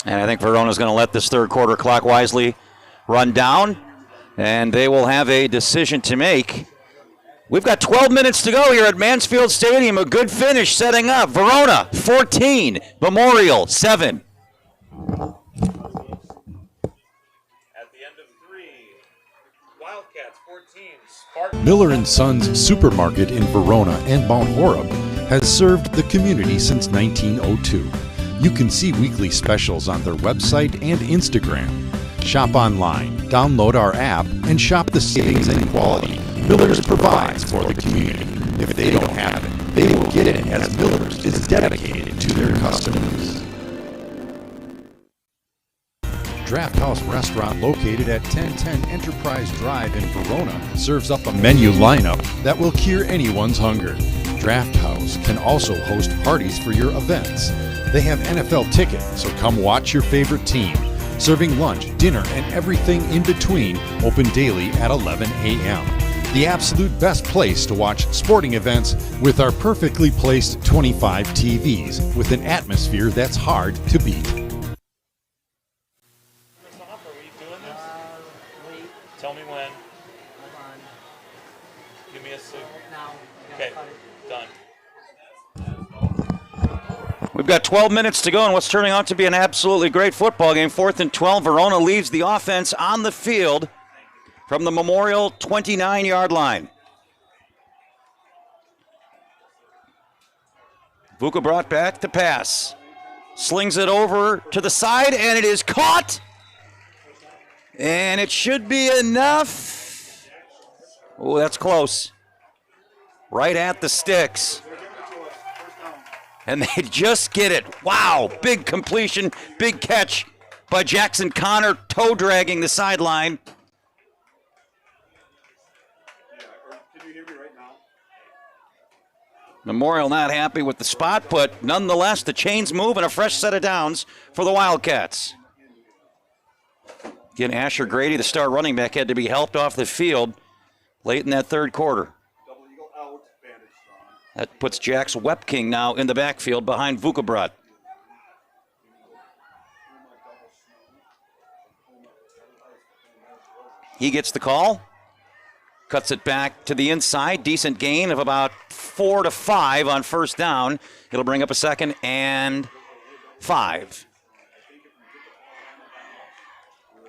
And I think Verona's going to let this third quarter clock wisely run down. And they will have a decision to make. We've got 12 minutes to go here at Mansfield Stadium. A good finish setting up. Verona 14, Memorial 7. Miller & Sons Supermarket in Verona and Mount Horeb has served the community since 1902. You can see weekly specials on their website and Instagram. Shop online, download our app, and shop the savings and quality Miller's provides for the community. If they don't have it, they will get it, as Miller's is dedicated to their customers. Draft House Restaurant, located at 1010 Enterprise Drive in Verona, serves up a menu lineup that will cure anyone's hunger. Draft House can also host parties for your events. They have NFL tickets, so come watch your favorite team. Serving lunch, dinner, and everything in between, open daily at 11 a.m. The absolute best place to watch sporting events, with our perfectly placed 25 TVs with an atmosphere that's hard to beat. Tell me when. Give me a signal. Okay, done. We've got 12 minutes to go in what's turning out to be an absolutely great football game. 4th and 12. Verona leads the offense on the field from the Memorial 29-yard line. Vuka brought back to pass. Slings it over to the side, and it is caught. And it should be enough. Oh, that's close. Right at the sticks. And they just get it. Wow, big completion, big catch by Jackson Connor, toe dragging the sideline. Memorial not happy with the spot, but nonetheless, the chains move and a fresh set of downs for the Wildcats. Again, Asher Grady, the star running back, had to be helped off the field late in that third quarter. That puts Jax Wepking now in the backfield behind Vukabrad. He gets the call. Cuts it back to the inside. Decent gain of about 4 to 5 on first down. It'll bring up a 2nd and 5.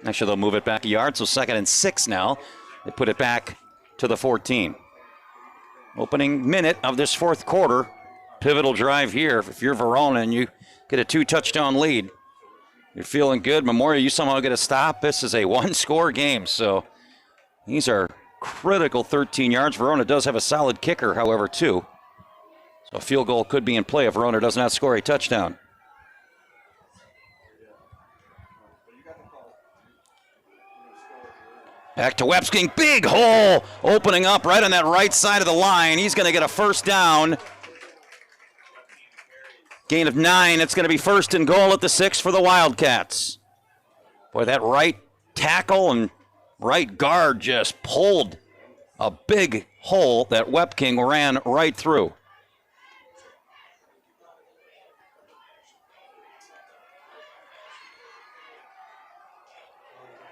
Actually, they'll move it back a yard, so 2nd and 6 now. They put it back to the 14. Opening minute of this fourth quarter. Pivotal drive here. If you're Verona and you get a 2-touchdown lead, you're feeling good. Memorial, you somehow get a stop. This is a one-score game, so these are critical 13 yards. Verona does have a solid kicker, however, too. So a field goal could be in play if Verona does not score a touchdown. Back to Wepking, big hole opening up right on that right side of the line. He's going to get a first down. Gain of 9. It's going to be 1st and goal at the 6 for the Wildcats. Boy, that right tackle and right guard just pulled a big hole that Wepking ran right through.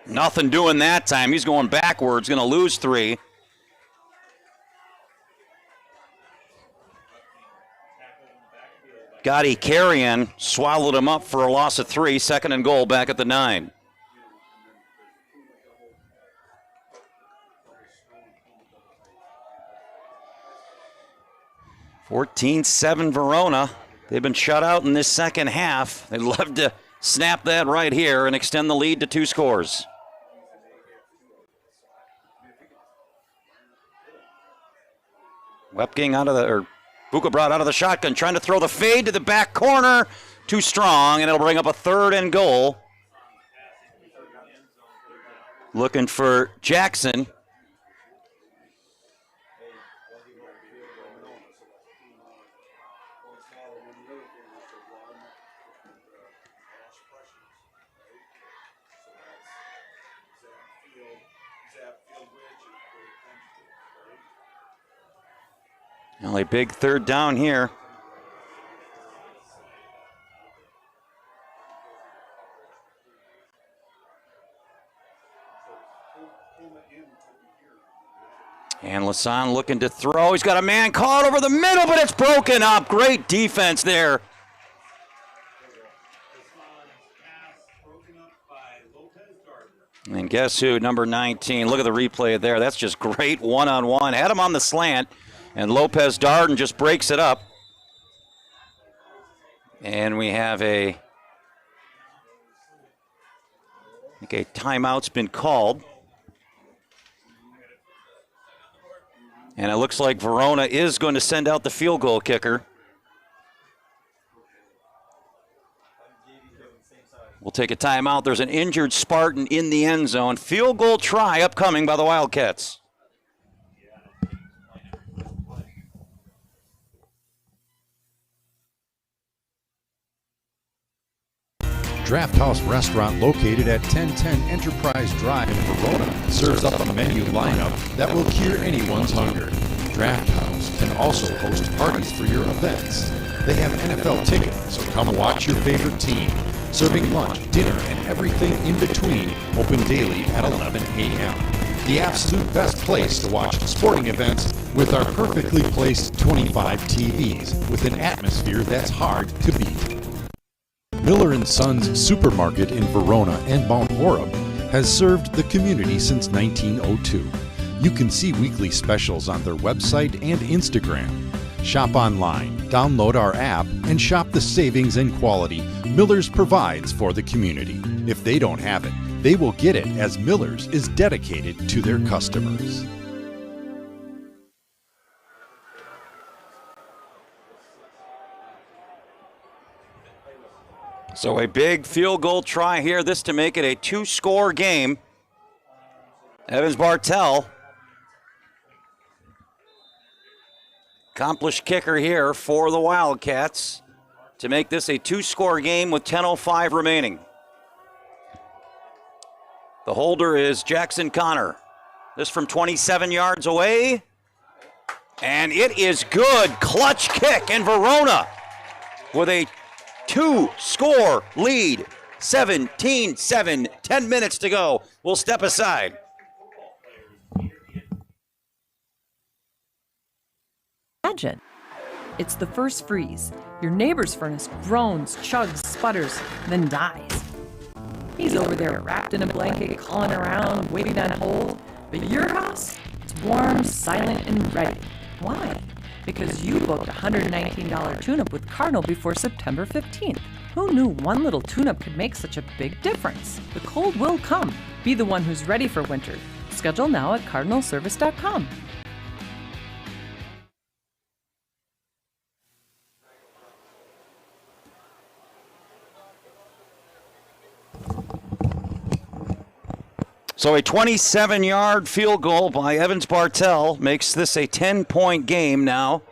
Nothing doing that time. He's going backwards, going to lose 3. Gotti Carrion swallowed him up for a loss of 3. 2nd and goal back at the 9. (14-7) Verona. They've been shut out in this second half. They'd love to snap that right here and extend the lead to 2 scores. Wepking out of the, or Vukabrad out of the shotgun, trying to throw the fade to the back corner. Too strong, and it'll bring up a 3rd and goal. Looking for Jackson. Only big 3rd down here. And Lasan looking to throw. He's got a man caught over the middle, but it's broken up. Great defense there. And guess who? Number 19. Look at the replay there. That's just great one-on-one. Had him on the slant. And Lopez Darden just breaks it up. And we have a timeout's been called. And it looks like Verona is going to send out the field goal kicker. We'll take a timeout. There's an injured Spartan in the end zone. Field goal try upcoming by the Wildcats. Draft House Restaurant, located at 1010 Enterprise Drive in Verona, serves up a menu lineup that will cure anyone's hunger. Draft House can also host parties for your events. They have NFL tickets, so come watch your favorite team. Serving lunch, dinner, and everything in between, open daily at 11 a.m. The absolute best place to watch sporting events with our perfectly placed 25 TVs with an atmosphere that's hard to beat. Miller & Sons Supermarket in Verona and Mount Horeb has served the community since 1902. You can see weekly specials on their website and Instagram. Shop online, download our app, and shop the savings and quality Miller's provides for the community. If they don't have it, they will get it, as Miller's is dedicated to their customers. So a big field goal try here, this to make it a 2-score game. Evans Bartell, accomplished kicker here for the Wildcats, to make this a 2-score game with 10:05 remaining. The holder is Jackson Connor. This from 27 yards away. And it is good. Clutch kick, and Verona with a 2-score lead. 17-7, 10 minutes to go. We'll step aside. Imagine. It's the first freeze. Your neighbor's furnace groans, chugs, sputters, then dies. He's over there wrapped in a blanket, calling around, waiting on hold. But your house, it's warm, silent, and ready. Why? Because you booked a $119 tune-up with Cardinal before September 15th. Who knew one little tune-up could make such a big difference? The cold will come. Be the one who's ready for winter. Schedule now at cardinalservice.com. So a 27-yard field goal by Evans Bartell makes this a 10-point game now.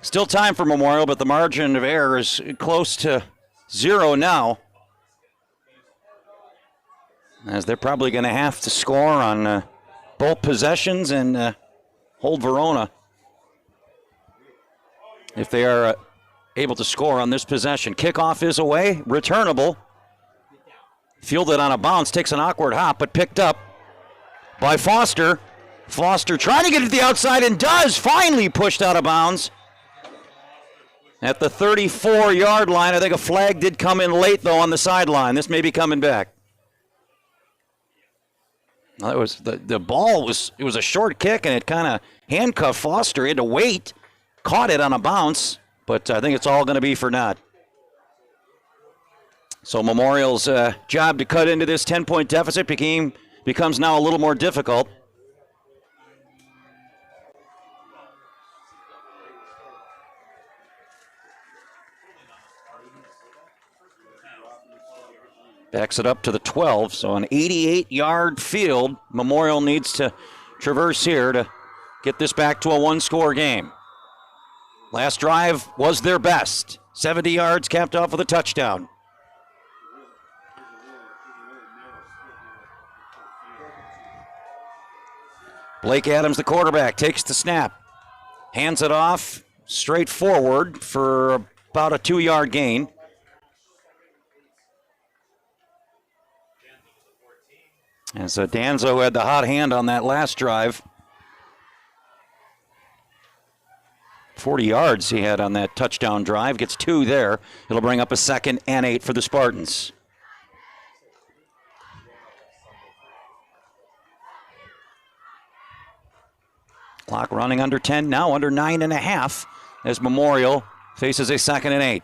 Still time for Memorial, but the margin of error is close to 0 now, as they're probably going to have to score on both possessions and hold Verona if they are able to score on this possession. Kickoff is away, returnable. Fielded on a bounce, takes an awkward hop, but picked up by Foster. Foster trying to get it to the outside and does, finally pushed out of bounds at the 34-yard line. I think a flag did come in late, though, on the sideline. This may be coming back. Well, it was the ball was a short kick, and it kind of handcuffed Foster. He had to wait, caught it on a bounce, but I think it's all going to be for naught. So Memorial's job to cut into this 10-point deficit becomes now a little more difficult. Backs it up to the 12, so an 88-yard field. Memorial needs to traverse here to get this back to a 1-score game. Last drive was their best. 70 yards, capped off with a touchdown. Blake Adams, the quarterback, takes the snap, hands it off straight forward for about a 2-yard gain. And so Danzo had the hot hand on that last drive. 40 yards he had on that touchdown drive, gets 2 there. It'll bring up a 2nd and 8 for the Spartans. Clock running under 10 now, under 9.5, as Memorial faces a 2nd and 8.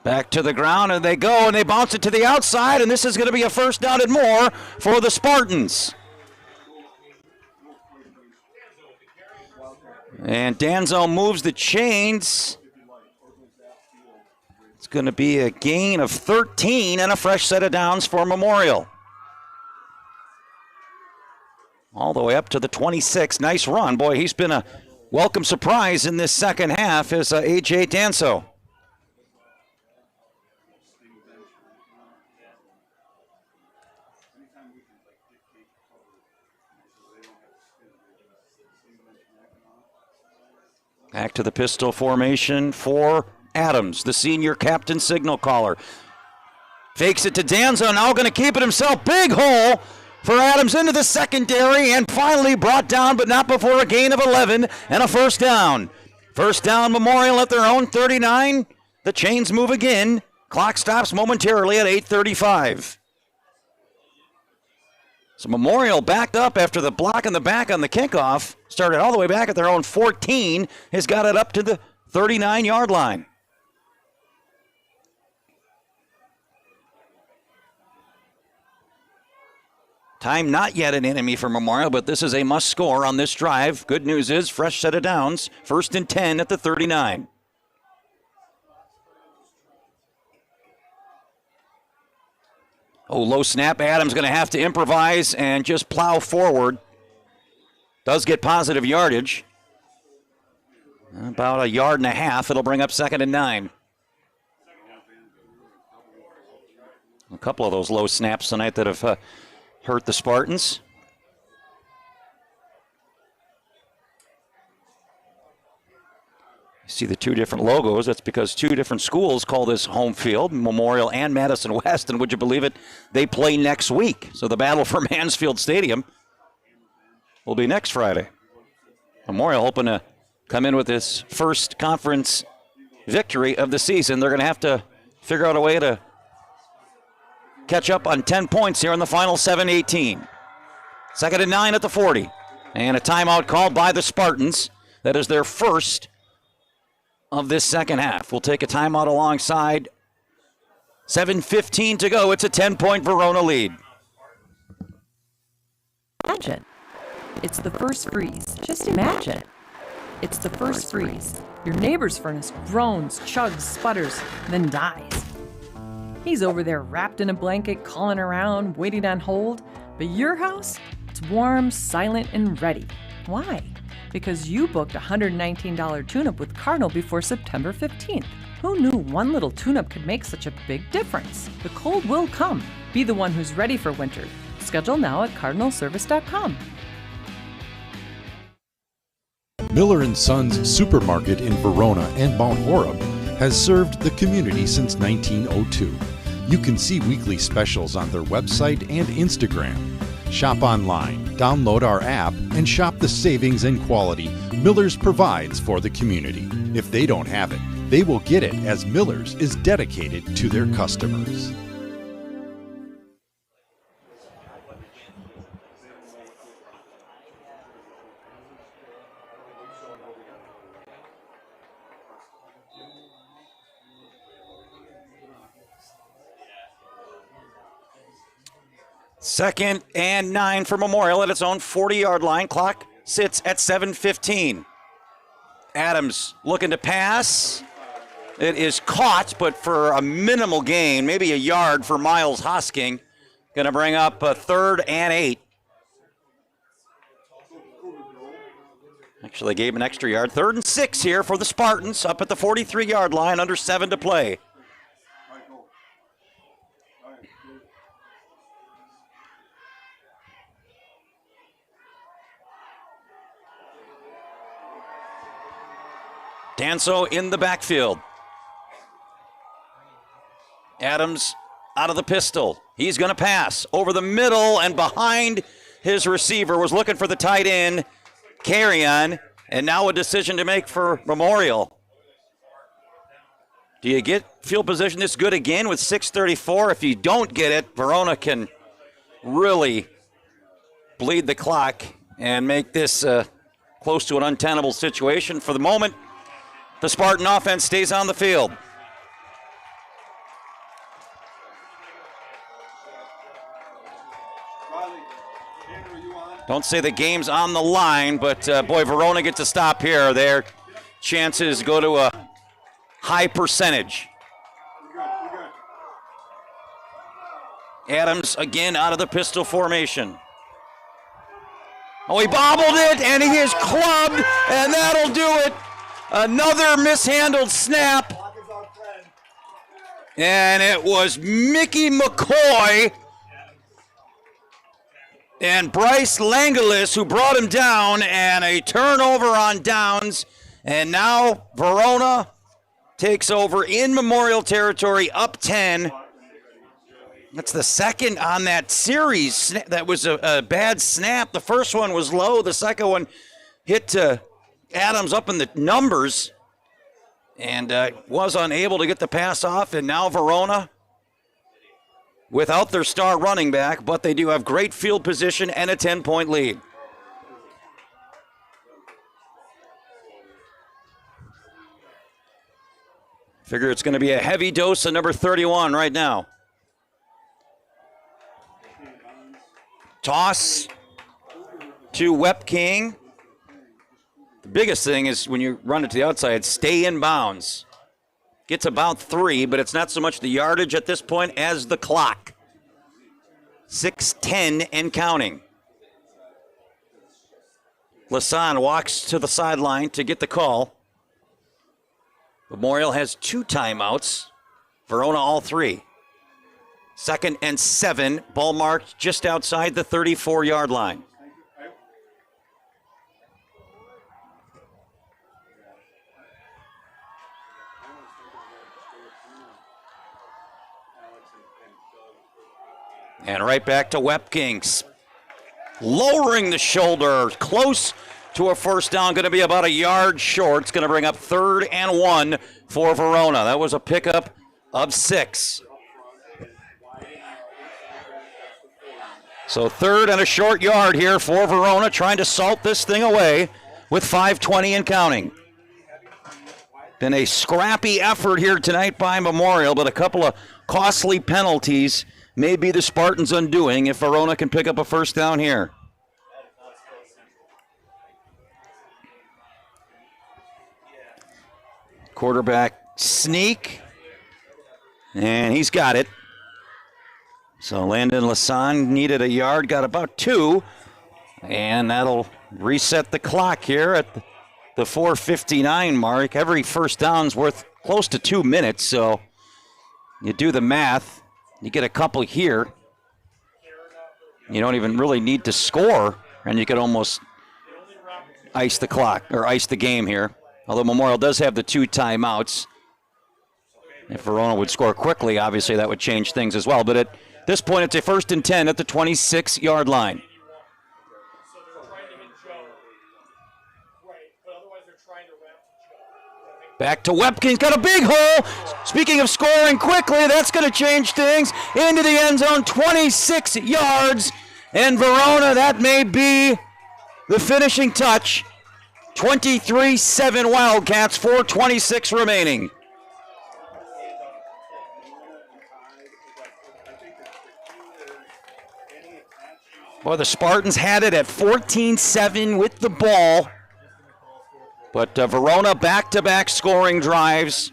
Back to the ground, and they go, and they bounce it to the outside, and this is going to be a 1st down and more for the Spartans. And Danzo moves the chains. It's going to be a gain of 13 and a fresh set of downs for Memorial. All the way up to the 26. Nice run. Boy, he's been a welcome surprise in this second half as A.J. Danzo. Back to the pistol formation for Adams, the senior captain signal caller. Fakes it to Danzo, now going to keep it himself. Big hole for Adams into the secondary, and finally brought down, but not before a gain of 11 and a 1st down. 1st down, Memorial at their own 39. The chains move again. Clock stops momentarily at 8:35. So Memorial backed up after the block in the back on the kickoff. Started all the way back at their own 14. Has got it up to the 39-yard line. Time not yet an enemy for Memorial, but this is a must score on this drive. Good news is fresh set of downs. 1st and 10 at the 39. Oh, low snap. Adams going to have to improvise and just plow forward. Does get positive yardage. About a yard and a half. It'll bring up 2nd and 9. A couple of those low snaps tonight that have hurt the Spartans. You see the two different logos. That's because two different schools call this home field, Memorial and Madison West. And would you believe it, they play next week. So the battle for Mansfield Stadium will be next Friday. Memorial hoping to come in with this first conference victory of the season. They're going to have to figure out a way to catch up on 10 points here in the final 7:18. 2nd and 9 at the 40. And a timeout called by the Spartans. That is their first of this second half. We'll take a timeout alongside. 7:15 to go. It's a 10-point Verona lead. Imagine. It's the first freeze. Just imagine. It's the first freeze. Your neighbor's furnace groans, chugs, sputters, then dies. He's over there wrapped in a blanket, calling around, waiting on hold. But your house, it's warm, silent, and ready. Why? Because you booked a $119 tune-up with Cardinal before September 15th. Who knew one little tune-up could make such a big difference? The cold will come. Be the one who's ready for winter. Schedule now at cardinalservice.com. Miller & Sons Supermarket in Verona and Mount Horeb has served the community since 1902. You can see weekly specials on their website and Instagram. Shop online, download our app, and shop the savings and quality Miller's provides for the community. If they don't have it, they will get it, as Miller's is dedicated to their customers. Second and 9 for Memorial at its own 40-yard line. Clock sits at 7:15. Adams looking to pass. It is caught, but for a minimal gain, maybe a yard for Miles Hosking. Going to bring up a 3rd and 8. Actually, gave him an extra yard. 3rd and 6 here for the Spartans, up at the 43-yard line, under 7 to play. Danso in the backfield. Adams out of the pistol. He's going to pass over the middle and behind his receiver. Was looking for the tight end, Carrion, and now a decision to make for Memorial. Do you get field position this good again with 6:34? If you don't get it, Verona can really bleed the clock and make this close to an untenable situation. For the moment, the Spartan offense stays on the field. Don't say the game's on the line, but boy, Verona gets a stop here. Their chances go to a high percentage. Adams again out of the pistol formation. Oh, he bobbled it, and he is clubbed, and that'll do it. Another mishandled snap. And it was Mickey McCoy and Bryce Langelis who brought him down, and a turnover on downs. And now Verona takes over in Memorial territory, up 10. That's the second on that series. That was a bad snap. The first one was low. The second one hit Adams up in the numbers and was unable to get the pass off. And now Verona without their star running back, but they do have great field position and a 10-point lead. Figure it's going to be a heavy dose of number 31 right now. Toss to Wep King. The biggest thing is when you run it to the outside, stay in bounds. Gets about 3, but it's not so much the yardage at this point as the clock. 6:10 and counting. Lasan walks to the sideline to get the call. Memorial has 2 timeouts. Verona all 3. 2nd and 7. Ball marked just outside the 34-yard line. And right back to Wep Kings. Lowering the shoulder, close to a first down, going to be about a yard short. It's going to bring up 3rd and 1 for Verona. That was a pickup of 6. So 3rd and a short yard here for Verona, trying to salt this thing away with 5:20 and counting. Been a scrappy effort here tonight by Memorial, but a couple of costly penalties may be the Spartans' undoing if Verona can pick up a first down here. Quarterback sneak, and he's got it. So Landon Lasan needed a yard, got about 2, and that'll reset the clock here at the 4:59 mark. Every first down's worth close to 2 minutes, so you do the math, you get a couple here. You don't even really need to score, and you could almost ice the clock, or ice the game here. Although Memorial does have the 2 timeouts. If Verona would score quickly, obviously that would change things as well. But at this point, it's a 1st and 10 at the 26-yard line. Back to Webkin's got a big hole. Speaking of scoring quickly, that's going to change things. Into the end zone, 26 yards. And Verona, that may be the finishing touch. 23-7 Wildcats, 4:26 remaining. Boy, the Spartans had it at 14-7 with the ball. But Verona back-to-back scoring drives.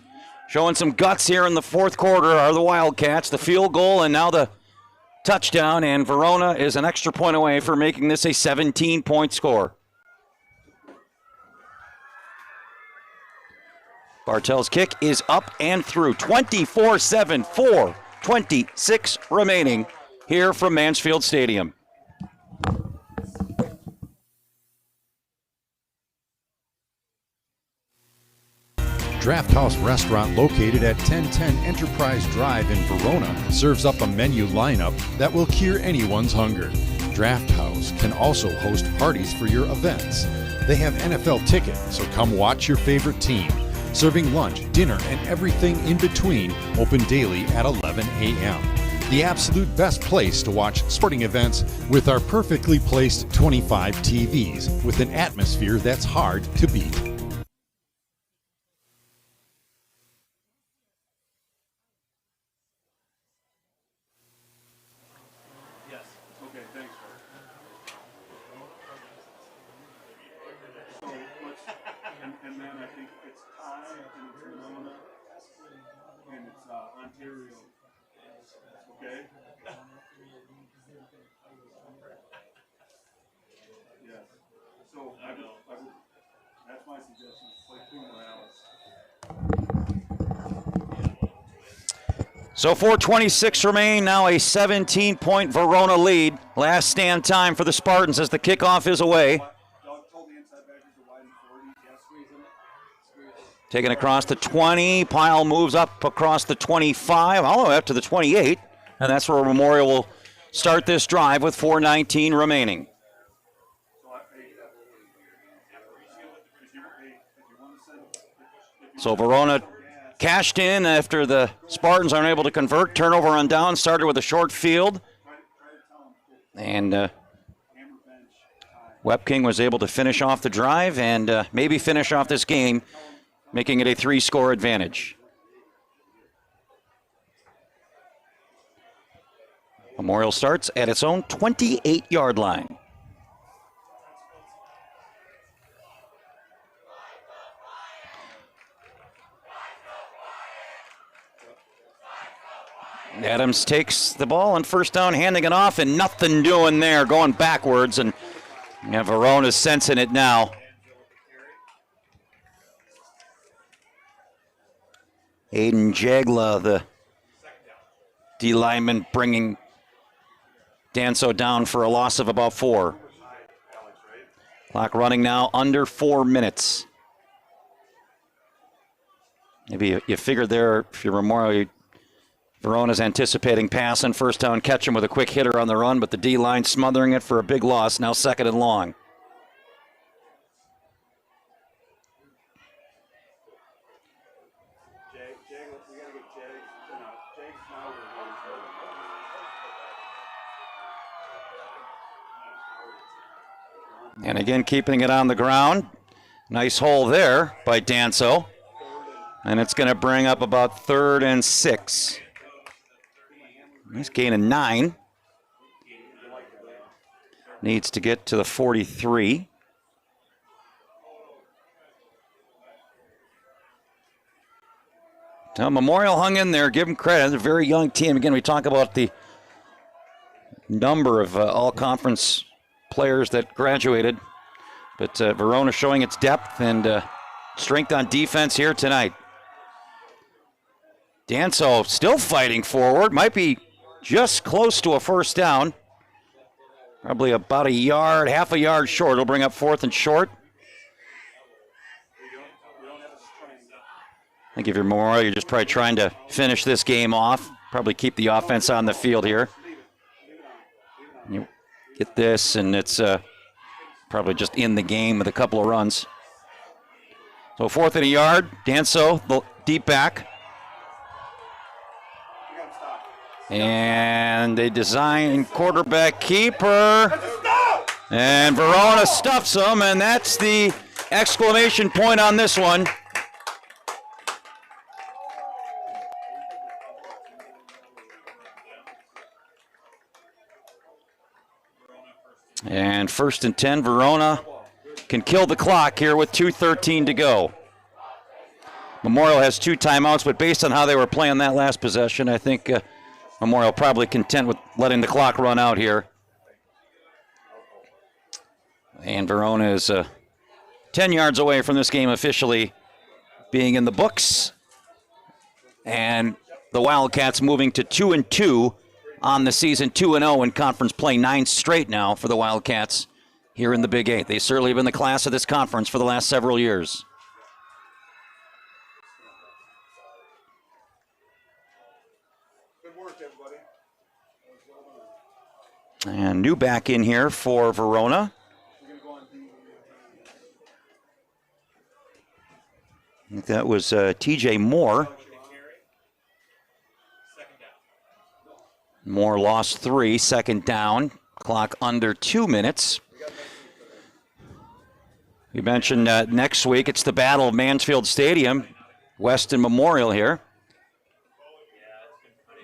Showing some guts here in the 4th quarter are the Wildcats. The field goal and now the touchdown. And Verona is an extra point away for making this a 17-point score. Bartel's kick is up and through. 24-7, 4:26 remaining here from Mansfield Stadium. Draft House Restaurant, located at 1010 Enterprise Drive in Verona, serves up a menu lineup that will cure anyone's hunger. Draft House can also host parties for your events. They have NFL tickets, so come watch your favorite team. Serving lunch, dinner, and everything in between, open daily at 11 a.m. The absolute best place to watch sporting events with our perfectly placed 25 TVs with an atmosphere that's hard to beat. And then I think it's Ty and it's Verona and it's Ontario. Okay? Yes. So that's my suggestion. Play Puma Alice. So 4:26 remain, now a 17-point Verona lead. Last stand time for the Spartans as the kickoff is away. Taken across the 20, Pyle moves up across the 25, all the way up to the 28, and that's where Memorial will start this drive with 4:19 remaining. So Verona cashed in after the Spartans aren't able to convert. Turnover on down, started with a short field. And Webking was able to finish off the drive and maybe finish off this game, making it a 3-score advantage. Memorial starts at its own 28-yard line. Adams takes the ball on first down, handing it off, and nothing doing there, going backwards, and Verona's sensing it now. Aiden Jagla, the D lineman, bringing Danso down for a loss of about 4. Clock running now under 4 minutes. Maybe you figured there, if you're Memorial, Verona's anticipating pass and first down, catch him with a quick hitter on the run, but the D-line smothering it for a big loss, now 2nd and long. And again, keeping it on the ground. Nice hole there by Danso. And it's going to bring up about 3rd and 6. Nice gain of 9. Needs to get to the 43. Now, Memorial hung in there. Give them credit. It's a very young team. Again, we talk about the number of all-conference players that graduated. But Verona showing its depth and strength on defense here tonight. Danso still fighting forward. Might be just close to a first down. Probably about a yard, half a yard short. It'll bring up 4th and short. I think if you're Memorial, you're just probably trying to finish this game off. Probably keep the offense on the field here. You get this, and it's probably just in the game with a couple of runs. So 4th and a yard. Danso, the deep back. And they design quarterback keeper. And Verona stuffs them, and that's the exclamation point on this one. And 1st and 10, Verona can kill the clock here with 2:13 to go. Memorial has 2 timeouts, but based on how they were playing that last possession, I think Memorial probably content with letting the clock run out here. And Verona is 10 yards away from this game officially being in the books. And the Wildcats moving to 2-2 on the season, 2-0 in conference play, 9 straight now for the Wildcats here in the Big 8. They certainly have been the class of this conference for the last several years. Good work, everybody. And new back in here for Verona. I think that was TJ Moore. Moore lost 3, 2nd down. Clock under 2 minutes. We mentioned next week it's the Battle of Mansfield Stadium, Weston Memorial here.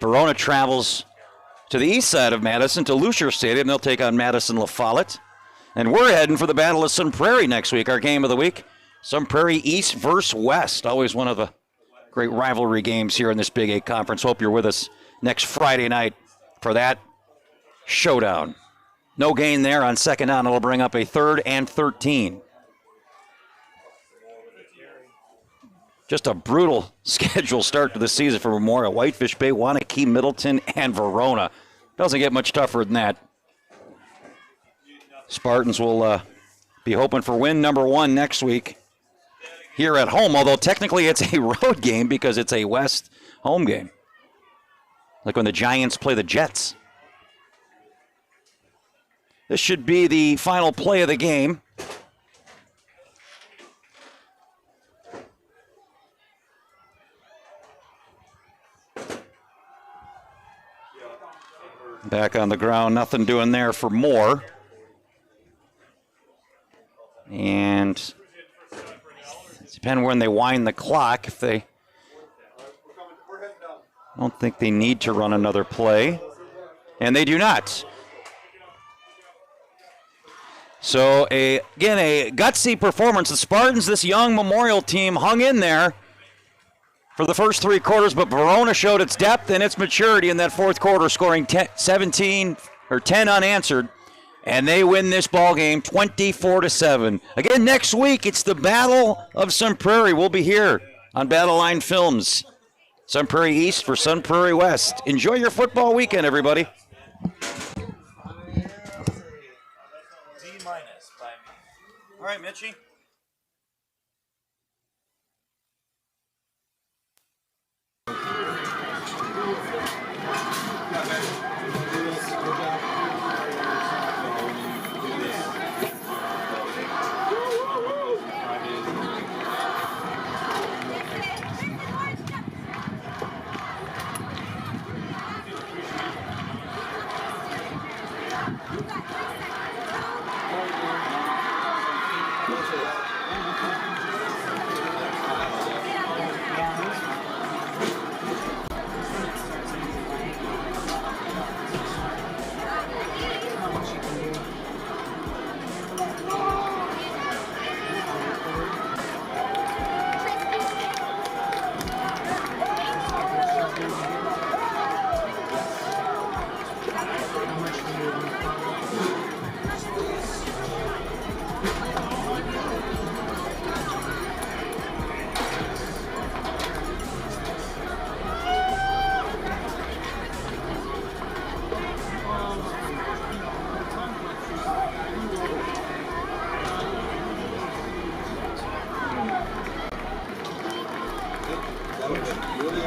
Verona travels to the east side of Madison to Lucier Stadium. They'll take on Madison La Follette. And we're heading for the Battle of Sun Prairie next week, our game of the week. Sun Prairie East versus West. Always one of the great rivalry games here in this Big 8 conference. Hope you're with us next Friday night for that showdown. No gain there on 2nd down. It'll bring up a 3rd and 13. Just a brutal schedule start to the season for Memorial. Whitefish Bay, Wanakee, Middleton, and Verona. Doesn't get much tougher than that. Spartans will be hoping for win number 1 next week here at home, although technically it's a road game because it's a West home game. Like when the Giants play the Jets. This should be the final play of the game. Back on the ground, nothing doing there for Moore. And it depends when they wind the clock. If they don't think they need to run another play, and they do not. So, again, a gutsy performance. The Spartans, this young Memorial team, hung in there for the first 3 quarters, but Verona showed its depth and its maturity in that fourth quarter, scoring 10 unanswered, and they win this ball game 24-7. Again, next week, it's the Battle of Sun Prairie. We'll be here on Battle Line Films. Sun Prairie East for Sun Prairie West. Enjoy your football weekend, everybody. All right, Mitchie. That would have been really